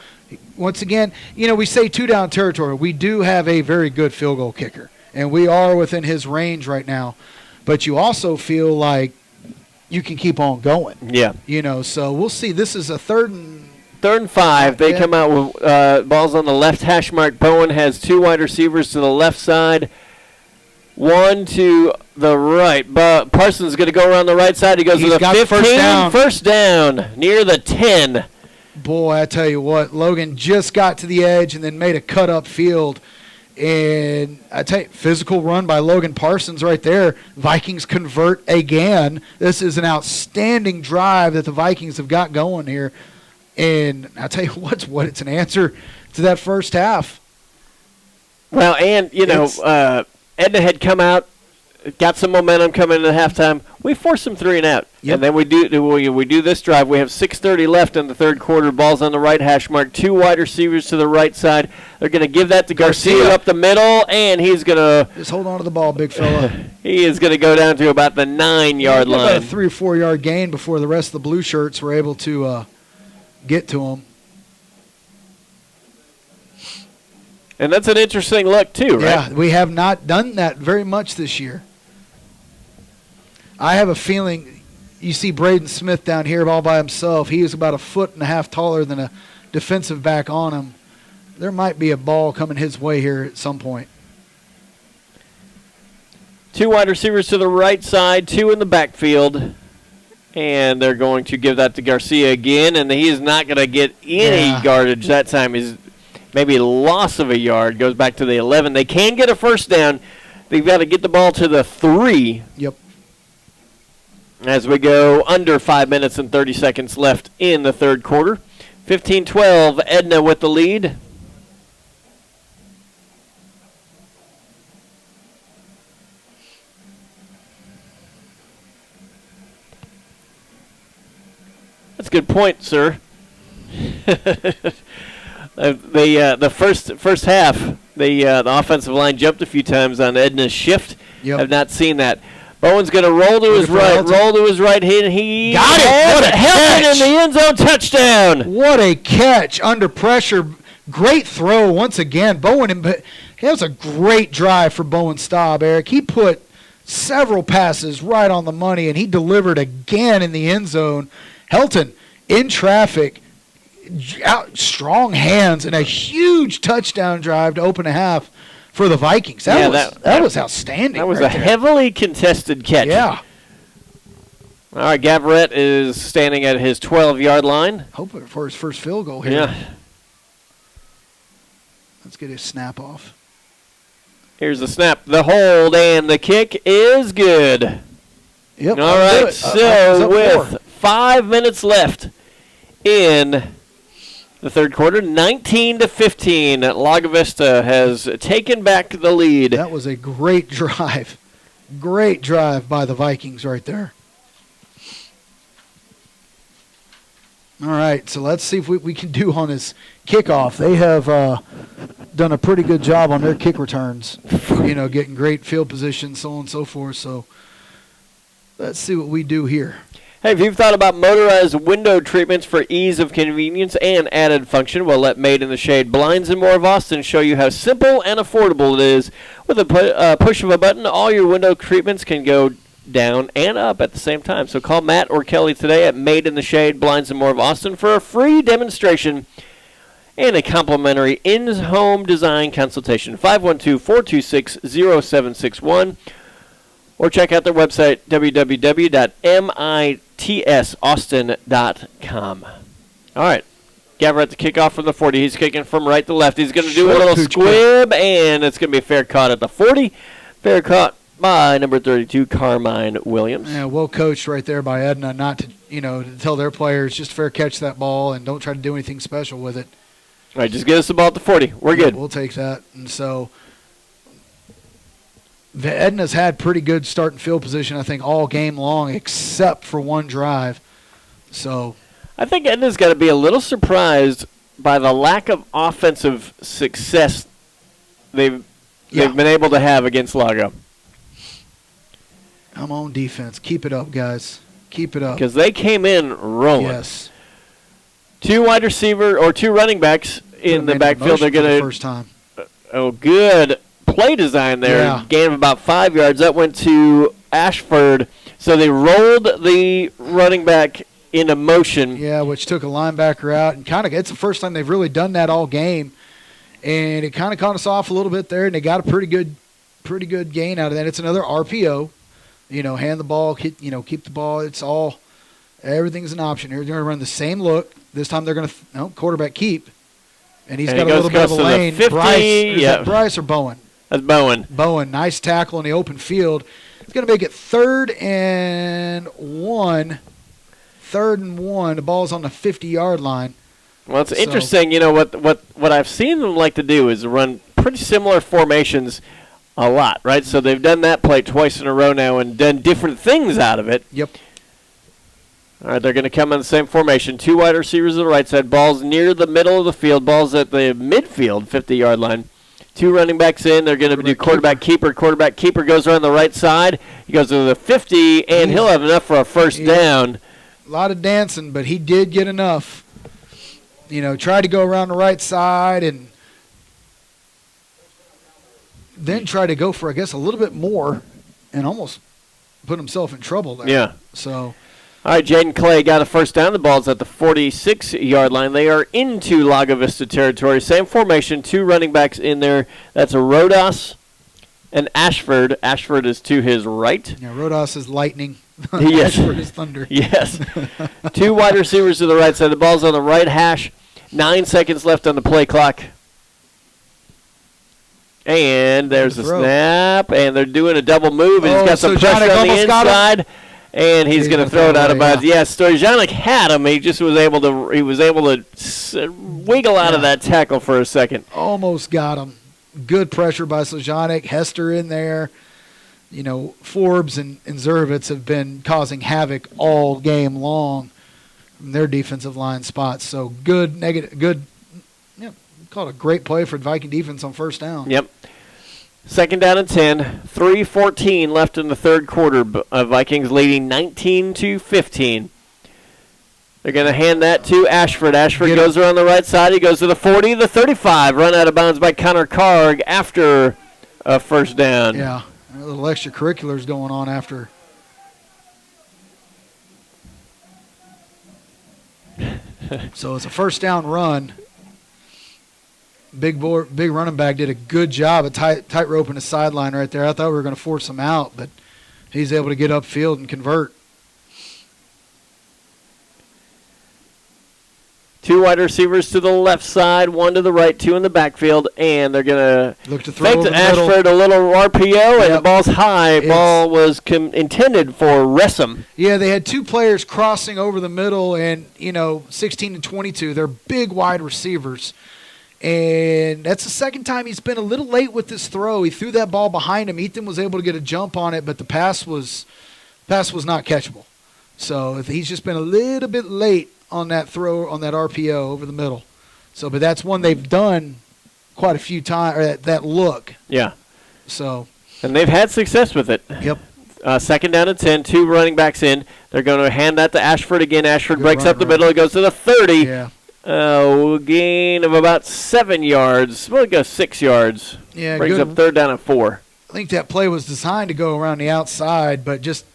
once again, you know, we say 2-down territory. We do have a very good field goal kicker, and we are within his range right now. But you also feel like you can keep on going. Yeah. You know, so we'll see. This is a 3rd and 5. They come out with balls on the left hash mark. Bowen has 2 wide receivers to the left side, 1 to the right. But Parsons is going to go around the right side. He goes to the 15. First down near the 10. Boy, I tell you what, Logan just got to the edge and then made a cut up field. And I tell you, physical run by Logan Parsons right there. Vikings convert again. This is an outstanding drive that the Vikings have got going here. And I tell you what, it's an answer to that first half. Well, and, you know, Edna had come out, got some momentum coming into halftime. We forced some 3 and out. Yep. And then we do this drive. We have 6:30 left in the third quarter. Ball's on the right hash mark. 2 wide receivers to the right side. They're going to give that to Garcia up the middle, and he's going to just hold on to the ball, big fella. He is going to go down to about the 9-yard line. About a 3 or 4 yard gain before the rest of the blue shirts were able to get to him. And that's an interesting look too, right? Yeah, we have not done that very much this year. I have a feeling you see Braden Smith down here all by himself. He is about 1.5 feet taller than a defensive back on him. There might be a ball coming his way here at some point. 2 wide receivers to the right side, 2 in the backfield. And they're going to give that to Garcia again, and he is not going to get any yardage that time. He's maybe loss of a yard, goes back to the 11. They can get a first down. They've got to get the ball to the 3. Yep. As we go under 5 minutes and 30 seconds left in the third quarter. 15-12, Edna with the lead. That's a good point, sir. The first half, the offensive line jumped a few times on Edna's shift. Yep. I've not seen that. Bowen's going to roll to his right. He got it. What a catch. In the end zone, touchdown. What a catch under pressure. Great throw once again. Bowen, it was a great drive for Bowen Staub, Eric. He put several passes right on the money, and he delivered again in the end zone. Helton in traffic, strong hands, and a huge touchdown drive to open a half for the Vikings. That was outstanding. That was a heavily contested catch. Yeah. All right, Gavarette is standing at his 12-yard line. Hoping for his first field goal here. Yeah. Let's get his snap off. Here's the snap, the hold, and the kick is good. Yep. All right, so with 5 minutes left in the third quarter, 19-15, Lago Vista has taken back the lead. That was a great drive. Great drive by the Vikings right there. All right, so let's see if we can do on his kickoff. They have done a pretty good job on their kick returns, getting great field position, so on and so forth. So let's see what we do here. Hey, if you've thought about motorized window treatments for ease of convenience and added function, well, let Made in the Shade Blinds and More of Austin show you how simple and affordable it is. With a push of a button, all your window treatments can go down and up at the same time. So call Matt or Kelly today at Made in the Shade Blinds and More of Austin for a free demonstration and a complimentary in-home design consultation. 512-426-0761. Or check out their website, www.mitsaustin.com. All right. Gavin at the kickoff from the 40. He's kicking from right to left. He's going to do a little squib, and it's going to be a fair caught at the 40. Fair caught by number 32, Carmine Williams. Yeah, well coached right there by Edna not to, to tell their players just fair catch that ball and don't try to do anything special with it. All right, just get us the ball at the 40. We're good. We'll take that. And so the Edna's had pretty good start and field position, I think, all game long except for one drive. So I think Edna's got to be a little surprised by the lack of offensive success they've been able to have against LAGO. I'm on defense. Keep it up, guys. Keep it up. Because they came in rolling. Yes. Two running backs in the backfield. They're going to first time. Good play design there. Yeah. Gain of about 5 yards. That went to Ashford. So they rolled the running back into motion. Yeah, which took a linebacker out, and it's the first time they've really done that all game, and it kind of caught us off a little bit there, and they got a pretty good gain out of that. It's another RPO. Hand the ball, keep the ball. Everything's an option here. They're going to run the same look. This time they're going to quarterback keep, and he's got a little bit of a lane. 50, Bryce or Bowen? That's Bowen. Bowen, nice tackle in the open field. It's going to make it 3rd and 1. 3rd and 1. The ball's on the 50-yard line. Well, it's interesting. What I've seen them like to do is run pretty similar formations a lot, right? So they've done that play twice in a row now and done different things out of it. Yep. All right, they're going to come in the same formation. Two wide receivers on the right side. Ball's near the middle of the field. Ball's at the midfield, 50-yard line. Two running backs in. They're going to do quarterback keeper. Quarterback keeper goes around the right side. He goes to the 50, and he'll have enough for a first down. A lot of dancing, but he did get enough. Tried to go around the right side and then tried to go for, I guess, a little bit more and almost put himself in trouble there. Yeah. So, all right, Jaden Clay got a first down. The ball's at the 46-yard line. They are into Lago Vista territory. Same formation, two running backs in there. That's a Rodas and Ashford. Ashford is to his right. Yeah, Rodas is lightning. Yes. Ashford is thunder. Yes. Two wide receivers to the right side. The ball's on the right hash. 9 seconds left on the play clock. And there's a snap, and they're doing a double move, and he's got some pressure on the inside, and he's going to throw it out of bounds. Yes, Stojanic had him. He just was able to wiggle out of that tackle for a second. Almost got him. Good pressure by Stojanic. Hester in there. Forbes and Zervitz have been causing havoc all game long from their defensive line spots. So good. Called a great play for Viking defense on first down. Yep. Second down and 10. 3:14 left in the third quarter. Vikings leading 19-15. They're going to hand that to Ashford. Ashford goes around the right side. He goes to the 40, the 35. Run out of bounds by Connor Karg after a first down. Yeah. A little extracurriculars going on after. So it's a first down run. Big running back did a good job at tightrope in the sideline right there. I thought we were going to force him out, but he's able to get upfield and convert. Two wide receivers to the left side, one to the right, two in the backfield, and they're going to fake to Ashford a little RPO, and the ball's high. Ball was intended for Ressam. Yeah, they had two players crossing over the middle, and 16 and 22. They're big wide receivers. And that's the second time he's been a little late with this throw. He threw that ball behind him. Ethan was able to get a jump on it, but the pass was not catchable. So he's just been a little bit late on that throw, on that RPO over the middle. So, but that's one they've done quite a few times, or that look. Yeah. So. And they've had success with it. Yep. Second down and 10, 2 running backs in. They're going to hand that to Ashford again. Ashford Good breaks run, up the middle. It goes to the 30. Yeah. Gain of about 7 yards. Well, it goes 6 yards. Yeah, brings good. up third down and 4. I think that play was designed to go around the outside, but just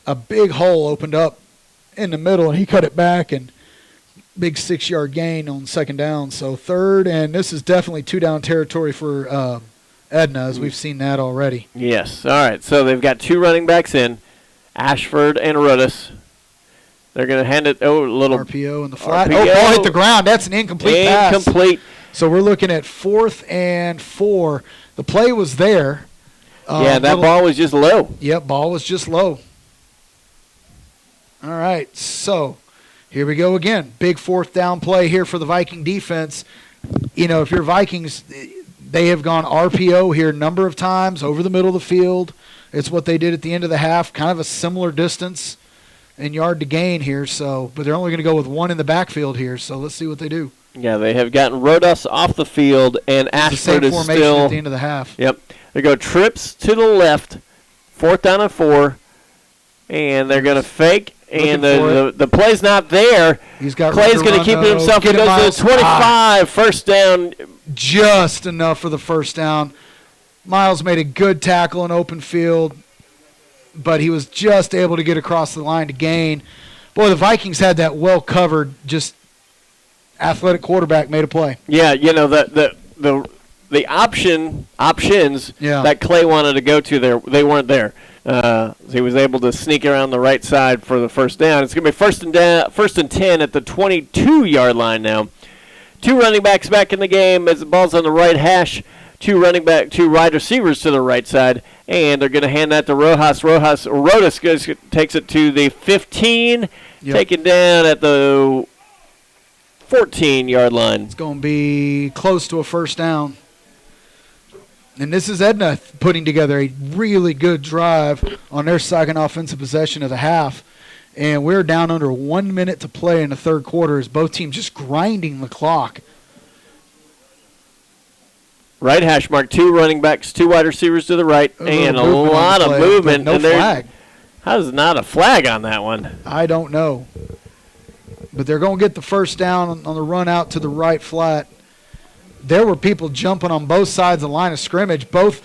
a big hole opened up in the middle, and he cut it back, and big 6-yard gain on second down. So third, and this is definitely 2-down territory for Edna, as we've seen that already. Yes. All right. So they've got 2 running backs in, Ashford and Rudis. They're going to hand it a little RPO in the flat. RPO. Oh, ball hit the ground. That's an incomplete pass. Incomplete. So we're looking at 4th and 4. The play was there. Yeah, that ball was just low. Yep, ball was just low. All right, so here we go again. Big 4th down play here for the Viking defense. You know, if you're Vikings, they have gone RPO here a number of times over the middle of the field. It's what they did at the end of the half, kind of a similar distance and yard to gain here. So, but they're only going to go with 1 in the backfield here. So let's see what they do. Yeah, they have gotten Rodas off the field, and Ashford is formation still at the end of the half. Yep. They go trips to the left, 4th down and 4, and they're going to fake. And the play's not there. He's got Clay's going to keep it himself. He goes to the 25, first down. Just enough for the first down. Miles made a good tackle in open field, but he was just able to get across the line to gain. Boy, the Vikings had that well covered. Just athletic quarterback made a play. Yeah, you know the options that Clay wanted to go to there, they weren't there. So he was able to sneak around the right side for the first down. It's going to be first and 10 at the 22-yard line now. 2 running backs back in the game as the ball's on the right hash. 2 wide receivers to the right side, and they're going to hand that to Rodas. Rodas takes it to the 15, taken down at the 14-yard line. It's going to be close to a first down. And this is Edna putting together a really good drive on their second offensive possession of the half. And we're down under 1 minute to play in the third quarter as both teams just grinding the clock. Right hash mark, 2 running backs, 2 wide receivers to the right, and a lot of movement. No flag. How's not a flag on that one? I don't know. But they're going to get the first down on the run out to the right flat. There were people jumping on both sides of the line of scrimmage. Both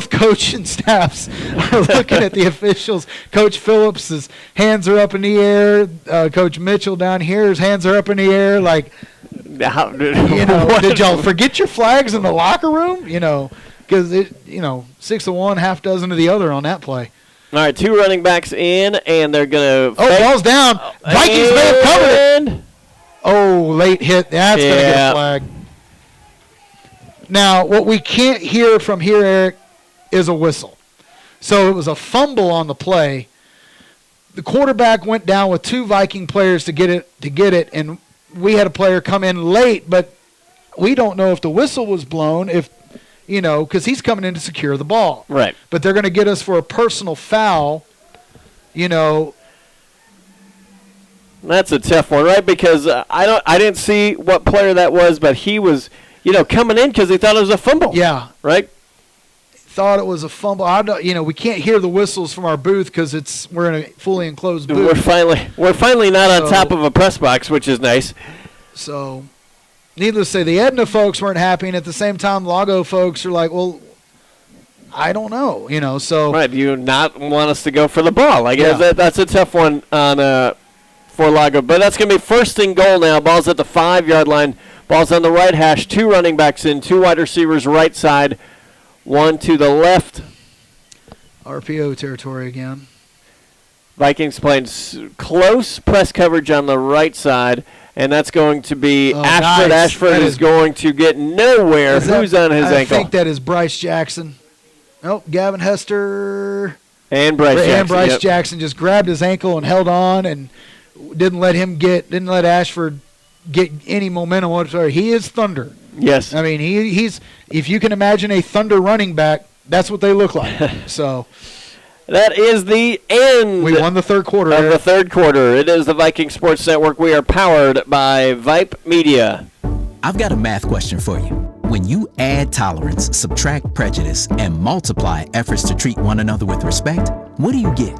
coach and staffs are looking at the officials. Coach Phillips' hands are up in the air. Coach Mitchell down here, his hands are up in the air. Like, did y'all forget your flags in the locker room? Because 6 of one, half dozen of the other on that play. All right, 2 running backs in, and they're going to. Oh, ball's down. Vikings may have covered it. Oh, late hit. That's going to get a flag. Now, what we can't hear from here, Eric, is a whistle. So it was a fumble on the play. The quarterback went down with 2 Viking players to get it, and we had a player come in late, but we don't know if the whistle was blown, because he's coming in to secure the ball. Right. But they're going to get us for a personal foul, That's a tough one, right? Because I didn't see what player that was, but he was coming in because he thought it was a fumble. Yeah. Right? Thought it was a fumble. We can't hear the whistles from our booth because we're in a fully enclosed booth. We're finally not on top of a press box, which is nice. So, needless to say, the Edna folks weren't happy, and at the same time, LAGO folks are like, well, I don't know, so. Right, do you not want us to go for the ball? I guess that's a tough one for LAGO. But that's going to be first and goal now. Ball's at the 5-yard line. Ball's on the right hash. 2 running backs in, 2 wide receivers right side, 1 to the left. RPO territory again. Vikings playing close press coverage on the right side, and that's going to be Ashford. Nice. Ashford is going to get nowhere. Who's on his ankle? I think that is Bryce Jackson. Nope, Gavin Hester. And Bryce Jackson just grabbed his ankle and held on and didn't let Ashford get any momentum whatsoever. He is Thunder. Yes. I mean, he's if you can imagine a Thunder running back, that's what they look like. So, That is the end. We won the third quarter. Of the third quarter. It is the Viking Sports Network. We are powered by Vype Media. I've got a math question for you. When you add tolerance, subtract prejudice, and multiply efforts to treat one another with respect, what do you get?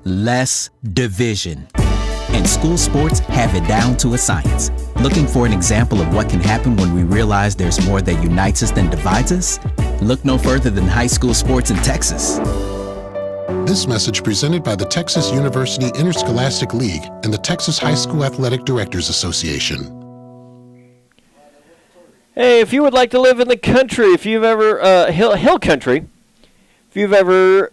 Less division. And school sports have it down to a science. Looking for an example of what can happen when we realize there's more that unites us than divides us? Look no further than high school sports in Texas. This message presented by the Texas University Interscholastic League and the Texas High School Athletic Directors Association. Hey, if you would like to live in the country, if you've ever, hill country, if you've ever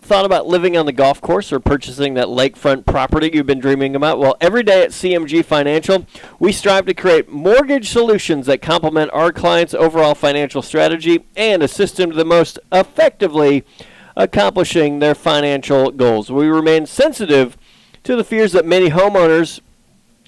thought about living on the golf course or purchasing that lakefront property you've been dreaming about, well, every day at CMG Financial, we strive to create mortgage solutions that complement our clients' overall financial strategy and assist them to the most effectively accomplishing their financial goals. We remain sensitive to the fears that many homeowners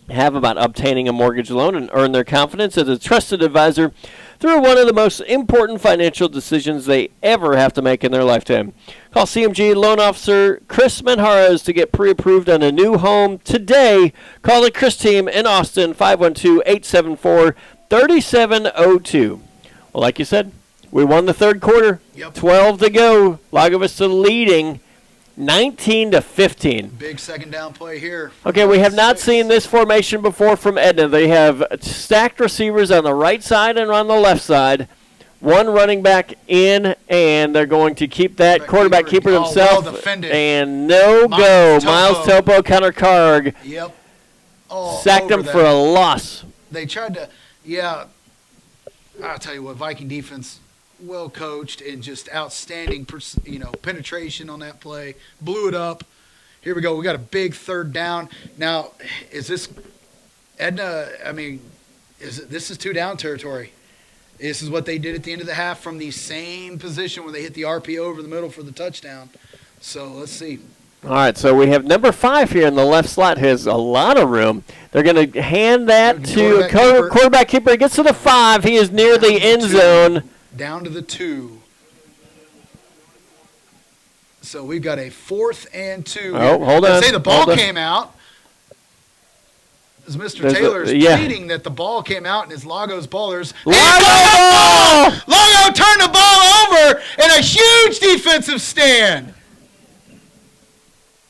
have about obtaining a mortgage loan and earn their confidence as a trusted advisor through one of the most important financial decisions they ever have to make in their lifetime. Call CMG Loan Officer Chris Manjares to get pre-approved on a new home today. Call the Chris team in Austin, 512-874-3702. Well, like you said, we won the third quarter. 12 to go. Lago Vista leading 19-15. Big second down play here. Okay, we have not seen this formation before from Edna. They have stacked receivers on the right side and on the left side. One running back in, and they're going to keep that quarterback keeper himself. Well defended. And no go. Miles Topo, Connor Karg. Yep. Sacked him for a loss. They tried to, I'll tell you what, Viking defense, well coached and just outstanding, penetration on that play. Blew it up. Here we go. We got a big third down. Now, is this Edna? I mean, this is 2 down territory. This is what they did at the end of the half from the same position where they hit the RPO over the middle for the touchdown. So let's see. All right, so we have number 5 here in the left slot. Has a lot of room. They're going to hand that to a quarterback keeper. He gets to the 5. He is near the end zone. Down to the 2. So we've got a 4th and 2. Oh, hold on. Let's say the ball came out. As Mr. Taylor's pleading that the ball came out and it's Lago's ball. Lago turned the ball over in a huge defensive stand.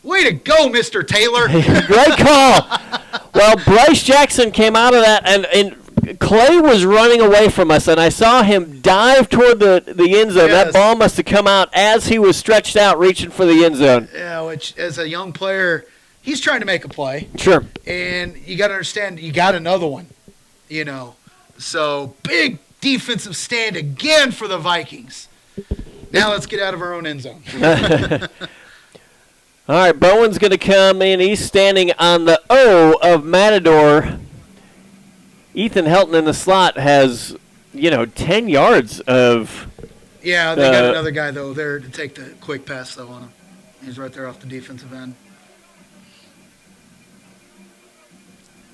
Way to go, Mr. Taylor. Great call. Well, Bryce Jackson came out of that, and Clay was running away from us, and I saw him dive toward the end zone. Yes. That ball must have come out as he was stretched out reaching for the end zone. Yeah, which as a young player, he's trying to make a play. Sure. And you got to understand, you got another one, So big defensive stand again for the Vikings. Now let's get out of our own end zone. All right, Bowen's going to come in. He's standing on the O of Matador. Ethan Helton in the slot has, 10 yards of... Yeah, they got another guy, though, there to take the quick pass, though, on him. He's right there off the defensive end.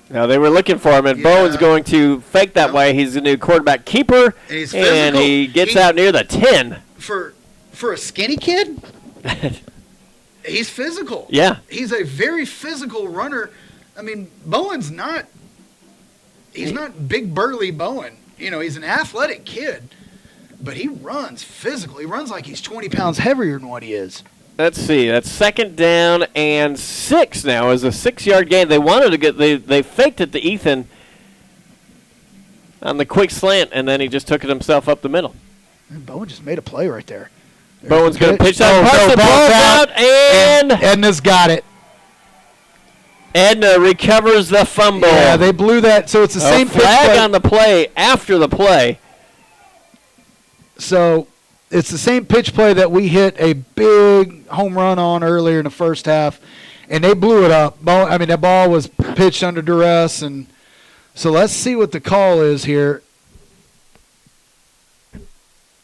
Now, they were looking for him, and Bowen's going to fake that way. He's a new quarterback keeper, and he gets out near the 10. For a skinny kid, he's physical. Yeah. He's a very physical runner. I mean, Bowen's not... He's not big burly Bowen. He's an athletic kid, but he runs physical. He runs like he's 20 pounds heavier than what he is. Let's see. That's second down and 6 now. Is a 6-yard gain. They wanted to get. They faked it to Ethan on the quick slant, and then he just took it himself up the middle. And Bowen just made a play right there. Bowen's going to pitch that. The ball's out, and Edna's got it. Edna recovers the fumble. Yeah, they blew that. So it's the same flag on the play after the play. So it's the same pitch play that we hit a big home run on earlier in the first half, and they blew it up. That ball was pitched under duress, and so let's see what the call is here.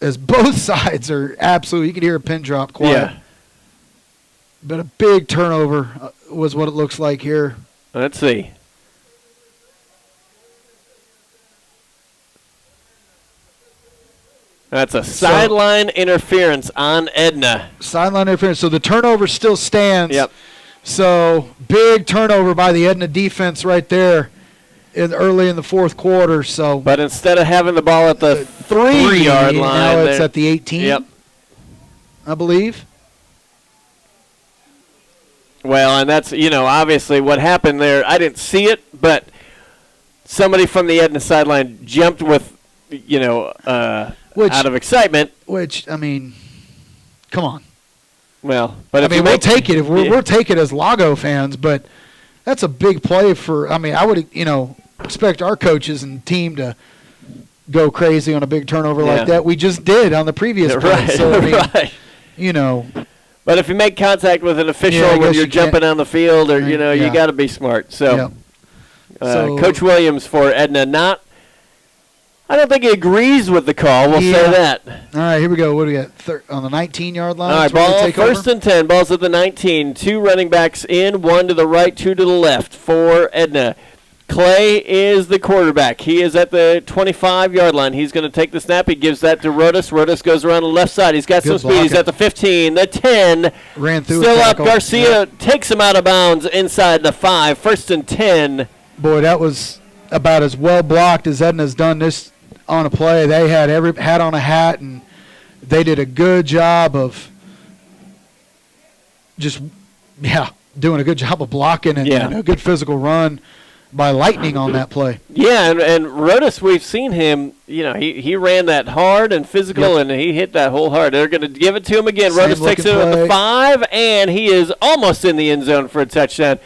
As both sides are absolutely, you can hear a pin drop quiet. Yeah. But a big turnover was what it looks like here. Let's see. That's a sideline interference on Edna. Sideline interference. So the turnover still stands. Yep. So big turnover by the Edna defense right there early in the fourth quarter. So, but instead of having the ball at the 3-yard line, now it's at the 18. Yep. I believe. Well, and that's, obviously what happened there. I didn't see it, but somebody from the Edna sideline jumped with, out of excitement. Which, I mean, come on. Well, but I mean, we'll take it. We'll take it as LAGO fans, but that's a big play for. I mean, I would, expect our coaches and team to go crazy on a big turnover like that. We just did on the previous play. Right. So, I mean, right. But if you make contact with an official when you're jumping on the field, or you got to be smart. So, Coach Williams for Edna, I don't think he agrees with the call. We'll say that. All right, here we go. What do we got? On the 19-yard line? All right, ball first and 10. Ball's at the 19. 2 running backs in, 1 to the right, 2 to the left for Edna. Clay is the quarterback. He is at the 25-yard line. He's going to take the snap. He gives that to Rodas. Rodas goes around the left side. He's got some speed. He's at the 15, the 10. Ran through. Still up. Garcia takes him out of bounds inside the 5. First and 10. Boy, that was about as well blocked as Edna's done this on a play. They had every hat on a hat, and they did a good job of just, doing a good job of blocking and a good physical run by Lightning on that play. Yeah, and Rodas, we've seen him, he ran that hard and physical, and he hit that hole hard. They're going to give it to him again. Rodas takes it at the 5, and he is almost in the end zone for a touchdown.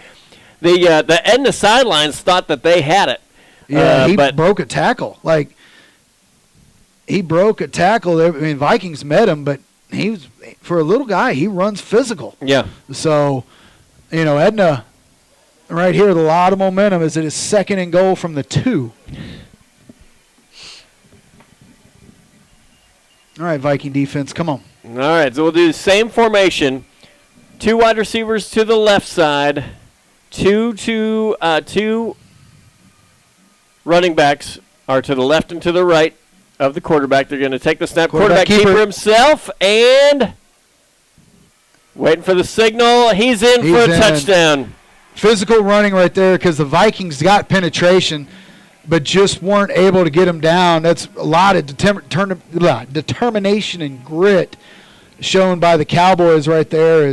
The Edna sidelines thought that they had it. Yeah, he broke a tackle. He broke a tackle. I mean, Vikings met him, but he was, for a little guy, he runs physical. Yeah. So, Edna right here with a lot of momentum as it is second and goal from the 2. All right, Viking defense, come on. All right, so we'll do the same formation. 2 wide receivers to the left side. 2 running backs are to the left and to the right of the quarterback. They're going to take the snap. Quarterback keeper himself, and waiting for the signal. He's in for a touchdown. Physical running right there because the Vikings got penetration, but just weren't able to get him down. That's a lot of determination and grit shown by the Cowboys right there.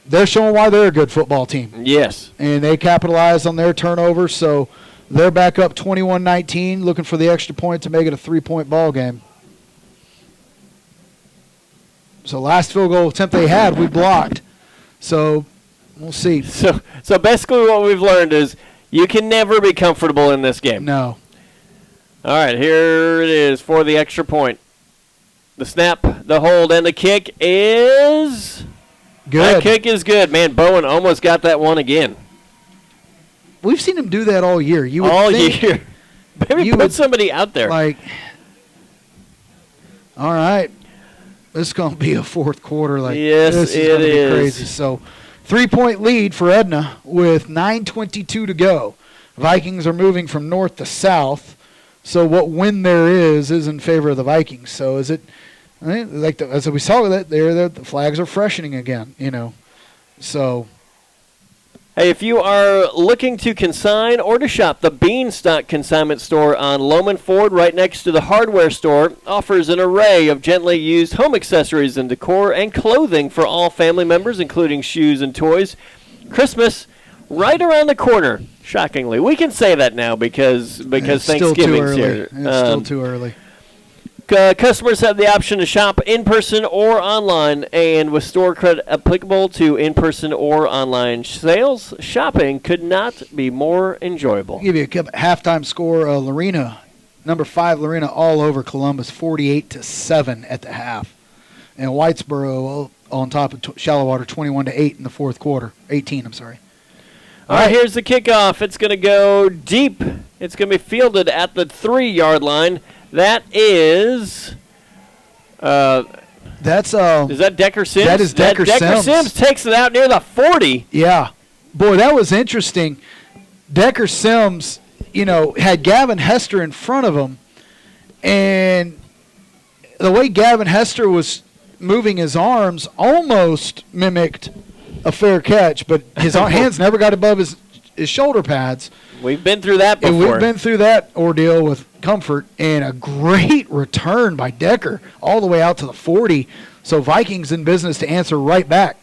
They're showing why they're a good football team. Yes. And they capitalized on their turnover, so they're back up 21-19, looking for the extra point to make it a 3-point ball game. So last field goal attempt they had, we blocked. So we'll see. So basically what we've learned is you can never be comfortable in this game. No. All right, here it is for the extra point. The snap, the hold, and the kick is good. That kick is good. Man, Bowen almost got that one again. We've seen him do that all year. All year. Maybe put somebody out there. All right. This is going to be a fourth quarter. Yes, this is going to be crazy. So, 3-point lead for Edna with 9:22 to go. Vikings are moving from north to south. So, what win there is in favor of the Vikings. So, is it as we saw with it there, the flags are freshening again, So, hey, if you are looking to consign or to shop, the Beanstalk Consignment Store on Loman Ford, right next to the hardware store, offers an array of gently used home accessories and decor and clothing for all family members, including shoes and toys. Christmas right around the corner. Shockingly, we can say that now because Thanksgiving's here. It's still too early. Customers have the option to shop in person or online, and with store credit applicable to in-person or online sales, shopping could not be more enjoyable. I'll give you a halftime score. Lorena, number 5, Lorena all over Columbus, 48-7 at the half, and Whitesboro on top of Shallowater, 21-8 in the fourth quarter. 18, I'm sorry. All right, here's the kickoff. It's going to go deep. It's going to be fielded at the 3-yard line. That is. Is that Decker Sims? That is Decker Sims. Decker Sims takes it out near the 40. Yeah. Boy, that was interesting. Decker Sims, had Gavin Hester in front of him, and the way Gavin Hester was moving his arms almost mimicked a fair catch, but his hands never got above his shoulder pads. We've been through that before. And we've been through that ordeal with comfort, and a great return by Decker all the way out to the 40. So Vikings in business to answer right back.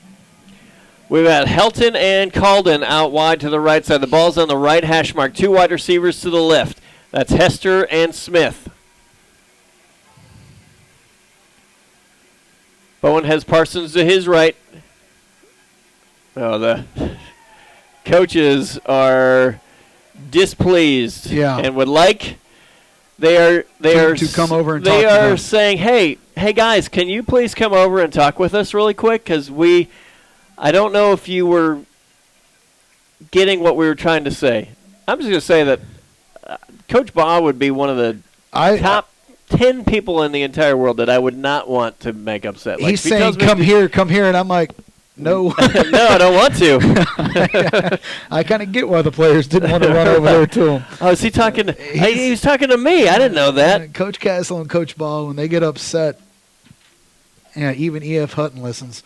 We've got Helton and Calden out wide to the right side. The ball's on the right hash mark. 2 wide receivers to the left. That's Hester and Smith. Bowen has Parsons to his right. Oh, the coaches are displeased. Yeah. And would like they are to come over and they talk to are them. saying, hey guys, can you please come over and talk with us really quick? Because I don't know if you were getting what we were trying to say. I'm just going to say that Coach Baugh would be one of the top 10 people in the entire world that I would not want to make upset. He's saying, come here, and I'm like, no. No, I don't want to. I kind of get why the players didn't want to run over there to him. Oh, is he talking? He was talking to me. I didn't know that. Coach Castle and Coach Baugh, when they get upset, yeah, even E.F. Hutton listens.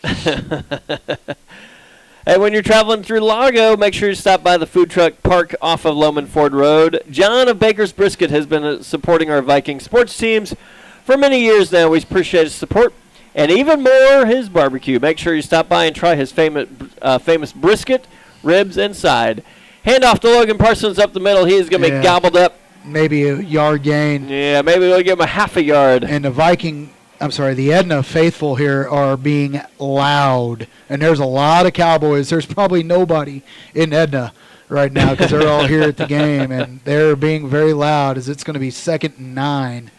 And when you're traveling through Lago, make sure you stop by the food truck park off of Loman Ford Road. John of Baker's Brisket has been supporting our Viking sports teams for many years now. We appreciate his support. And even more, his barbecue. Make sure you stop by and try his famous brisket, ribs, and side. Hand off to Logan Parsons up the middle. He is going to be gobbled up. Maybe a yard gain. Yeah, maybe we'll give him a half a yard. And the Edna faithful here are being loud. And there's a lot of Cowboys. There's probably nobody in Edna right now because they're all here at the game. And they're being very loud as it's going to be 2nd and 9.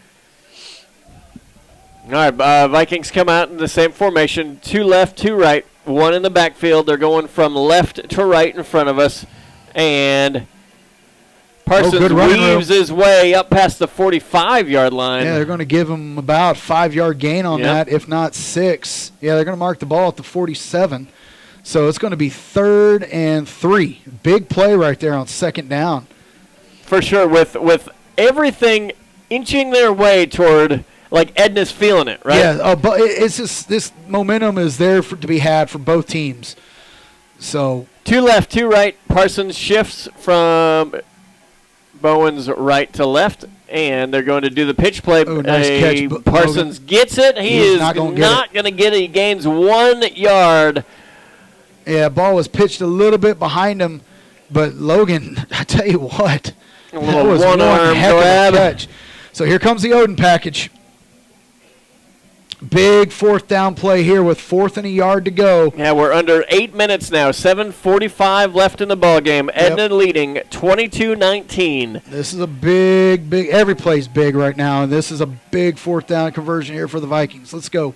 All right, Vikings come out in the same formation. 2 left, 2 right, 1 in the backfield. They're going from left to right in front of us. And Parsons weaves his way up past the 45-yard line. Yeah, they're going to give him about 5-yard gain on that, if not 6. Yeah, they're going to mark the ball at the 47. So it's going to be 3rd and 3. Big play right there on 2nd down. For sure, with everything inching their way toward, like, Edna's feeling it, right? Yeah, but it's just this momentum is there to be had for both teams. So 2 left, 2 right. Parsons shifts from Bowen's right to left, and they're going to do the pitch play. Oh, nice catch. Parsons gets it. He is not going to get it. He gains 1 yard. Yeah, ball was pitched a little bit behind him, but Logan, I tell you what, that was one heck of a catch. So here comes the Odin package. Big 4th down play here with 4th and a yard to go. Yeah, we're under 8 minutes now. 7:45 left in the ball game. Edna leading 22-19. This is a big, every play's big right now, and this is a big 4th down conversion here for the Vikings. Let's go.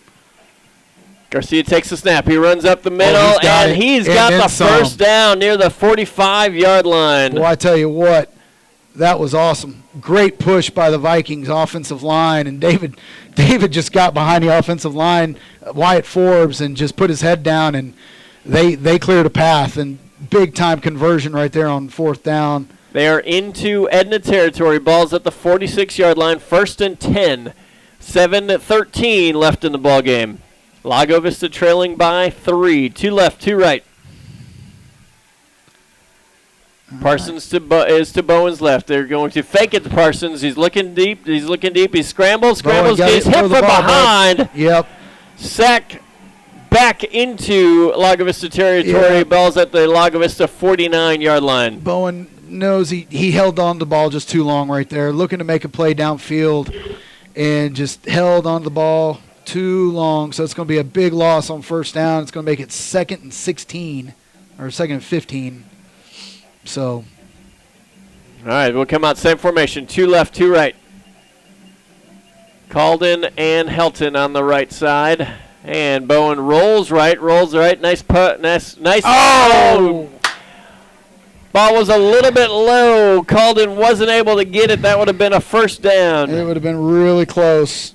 Garcia takes the snap. He runs up the middle, he's got the first down near the 45-yard line. Well, I tell you what, that was awesome. Great push by the Vikings offensive line, and David just got behind the offensive line, Wyatt Forbes, and just put his head down, and they cleared a path, and big-time conversion right there on 4th down. They are into Edna territory. Ball's at the 46-yard line, 1st and 10. 7:13 left in the ball game. Lago Vista trailing by 3. 2 left, 2 right. Parsons is to Bowen's left. They're going to fake it to Parsons. He's looking deep. He scrambles, gets hit from behind. Yep. Sack back into Lago Vista territory. Yep. Ball's at the Lago Vista 49-yard line. Bowen knows he held on to the ball just too long right there, looking to make a play downfield, and just held on to the ball too long. So it's going to be a big loss on 1st down. It's going to make it 2nd and 16 or 2nd and 15. So, all right, we'll come out same formation. 2 left, 2 right. Calden and Helton on the right side, and Bowen rolls right. Nice putt, nice. Oh! Ball was a little bit low. Calden wasn't able to get it. That would have been a 1st down. It would have been really close.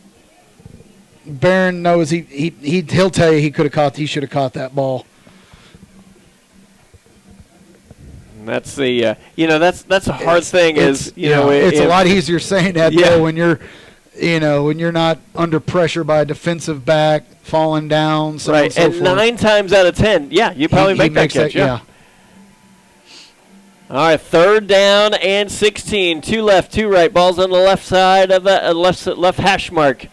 Barron knows he'll tell you he should have caught that ball. That's the that's a hard thing. It's a lot easier saying that though when you're when you're not under pressure by a defensive back, falling down, so on and Right, so and forth. 9 times out of 10, you probably He make that makes catch. yeah. All right, 3rd down and 16. 2 left, 2 right. Ball's on the left side of the left hash mark.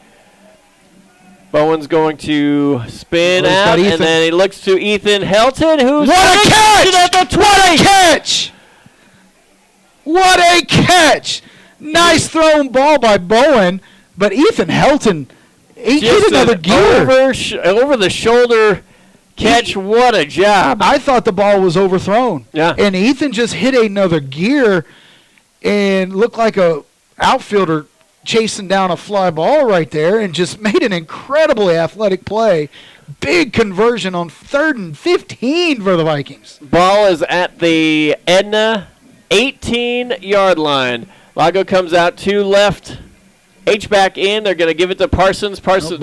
Bowen's going to spin out, and then he looks to Ethan Helton, who's what a catch! at the 20. What a catch! What a catch! Nice thrown ball by Bowen, but Ethan Helton, he hit another gear. Over the shoulder catch. What a job. I thought the ball was overthrown. Yeah. And Ethan just hit another gear and looked like a outfielder chasing down a fly ball right there and just made an incredibly athletic play. Big conversion on 3rd and 15 for the Vikings. Ball is at the Edna 18-yard line. Lago comes out 2 left. H-back in. They're going to give it to Parsons. Bowen's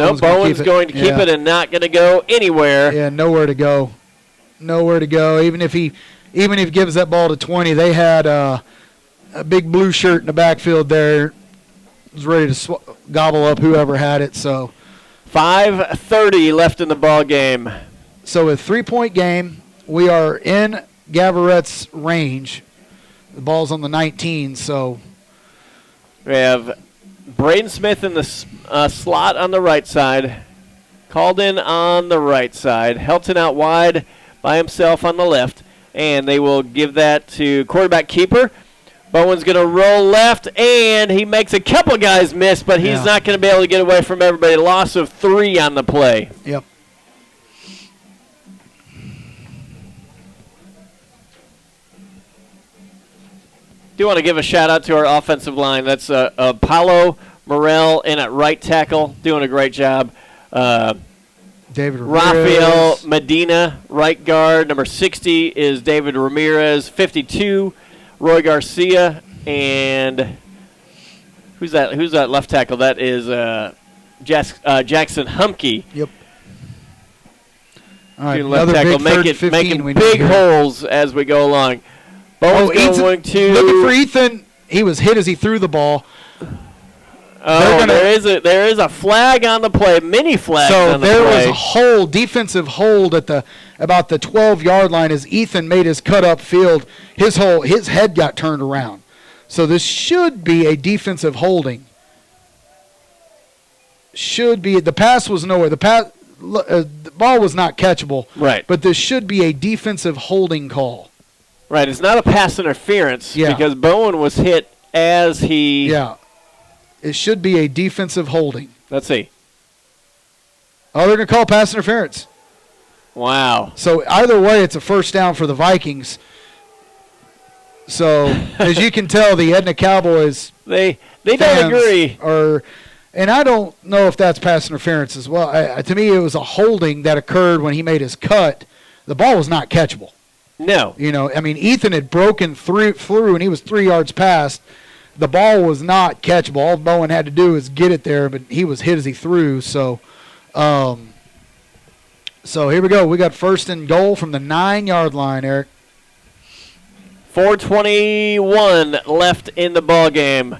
going to keep it and not going to go anywhere. Yeah, nowhere to go. Nowhere to go. Even if he gives that ball to 20, they had a big blue shirt in the backfield there. Was ready to gobble up whoever had it. So 5:30 left in the ball game. So a 3-point game. We are in Gavaret's range. The ball's on the 19, so we have Braden Smith in the slot on the right side. Called in on the right side. Helton out wide by himself on the left. And they will give that to quarterback keeper. Bowen's going to roll left, and he makes a couple guys miss, but he's not going to be able to get away from everybody. Loss of 3 on the play. Yep. Do want to give a shout-out to our offensive line. That's Paulo Morel in at right tackle, doing a great job. David Rafael Medina, right guard. Number 60 is David Ramirez. 52, Roy Garcia. And who's that? Who's that left tackle? That is Jackson Humke. Yep. All right, left another tackle, big making big holes as we go along. Bowen's going to looking for Ethan. He was hit as he threw the ball. Oh, there is a flag on the play, mini flag on the play. So there was a defensive hold at about the 12-yard line as Ethan made his cut up field. His head got turned around. So this should be a defensive holding. Should be. The pass was nowhere. The ball was not catchable. Right. But this should be a defensive holding call. Right. It's not a pass interference because Bowen was hit as he. Yeah. It should be a defensive holding. Let's see. Oh, they're going to call pass interference. Wow. So either way, it's a first down for the Vikings. So as you can tell, the Edna Cowboys they don't agree. And I don't know if that's pass interference as well. To me, it was a holding that occurred when he made his cut. The ball was not catchable. No. Ethan had broken through, and he was 3 yards past. The ball was not catchable. All Bowen had to do was get it there, but he was hit as he threw. So here we go. We got 1st and goal from the 9-yard line, Eric. 4:21 left in the ball game.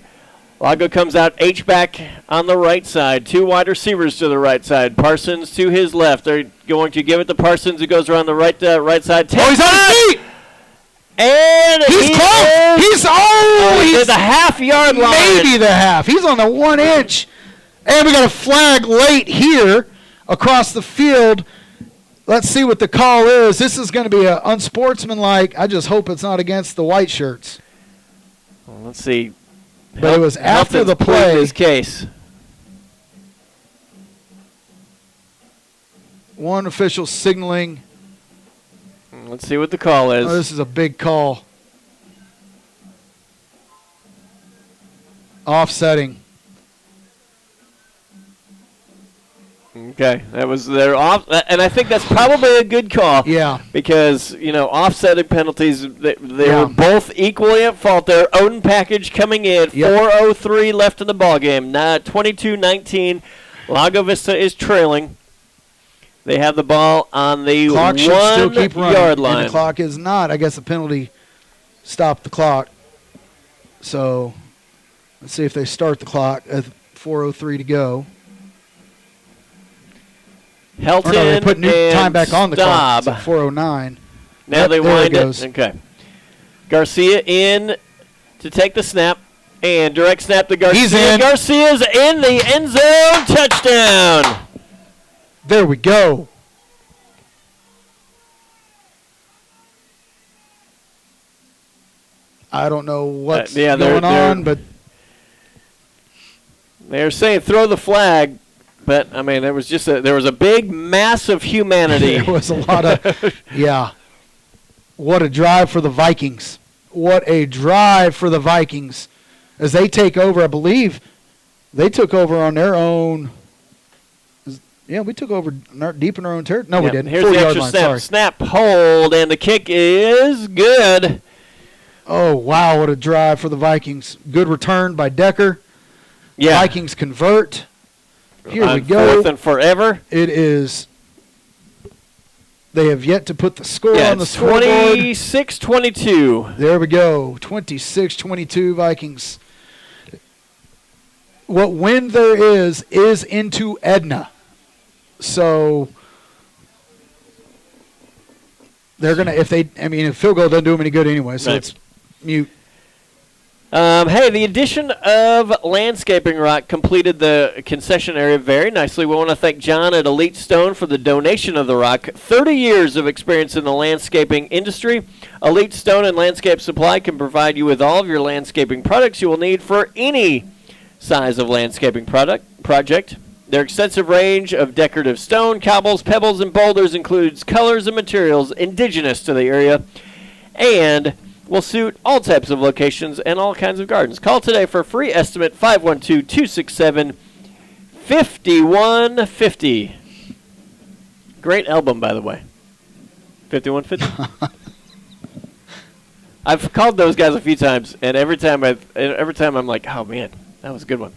Lago comes out H-back on the right side. 2 wide receivers to the right side. Parsons to his left. They're going to give it to Parsons, who goes around the right side. Oh, he's on his feet! And he's close! He's the half-yard line. Maybe the half. He's on the 1 inch. And we got a flag late here across the field. Let's see what the call is. This is going to be an unsportsmanlike. I just hope it's not against the white shirts. Well, let's see. But it was after the play. His case. One official signaling. Let's see what the call is. Oh, this is a big call. Offsetting. Okay, they're off, and I think that's probably a good call. Yeah, because offsetting penalties, they were both equally at fault there. Odin package coming in, 4:03 left in the ball game. 22-19, Lago Vista is trailing. They have the ball on the clock should still keep running, 1-yard line. And the clock is not. I guess the penalty stopped the clock. So let's see if they start the clock. 4:03 to go. Helton They put new and time back on the clock. Staub. It's at 4:09. Now they wind it it. goes. Okay. Garcia in to take the snap. And direct snap to Garcia. He's in. Garcia's in the end zone. Touchdown. There we go. I don't know what's going on, but they're saying throw the flag. But, I mean, there was a big mass of humanity. there was a lot of, yeah. What a drive for the Vikings. What a drive for the Vikings. As they take over, I believe they took over on their own. Yeah, we took over deep in our own territory. No, we didn't. Here's the extra line, snap. sorry. Snap, hold, and the kick is good. Oh, wow, what a drive for the Vikings. Good return by Decker. Yeah. Vikings convert. Here we go. Fourth and forever. It is. They have yet to put the score on the it's scoreboard. 26-22. There we go. 26-22 Vikings. What win there is into Edna. So they're going to, if field goal doesn't do them any good anyway, so it's mute. Hey, the addition of landscaping rock completed the concession area very nicely. We want to thank John at Elite Stone for the donation of the rock. 30 years of experience in the landscaping industry. Elite Stone and Landscape Supply can provide you with all of your landscaping products you will need for any size of landscaping project. Their extensive range of decorative stone, cobbles, pebbles, and boulders includes colors and materials indigenous to the area and will suit all types of locations and all kinds of gardens. Call today for a free estimate, 512-267-5150. Great album, by the way. 5150. I've called those guys a few times, and every time I'm like, oh man, that was a good one.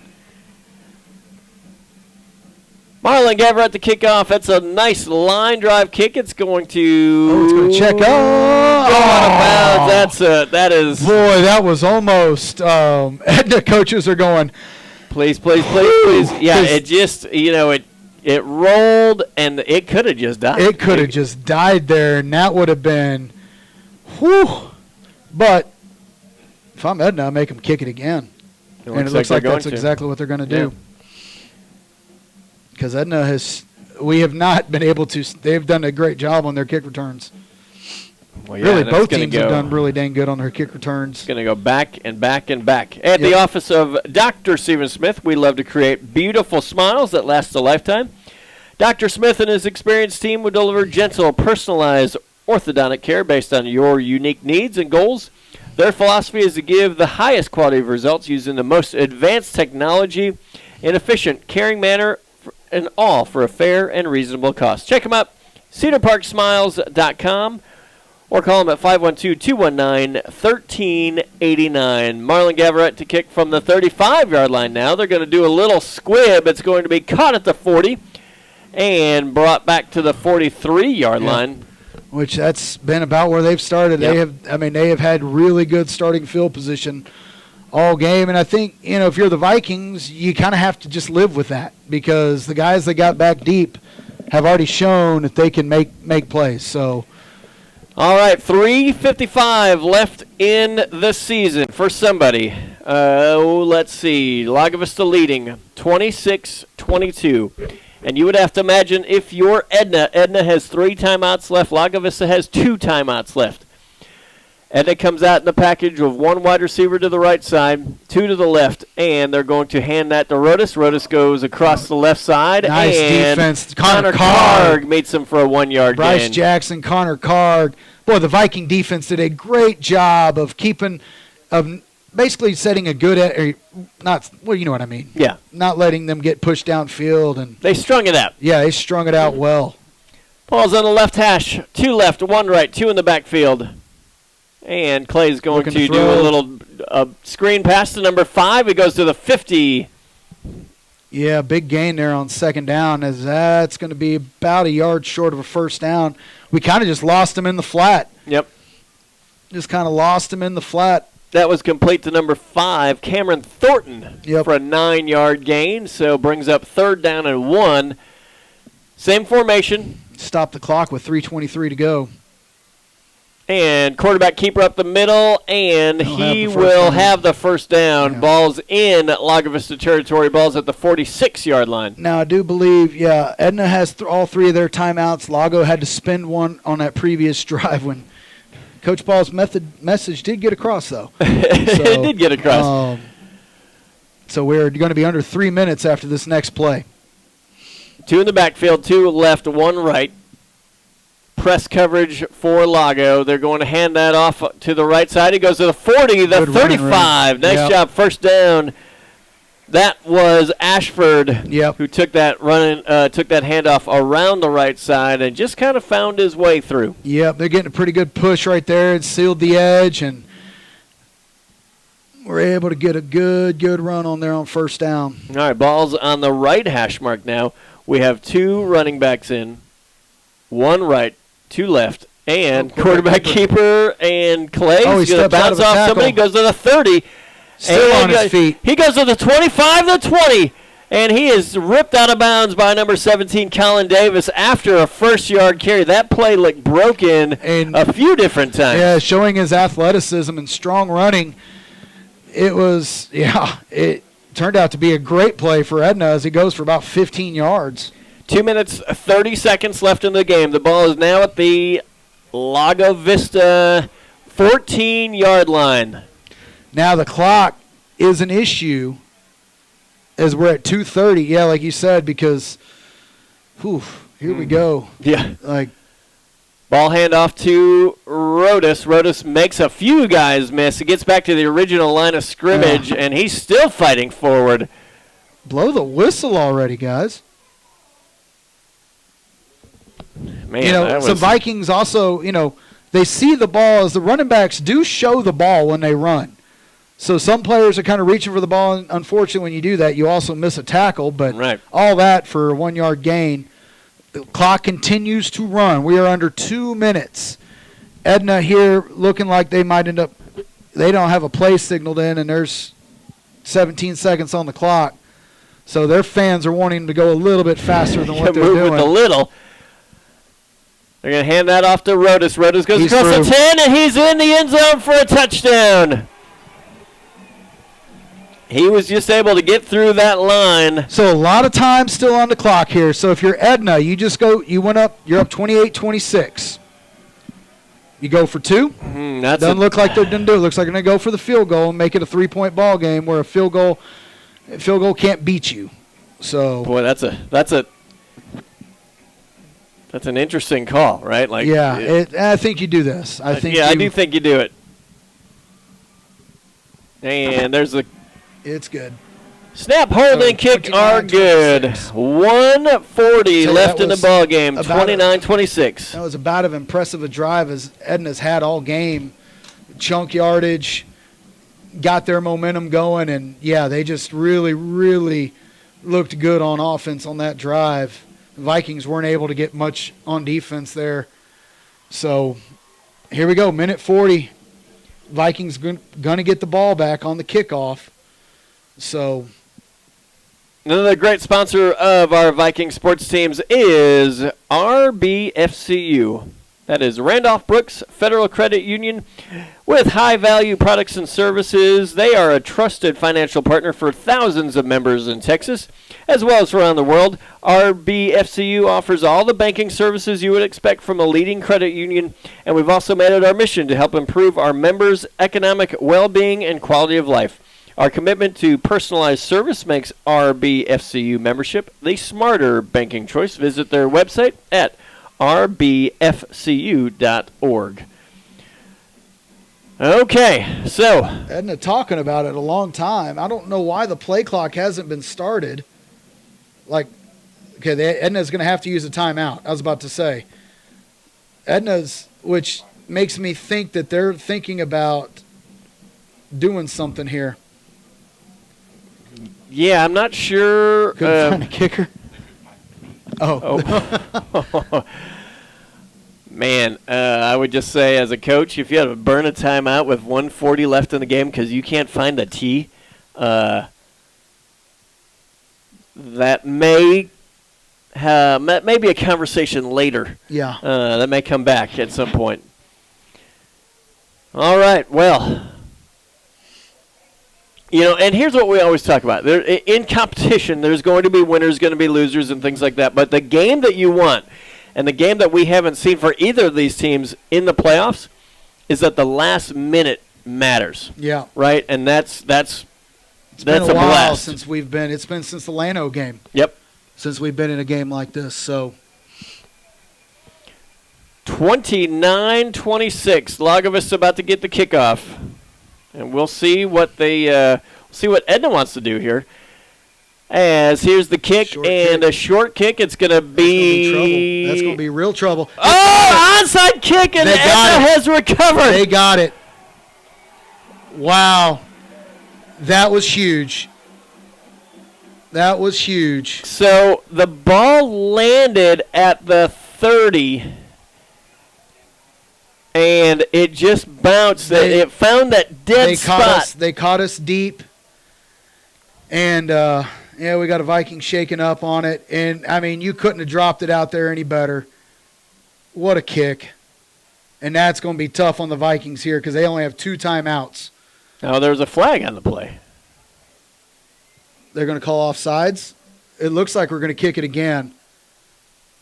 Marlon Gavrett to kick off. That's a nice line drive kick. It's going to check out. Go out of bounds. That is. Boy, that was almost. Edna coaches are going. Please. Yeah, it just it rolled and it could have just died. It could have just died there, and that would have been. Whew. But if I'm Edna, I make them kick it again, and it looks like that's exactly what they're going to do. Because Edna we have not been able to. They've done a great job on their kick returns. Well, yeah, really, both teams have done really dang good on their kick returns. It's going to go back and back and back. At the office of Dr. Stephen Smith, we love to create beautiful smiles that last a lifetime. Dr. Smith and his experienced team will deliver gentle, personalized orthodontic care based on your unique needs and goals. Their philosophy is to give the highest quality of results using the most advanced technology in efficient, caring manner, and all for a fair and reasonable cost. Check them out, cedarparksmiles.com, or call them at 512-219-1389. Marlon Gavrett to kick from the 35-yard line now. They're going to do a little squib. It's going to be caught at the 40 and brought back to the 43-yard line. Which that's been about where they've started. Yep. They have had really good starting field position all game, and I think, if you're the Vikings, you kind of have to just live with that because the guys that got back deep have already shown that they can make plays. So, all right, 3:55 left in the season for somebody. Let's see, Lago Vista leading 26-22, and you would have to imagine if you're Edna has 3 timeouts left. Lago Vista has 2 timeouts left. Edna comes out in the package with 1 wide receiver to the right side, 2 to the left, and they're going to hand that to Rodas. Rodas goes across the left side. Nice and defense. Connor Carg meets him for a 1-yard gain. Bryce Jackson, Connor Carg. Boy, the Viking defense did a great job of basically setting a good you know what I mean. Yeah. Not letting them get pushed downfield. And they strung it out. Yeah, they strung it out well. Paul's on the left hash. 2 left, 1 right, 2 in the backfield. And Clay's going to do a little screen pass to number 5. It goes to the 50. Yeah, big gain there on second down, as that's going to be about a yard short of a first down. We kind of just lost him in the flat. Yep. Just kind of lost him in the flat. That was complete to number 5, Cameron Thornton, Yep. for a 9-yard gain. So brings up 3rd down and 1. Same formation. Stop the clock with 3:23 to go. And quarterback keeper up the middle, and he will have the first down. Yeah. Ball's in Lago Vista territory. Ball's at the 46-yard line. Now, I do believe, Edna has all 3 of their timeouts. Lago had to spend one on that previous drive when Coach Ball's message did get across, though. It did get across. So we're going to be under 3 minutes after this next play. 2 in the backfield, 2 left, 1 right. Press coverage for Lago. They're going to hand that off to the right side. He goes to the 40, the Good 35. Nice job, first down. That was Ashford who took that handoff around the right side and just kind of found his way through. Yep, they're getting a pretty good push right there. It sealed the edge, and we're able to get a good run on there on first down. All right, ball's on the right hash mark now. We have 2 running backs in, 1 right, 2 left, and quarterback keeper and Clay's going to bounce off somebody, goes to the 30. Still on his feet. He goes to the 25, the 20, and he is ripped out of bounds by number 17, Colin Davis, after a first-yard carry. That play looked broken a few different times. Yeah, showing his athleticism and strong running. It turned out to be a great play for Edna as he goes for about 15 yards. 2 minutes, 30 seconds left in the game. The ball is now at the Lago Vista 14-yard line. Now the clock is an issue as we're at 2:30. Yeah, like you said, because here we go. Yeah. Like ball handoff to Rodas. Rodas makes a few guys miss. He gets back to the original line of scrimmage, and he's still fighting forward. Blow the whistle already, guys. Man, some Vikings also, they see the ball as the running backs do show the ball when they run. So some players are kind of reaching for the ball, and unfortunately when you do that, you also miss a tackle. But all that for a 1-yard gain. The clock continues to run. We are under 2 minutes. Edna here looking like they might end up – they don't have a play signaled in, and there's 17 seconds on the clock. So their fans are wanting to go a little bit faster than what they're move doing. With a little. They're going to hand that off to Rodas. Rodas goes across the 10, and he's in the end zone for a touchdown. He was just able to get through that line. So a lot of time still on the clock here. So if you're Edna, you just go, you're up 28-26. You go for 2. Doesn't look like they're going to do it. Looks like they're going to go for the field goal and make it a 3-point ball game where a field goal can't beat you. So boy, that's an interesting call, right? Like I think you do this. I do think you do it. And there's the it's good. Snap, hold, and kick are good. 1:40 left in the ball game. 29-26. That was about as impressive a drive as Edna's had all game. Chunk yardage, got their momentum going, and they just really, really looked good on offense on that drive. The Vikings weren't able to get much on defense there. So here we go, minute 40. Vikings going to get the ball back on the kickoff. So another great sponsor of our Viking sports teams is RBFCU. That is Randolph Brooks Federal Credit Union. With high-value products and services, they are a trusted financial partner for thousands of members in Texas, as well as around the world. RBFCU offers all the banking services you would expect from a leading credit union, and we've also made it our mission to help improve our members' economic well-being and quality of life. Our commitment to personalized service makes RBFCU membership the smarter banking choice. Visit their website at rbfcu.org. Okay, so Edna talking about it a long time. I don't know why the play clock hasn't been started. Edna's going to have to use a timeout. I was about to say. Which makes me think that they're thinking about doing something here. Yeah, I'm not sure. Couldn't find a kicker. Oh. Man, I would just say as a coach, if you had to burn a timeout with 1:40 left in the game because you can't find the tee, that may be a conversation later. Yeah. That may come back at some point. All right, well, and here's what we always talk about. In competition, there's going to be winners, going to be losers, and things like that. But the game that you want, and the game that we haven't seen for either of these teams in the playoffs, is that the last minute matters. Yeah. Right? And that's It's been a while blast. since we've been. It's been since the LAGO game. Yep. Since we've been in a game like this, so 29-26. Lago Vista about to get the kickoff, and we'll see what Edna wants to do here. As here's the kick a short kick. It's going to be. That's going to be real trouble. Oh, onside kick, and Edna has recovered. They got it. Wow, that was huge. That was huge. So the ball landed at the 30, and it just bounced. It found that dead spot. They caught us deep, and we got a Viking shaking up on it. And I mean, you couldn't have dropped it out there any better. What a kick! And that's going to be tough on the Vikings here because they only have 2 timeouts. Now there's a flag on the play. They're going to call offsides. It looks like we're going to kick it again.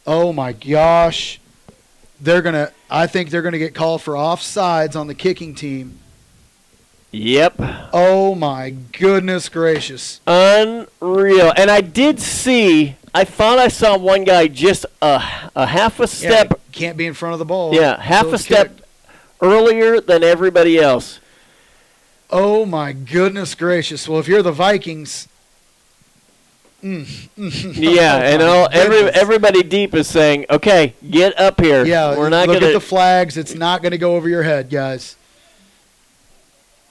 Oh, my gosh. I think they're going to get called for offsides on the kicking team. Yep. Oh, my goodness gracious. Unreal. And I thought I saw one guy just a half a step. Yeah, can't be in front of the ball. Yeah, half a step earlier than everybody else. Oh, my goodness gracious. Well, if you're the Vikings... Yeah, and everybody deep is saying, okay, get up here. Yeah, we're not look at the flags. It's not going to go over your head, guys.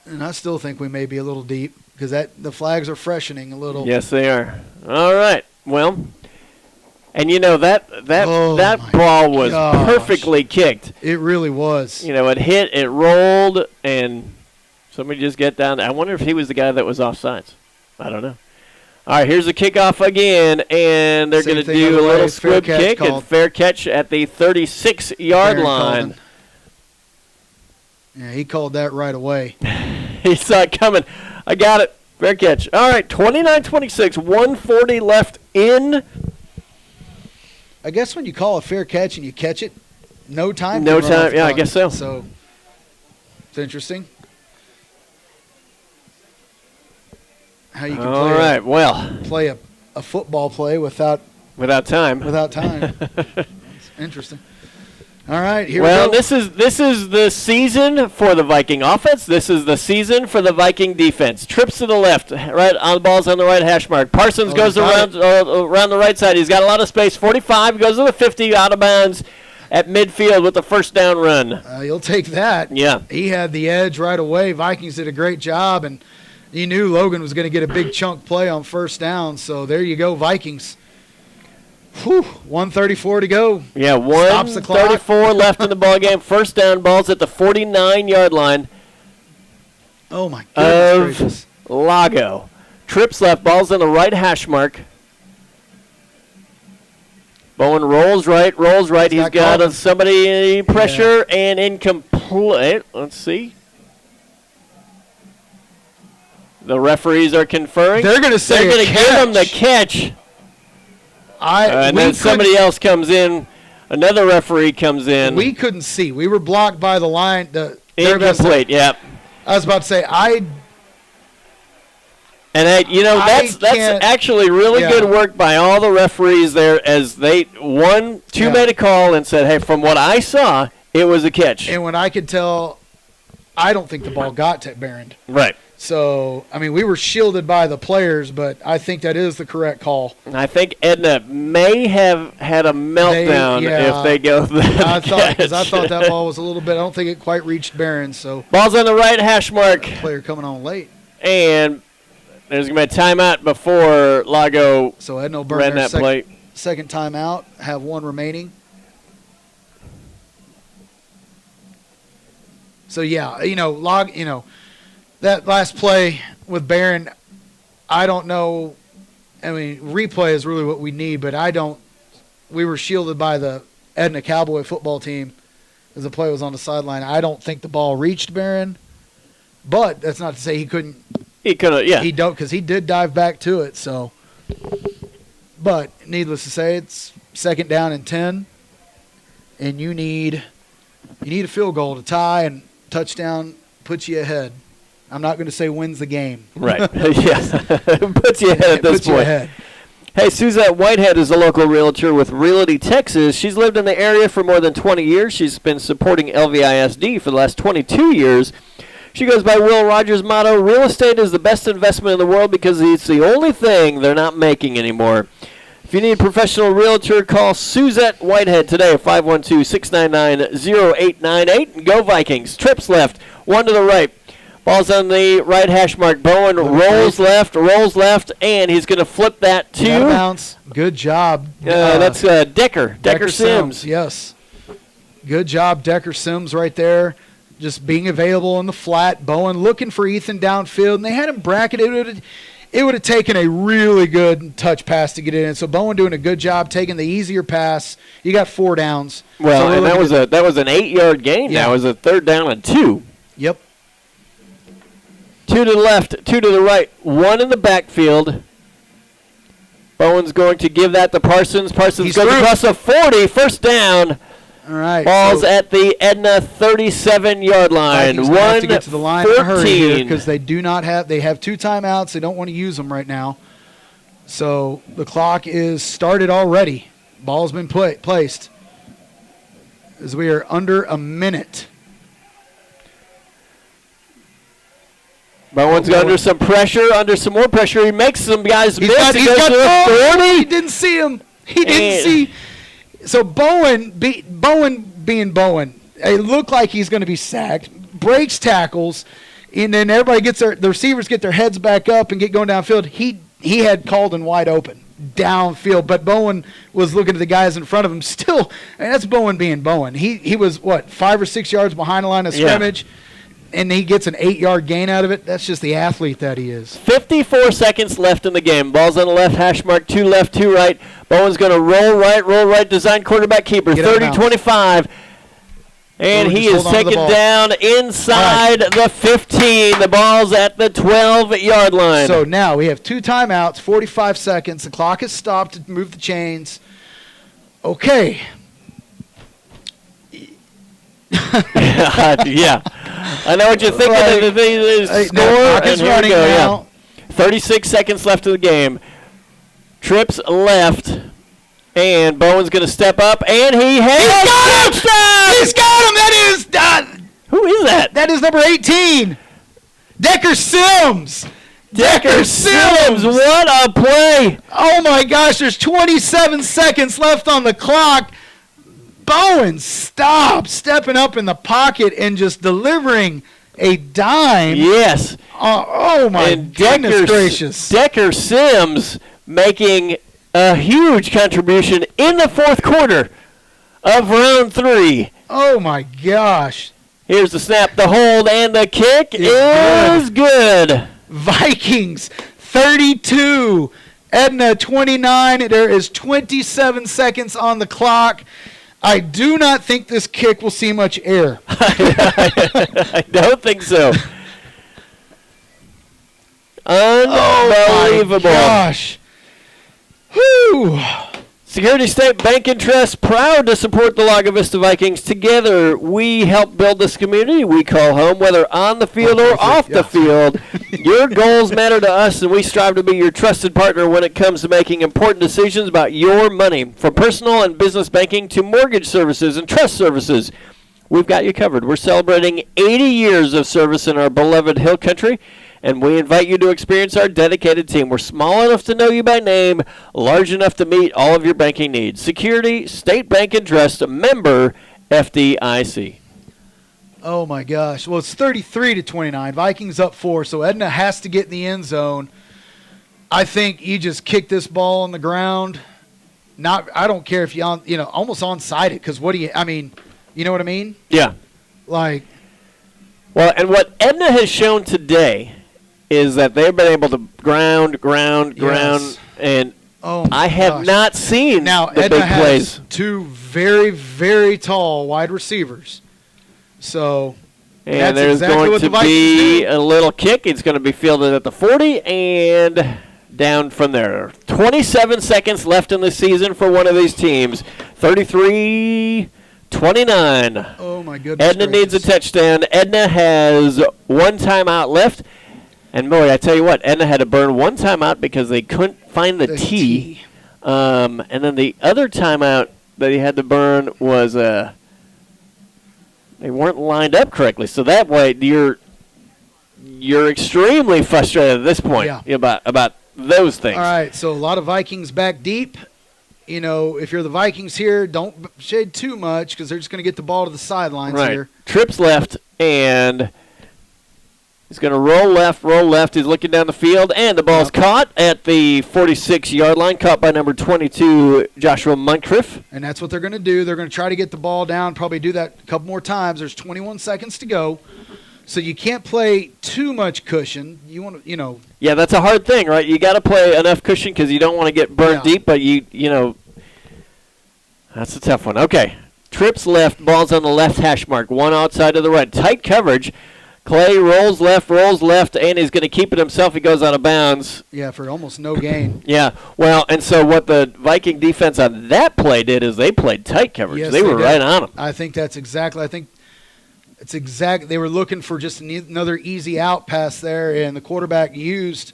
And I still think we may be a little deep because the flags are freshening a little. Yes, they are. All right. Well, and that ball was perfectly kicked. It really was. It hit, it rolled, and somebody just get down. I wonder if he was the guy that was offsides. I don't know. All right, here's the kickoff again, and they're going to do a little squib kick and fair catch at the 36-yard line. Yeah, he called that right away. He saw it coming. I got it. Fair catch. All right, 29-26, 1:40 left in. I guess when you call a fair catch and you catch it, no time. No time. Yeah, I guess so. So it's interesting. How you can play a football play without time. It's interesting. All right, here we go. This is the season for the Viking offense. This is the season for the Viking defense. Trips to the left, right on the ball's on the right hash mark. Parsons goes around the right side. He's got a lot of space. 45 goes to the 50, out of bounds at midfield with the first down run. You'll take that. Yeah, he had the edge right away. Vikings did a great job, and you knew Logan was going to get a big chunk play on first down. So there you go, Vikings. 1:34 to go. Yeah, 1:34 left in the ball game. First down, ball's at the 49-yard line. Oh my goodness gracious. Lago. Trips left, ball's on the right hash mark. Bowen rolls right. He's got somebody pressure and incomplete. Let's see. The referees are conferring. They're going to say they're going to give him the catch. And then somebody else comes in. Another referee comes in. We couldn't see. We were blocked by the line. Incomplete, yep. I was about to say, that's actually really good work by all the referees there as two made a call and said, hey, from what I saw, it was a catch. And when I could tell, I don't think the ball got to Barron. Right. So, I mean, we were shielded by the players, but I think that is the correct call. I think Edna may have had a meltdown if they go that I thought that ball was a little bit. I don't think it quite reached Barron. So ball's on the right hash mark. Player coming on late. And there's going to be a timeout before Lago so Edna will burn ran that play. Second timeout, have one remaining. So yeah, that last play with Barron, I don't know. I mean, replay is really what we need, but we were shielded by the Edna Cowboy football team as the play was on the sideline. I don't think the ball reached Barron, but that's not to say he couldn't. He could have, yeah. He don't, because he did dive back to it. So, but needless to say, it's 2nd down and 10, and you need a field goal to tie, and touchdown puts you ahead. I'm not going to say wins the game. Right. Yeah. Puts you ahead at this puts you point. ahead. Hey, Suzette Whitehead is a local realtor with Realty Texas. She's lived in the area for more than 20 years. She's been supporting LVISD for the last 22 years. She goes by Will Rogers' motto, real estate is the best investment in the world because it's the only thing they're not making anymore. If you need a professional realtor, call Suzette Whitehead today at 512-699-0898. Go Vikings. Trips left, 1 to the right. Ball's on the right hash mark. Bowen rolls left, and he's going to flip that to. Out of bounds. Good job. That's Decker. Decker Sims. Yes. Good job, Decker Sims right there. Just being available in the flat. Bowen looking for Ethan downfield, and they had him bracketed. It would have taken a really good touch pass to get it in. So Bowen doing a good job taking the easier pass. You got 4 downs. Well, so and that was an 8-yard gain. Yeah. That was a 3rd down and 2. Yep. 2 to the left, 2 to the right, 1 in the backfield. Bowen's going to give that to Parsons. Parsons goes across the 40, 1st down. All right. Ball's at the Edna 37-yard line. Vikings have to get to the line in a hurry here 1-14. because they have 2 timeouts. They don't want to use them right now. So the clock is started already. Ball's been placed as we are under a minute. Bowen's under some more pressure. He makes some guys miss. He goes to the 40. He didn't see him. He didn't see. So Bowen being Bowen, it looked like he's going to be sacked. Breaks tackles, and then everybody the receivers get their heads back up and get going downfield. He had Calden wide open downfield, but Bowen was looking at the guys in front of him. Still, that's Bowen being Bowen. He was 5 or 6 yards behind the line of scrimmage. Yeah. And he gets an 8-yard gain out of it. That's just the athlete that he is. 54 seconds left in the game. Ball's on the left, hash mark 2 left, 2 right. Bowen's going to roll right, design quarterback keeper, 30-25. And he is taken down inside the 15. The ball's at the 12-yard line. So now we have 2 timeouts, 45 seconds. The clock has stopped to move the chains. Okay. Yeah. I know what you're thinking. Score, and here we go. Yeah. 36 seconds left of the game. Trips left, and Bowen's going to step up, and he has touchdown! He's got him! That is who is that? That is number 18, Decker Sims. Decker Sims, what a play! Oh my gosh! There's 27 seconds left on the clock. Bowen stepping up in the pocket and just delivering a dime. Yes. Oh my goodness gracious. Decker Sims making a huge contribution in the 4th quarter of round 3. Oh my gosh. Here's the snap, the hold, and the kick is good. Vikings 32, Edna 29. There is 27 seconds on the clock. I do not think this kick will see much air. I don't think so. Unbelievable. Oh my gosh. Whew. Security State Bank and Trust, proud to support the Lago Vista Vikings. Together, we help build this community we call home, whether on the field or off the field. Your goals matter to us, and we strive to be your trusted partner when it comes to making important decisions about your money. From personal and business banking to mortgage services and trust services, we've got you covered. We're celebrating 80 years of service in our beloved Hill Country, and we invite you to experience our dedicated team. We're small enough to know you by name, large enough to meet all of your banking needs. Security, State Bank and Trust, member FDIC. Oh, my gosh. Well, it's 33-29. Vikings up 4, so Edna has to get in the end zone. I think you just kick this ball on the ground. I don't care if almost onside it, because you know what I mean? Yeah. Like, Well, and what Edna has shown today is that they've been able to ground, Yes. and Oh my I have gosh. not seen Now, the Edna big has plays. two very, very tall wide receivers. So, And that's there's exactly going what to the Vikings be do. a little kick. It's going to be fielded at the 40 and down from there. 27 seconds left in the season for one of these teams. 33-29. Oh, my goodness. Edna needs a gracious. touchdown. Edna has one timeout left. And, boy, I tell you what, Edna had to burn one timeout because they couldn't find the tee. And then the other timeout that he had to burn was they weren't lined up correctly. So that way you're extremely frustrated at this point about those things. All right, so a lot of Vikings back deep. You know, if you're the Vikings here, don't shade too much because they're just going to get the ball to the sidelines here. Trips left, and he's going to roll left. He's looking down the field, and the ball's caught at the 46-yard line, caught by number 22, Joshua Moncrief. And that's what they're going to do. They're going to try to get the ball down, probably do that a couple more times. There's 21 seconds to go. So you can't play too much cushion. You want to, Yeah, that's a hard thing, right? You got to play enough cushion because you don't want to get burned deep, but that's a tough one. Okay, trips left, ball's on the left hash mark, one outside to the right. Tight coverage. Clay rolls left, and he's going to keep it himself. He goes out of bounds. Yeah, for almost no gain. Yeah, well, and so what the Viking defense on that play did is they played tight coverage. Yes, they were did. right on him. I think that's exactly. They were looking for just another easy out pass there, and the quarterback used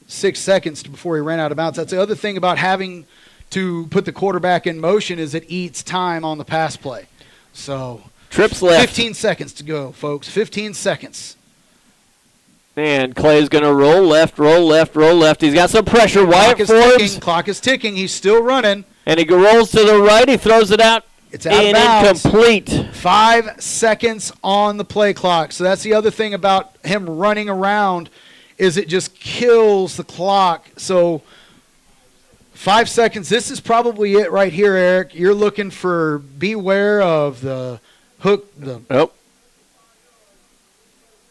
6 seconds before he ran out of bounds. That's the other thing about having to put the quarterback in motion is it eats time on the pass play. So trips left. 15 seconds to go, folks. 15 seconds. And Clay's going to roll left. He's got some pressure. Wyatt Forbes. Clock is ticking. He's still running. And he rolls to the right. He throws it out. It's out of bounds. Incomplete. 5 seconds on the play clock. So that's the other thing about him running around is it just kills the clock. So 5 seconds. This is probably it right here, Eric. You're looking for beware of the hook.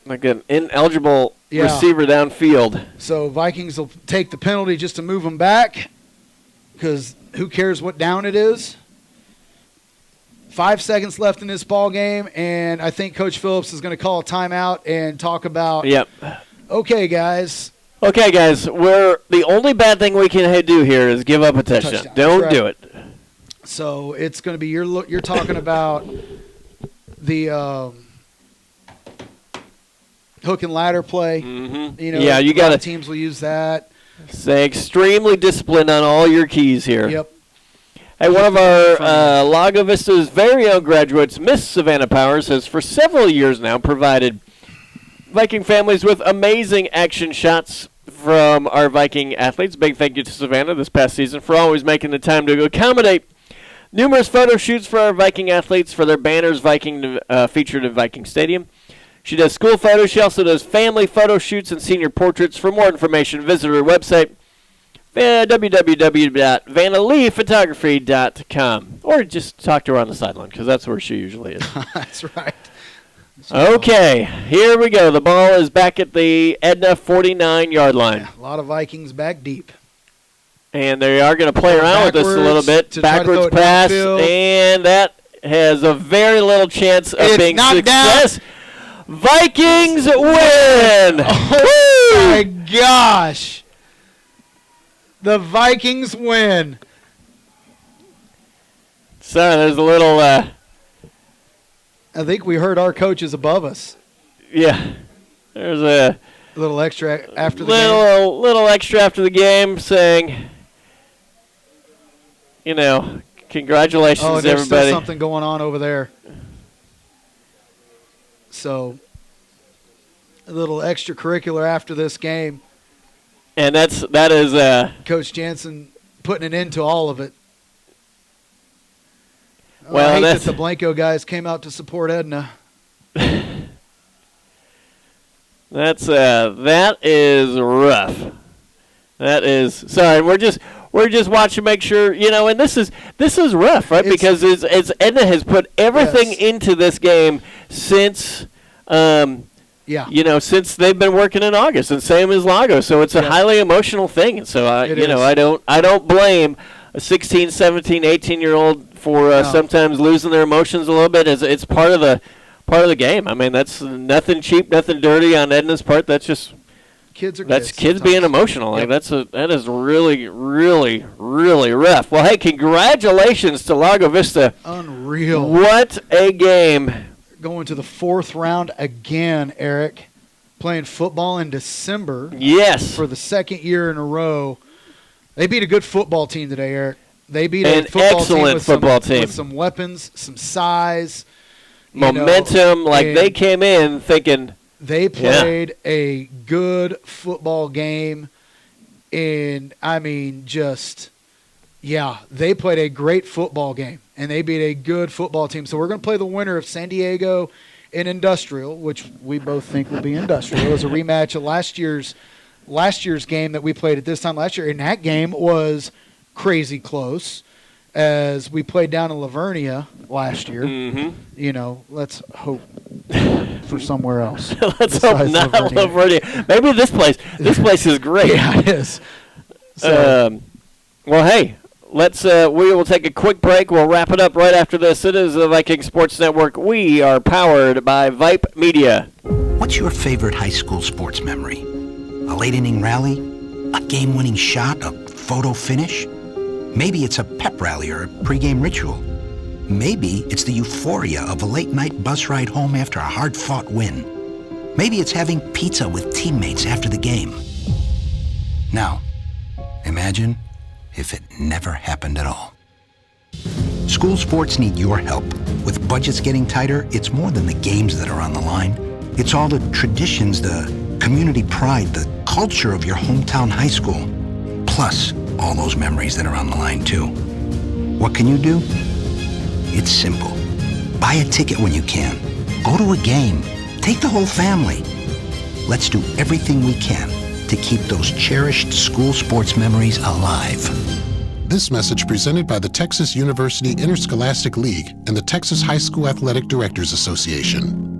Like an ineligible receiver downfield. So Vikings will take the penalty just to move him back because who cares what down it is. 5 seconds left in this ball game, and I think Coach Phillips is going to call a timeout and talk about. Yep. Okay, guys. We're the only bad thing we can do here is give up a touchdown. Don't do it. So it's going to be you're talking about the hook and ladder play. Mm-hmm. You got teams will use that. Stay extremely disciplined on all your keys here. Yep. Hey, one of our Lago Vista's very own graduates, Miss Savannah Powers, has for several years now provided Viking families with amazing action shots from our Viking athletes. Big thank you to Savannah this past season for always making the time to accommodate numerous photo shoots for our Viking athletes for their banners featured in Viking Stadium. She does school photos. She also does family photo shoots and senior portraits. For more information, visit her website, www.vanaleephotography.com, or just talk to her on the sideline because that's where she usually is. That's right. Okay, here we go. The ball is back at the Edna 49-yard line. Yeah, a lot of Vikings back deep. And they are going to play around with this a little bit. Backwards pass, and that has a very little chance of being success. Vikings win! Oh, my gosh. The Vikings win. Sorry, there's a little... I think we heard our coaches above us. Yeah. There's a little extra after the game. Little extra after the game saying, congratulations, there's everybody. Still something going on over there. So, a little extracurricular after this game. And that is Coach Jansen putting an end to all of it. Well, I hate that the Blanco guys came out to support Edna. That is rough. That is sorry. We're just watching, make sure and this is rough, right? Because it's Edna has put everything into this game since Yeah. You know, since they've been working in August, and same as LAGO. So it's a highly emotional thing. And so I don't blame a 16, 17, 18-year-old for sometimes losing their emotions a little bit. It's part of the game. I mean, that's nothing cheap, nothing dirty on Edna's part. That's just kids being emotional. Like that is really, really, really rough. Well, hey, congratulations to Lago Vista. Unreal. What a game. Going to the 4th round again, Eric. Playing football in December. Yes. For the 2nd year in a row. They beat a good football team today, Eric. They beat an a football excellent football team with some weapons, some size, momentum. They came in thinking they played a good football game, and I mean, they played a great football game, and they beat a good football team. So we're going to play the winner of San Diego and Industrial, which we both think will be Industrial. It was a rematch of last year's game that we played at this time last year, and that game was crazy close as we played down in Lavernia last year. Mm-hmm. You know, let's hope for somewhere else. Let's hope not Lavernia. Maybe this place is great. Yeah, it is. So, well, hey, we will take a quick break. We'll wrap it up right after this. It is the Viking Sports Network. We are powered by Vype Media. What's your favorite high school sports memory? A late inning rally? A game-winning shot? A photo finish? Maybe it's a pep rally or a pregame ritual. Maybe it's the euphoria of a late-night bus ride home after a hard-fought win. Maybe it's having pizza with teammates after the game. Now, imagine if it never happened at all. School sports need your help. With budgets getting tighter, it's more than the games that are on the line. It's all the traditions, the community pride, the culture of your hometown high school. Plus, all those memories that are on the line, too. What can you do? It's simple. Buy a ticket when you can. Go to a game. Take the whole family. Let's do everything we can to keep those cherished school sports memories alive. This message presented by the Texas University Interscholastic League and the Texas High School Athletic Directors Association.